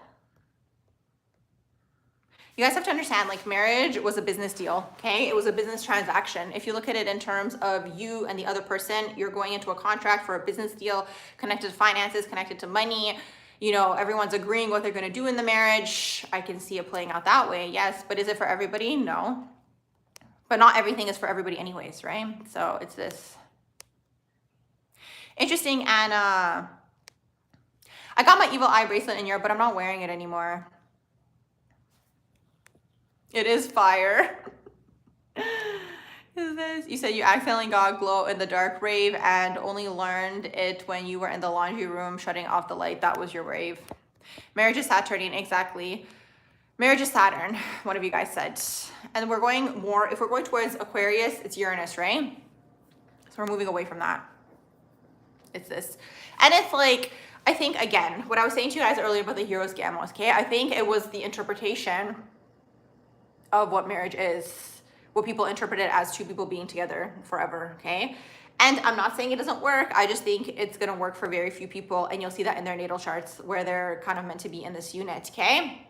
Speaker 1: You guys have to understand, like marriage was a business deal, okay? It was a business transaction. If you look at it in terms of you and the other person, you're going into a contract for a business deal connected to finances, connected to money. You know, everyone's agreeing what they're going to do in the marriage. I can see it playing out that way, yes. But is it for everybody? No. But not everything is for everybody anyways, right? So it's this. Interesting, Anna. I got my evil eye bracelet in Europe, but I'm not wearing it anymore. It is fire. Is this? You said you accidentally got glow in the dark rave and only learned it when you were in the laundry room shutting off the light. That was your rave. Marriage is Saturnian, exactly. Marriage is Saturn, one of you guys said. And we're going more, if we're going towards Aquarius, it's Uranus, right? So we're moving away from that. It's this. And it's like, I think, again, what I was saying to you guys earlier about the heroes gamos, okay? I think it was the interpretation of what marriage is, what people interpret it as two people being together forever, okay? And I'm not saying it doesn't work. I just think it's going to work for very few people, and you'll see that in their natal charts where they're kind of meant to be in this unit, okay?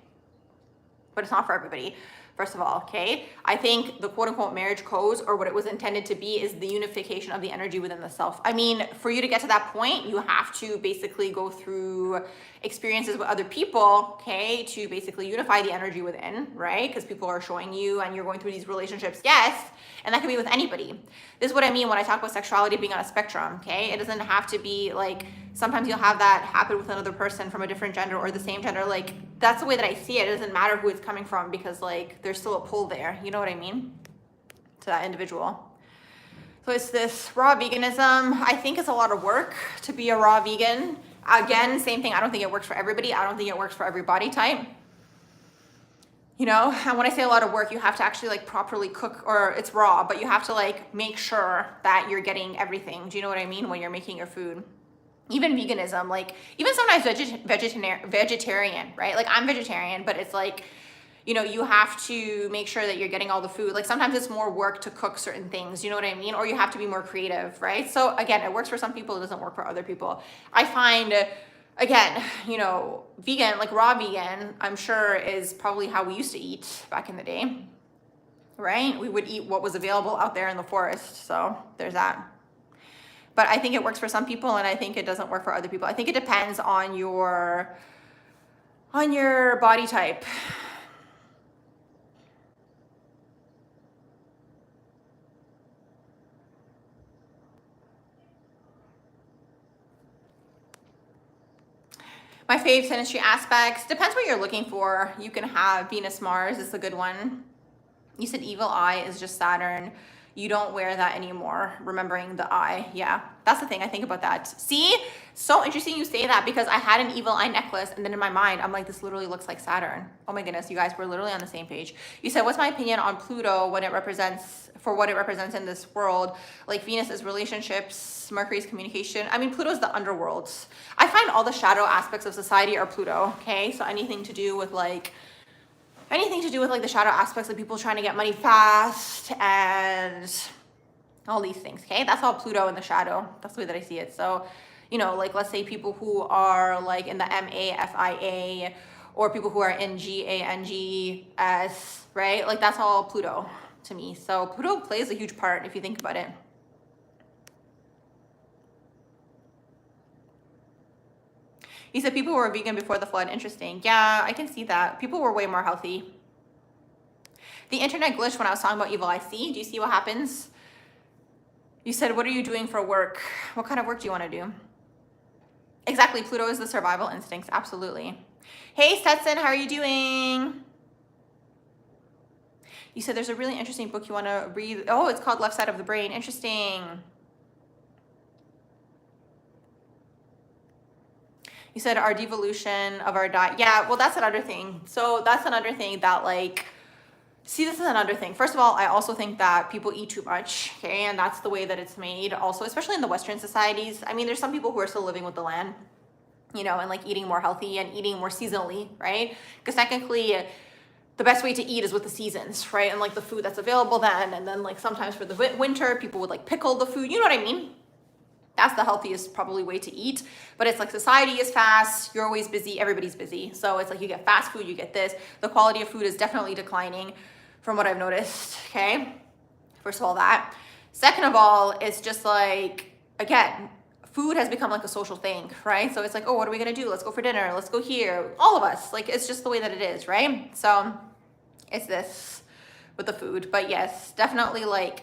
Speaker 1: But it's not for everybody, first of all, okay? I think the quote-unquote marriage codes, or what it was intended to be, is the unification of the energy within the self. I mean, for you to get to that point, you have to basically go through experiences with other people, okay, to basically unify the energy within, right? Because people are showing you and you're going through these relationships, yes, and that can be with anybody. This is what I mean when I talk about sexuality being on a spectrum, okay? It doesn't have to be like, sometimes you'll have that happen with another person from a different gender or the same gender. Like, that's the way that I see it. It doesn't matter who it's coming from, because like there's still a pull there, you know what I mean, to that individual. So it's this raw veganism. I think it's a lot of work to be a raw vegan. Again, same thing. I don't think it works for everybody. I don't think it works for every body type. You know, and when I say a lot of work, you have to actually like properly cook, or it's raw, but you have to like make sure that you're getting everything. Do you know what I mean? When you're making your food. Even veganism, like even sometimes vegetarian, right? Like I'm vegetarian, but it's like, you know, you have to make sure that you're getting all the food. Like sometimes it's more work to cook certain things, you know what I mean? Or you have to be more creative, right? So again, it works for some people, it doesn't work for other people. I find, again, you know, vegan, like raw vegan, I'm sure is probably how we used to eat back in the day, right? We would eat what was available out there in the forest. So there's that. But I think it works for some people, and I think it doesn't work for other people. I think it depends on your body type. My fave synastry aspects, depends what you're looking for. You can have Venus, Mars is a good one. You said evil eye is just Saturn. You don't wear that anymore, remembering the eye. Yeah, that's the thing. I think about that. See, so interesting you say that, because I had an evil eye necklace, and then in my mind, I'm like, this literally looks like Saturn. Oh my goodness, you guys, we're literally on the same page. You said, what's my opinion on Pluto when it represents, for what it represents in this world? Like Venus is relationships, Mercury is communication. I mean, Pluto's the underworld. I find all the shadow aspects of society are Pluto, okay? So anything to do with like the shadow aspects of people trying to get money fast and all these things, okay? That's all Pluto in the shadow. That's the way that I see it. So, you know, like let's say people who are like in the MAFIA, or people who are in GANGS, right? Like that's all Pluto to me. So Pluto plays a huge part if you think about it. You said people were vegan before the flood. Interesting. Yeah, I can see that. People were way more healthy. The internet glitched when I was talking about evil eye. See? Do you see what happens? You said, what are you doing for work? What kind of work do you want to do? Exactly. Pluto is the survival instincts. Absolutely. Hey, Stetson, how are you doing? You said there's a really interesting book you want to read. Oh, it's called Left Side of the Brain. Interesting. You said our devolution of our diet. Yeah, well, that's another thing. So that's another thing that like, see, this is another thing. First of all, I also think that people eat too much, okay? And that's the way that it's made also, especially in the Western societies. I mean, there's some people who are still living with the land, you know, and like eating more healthy and eating more seasonally, right? Because technically the best way to eat is with the seasons, right? And like the food that's available then. And then like sometimes for the winter, people would like pickle the food, you know what I mean? That's the healthiest probably way to eat. But it's like society is fast, you're always busy, everybody's busy. So it's like you get fast food, you get this. The quality of food is definitely declining from what I've noticed, okay? First of all, that. Second of all, it's just like, again, food has become like a social thing, right? So it's like, oh, what are we gonna do? Let's go for dinner, let's go here. All of us, like it's just the way that it is, right? So it's this with the food. But yes, definitely like,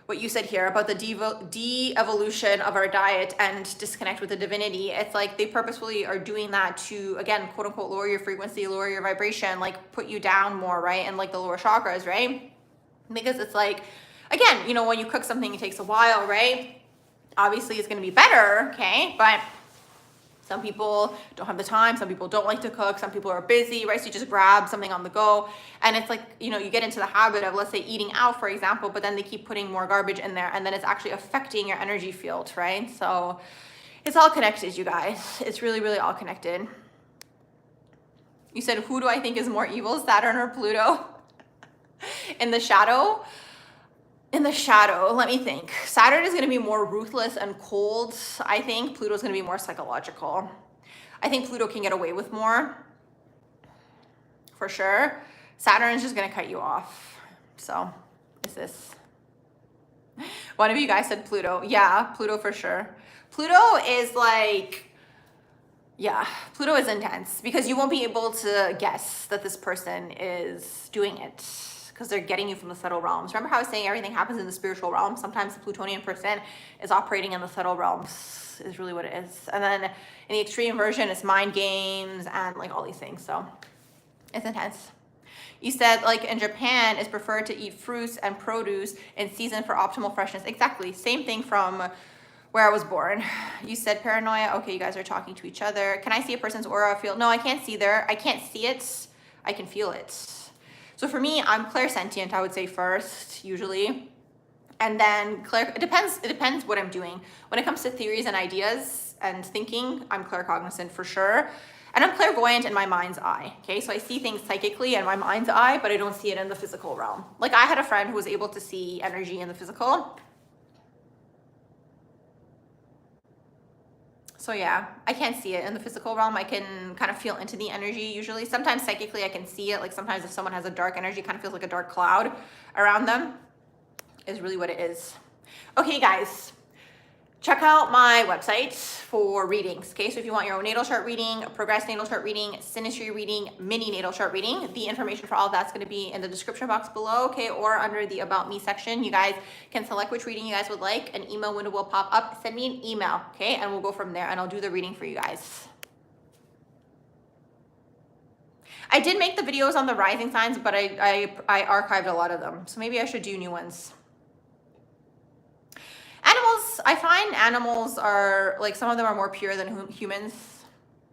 Speaker 1: what you said here about the de-evolution of our diet and disconnect with the divinity. It's like they purposefully are doing that to, again, quote unquote, lower your frequency, lower your vibration, like put you down more, right? And like the lower chakras, right? Because it's like, again, you know, when you cook something, it takes a while, right? Obviously it's going to be better, okay? But some people don't have the time. Some people don't like to cook. Some people are busy, right? So you just grab something on the go. And it's like, you know, you get into the habit of, let's say, eating out, for example, but then they keep putting more garbage in there. And then it's actually affecting your energy field, right? So it's all connected, you guys. It's really, really all connected. You said, who do I think is more evil, Saturn or Pluto? In the shadow? In the shadow, let me think. Saturn is going to be more ruthless and cold. I think Pluto is going to be more psychological. I think Pluto can get away with more, for sure. Saturn is just going to cut you off. So, is this? One of you guys said Pluto. Yeah, Pluto for sure. Pluto is like, yeah, Pluto is intense because you won't be able to guess that this person is doing it, because they're getting you from the subtle realms. Remember how I was saying everything happens in the spiritual realm? Sometimes the Plutonian person is operating in the subtle realms, is really what it is. And then in the extreme version, it's mind games and like all these things. So it's intense. You said like in Japan, it's preferred to eat fruits and produce in season for optimal freshness. Exactly, same thing from where I was born. You said paranoia. Okay, you guys are talking to each other. Can I see a person's aura field? No, I can't see I can't see it. I can feel it. So for me, I'm clairsentient, I would say first, usually. And then it depends what I'm doing. When it comes to theories and ideas and thinking, I'm claircognizant for sure. And I'm clairvoyant in my mind's eye, okay? So I see things psychically in my mind's eye, but I don't see it in the physical realm. Like I had a friend who was able to see energy in the physical. So yeah, I can't see it in the physical realm. I can kind of feel into the energy usually. Sometimes psychically I can see it. Like sometimes if someone has a dark energy, it kind of feels like a dark cloud around them, is really what it is. Okay, guys, check out my website for readings, okay? So if you want your own natal chart reading, progressed natal chart reading, synastry reading, mini natal chart reading, the information for all of that's going to be in the description box below, okay? Or under the About Me section. You guys can select which reading you guys would like. An email window will pop up. Send me an email, okay? And we'll go from there, and I'll do the reading for you guys. I did make the videos on the rising signs, but I archived a lot of them. So maybe I should do new ones. Animals, I find animals are, like, some of them are more pure than humans.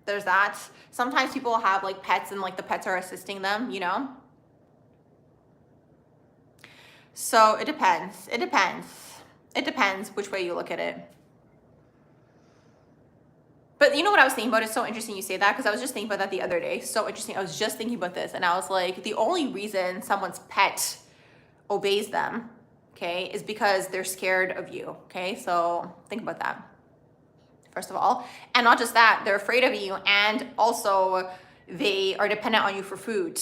Speaker 1: There's that. Sometimes people have like pets and like the pets are assisting them, you know? So it depends. It depends. It depends which way you look at it. But you know what I was thinking about? It's so interesting you say that, because I was just thinking about that the other day. So interesting. I was just thinking about this and I was like, the only reason someone's pet obeys them, okay, is because they're scared of you, okay? So think about that, first of all. And not just that, they're afraid of you, and also they are dependent on you for food.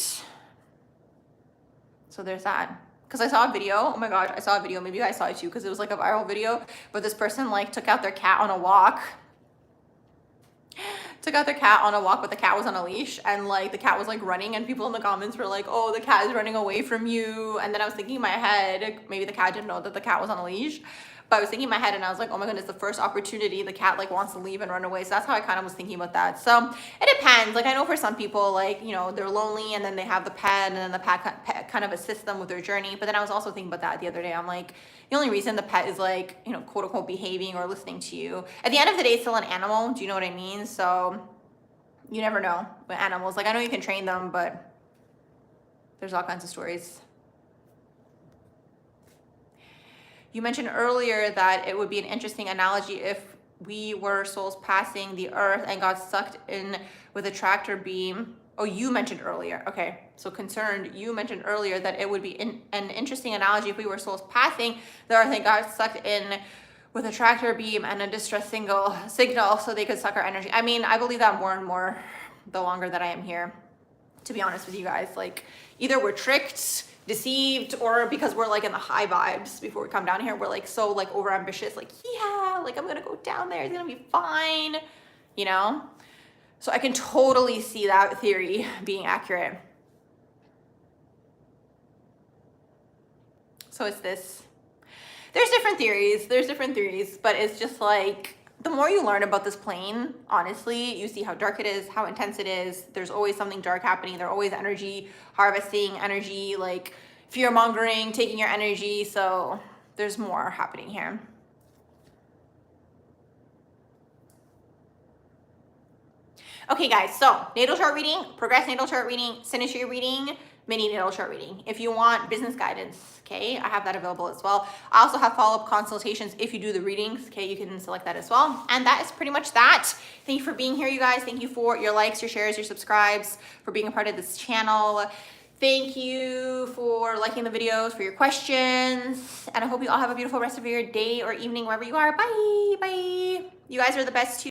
Speaker 1: So there's that. Because I saw a video, oh my gosh, I saw a video, maybe you guys saw it too, because it was like a viral video, but this person like took out their cat on a walk. Took out their cat on a walk, but the cat was on a leash, and like the cat was like running, and people in the comments were like, oh, the cat is running away from you. And then I was thinking in my head, maybe the cat didn't know that the cat was on a leash, but I was thinking in my head and I was like, oh my goodness, the first opportunity the cat like wants to leave and run away. So that's how I kind of was thinking about that. So it depends. Like I know for some people, like, you know, they're lonely and then they have the pet, and then the pet kind of assists them with their journey. But then I was also thinking about that the other day. I'm like, the only reason the pet is like, you know, quote unquote behaving or listening to you, at the end of the day, it's still an animal. Do you know what I mean? So you never know with animals. Like I know you can train them, but there's all kinds of stories. You mentioned earlier that it would be an interesting analogy if we were souls passing the earth and got sucked in with a tractor beam. Oh, you mentioned earlier. Okay, so concerned, you mentioned earlier that it would be an interesting analogy if we were souls passing the earth and got sucked in with a tractor beam and a distress signal so they could suck our energy. I mean, I believe that more and more the longer that I am here, to be honest with you guys. Like either we're tricked, deceived, or because we're like in the high vibes before we come down here, we're like so like over ambitious, like, yeah, like I'm gonna go down there, it's gonna be fine, you know? So I can totally see that theory being accurate. So it's this, there's different theories, but it's just like, the more you learn about this plane, honestly, you see how dark it is, how intense it is. There's always something dark happening. There's always energy harvesting, energy like fear mongering, taking your energy. So there's more happening here. Okay guys, so natal chart reading, progress natal chart reading, synastry reading, mini natal chart reading. If you want business guidance, okay, I have that available as well. I also have follow-up consultations if you do the readings, okay, you can select that as well. And that is pretty much that. Thank you for being here, you guys. Thank you for your likes, your shares, your subscribes, for being a part of this channel. Thank you for liking the videos, for your questions, and I hope you all have a beautiful rest of your day or evening wherever you are. Bye, bye. You guys are the best too.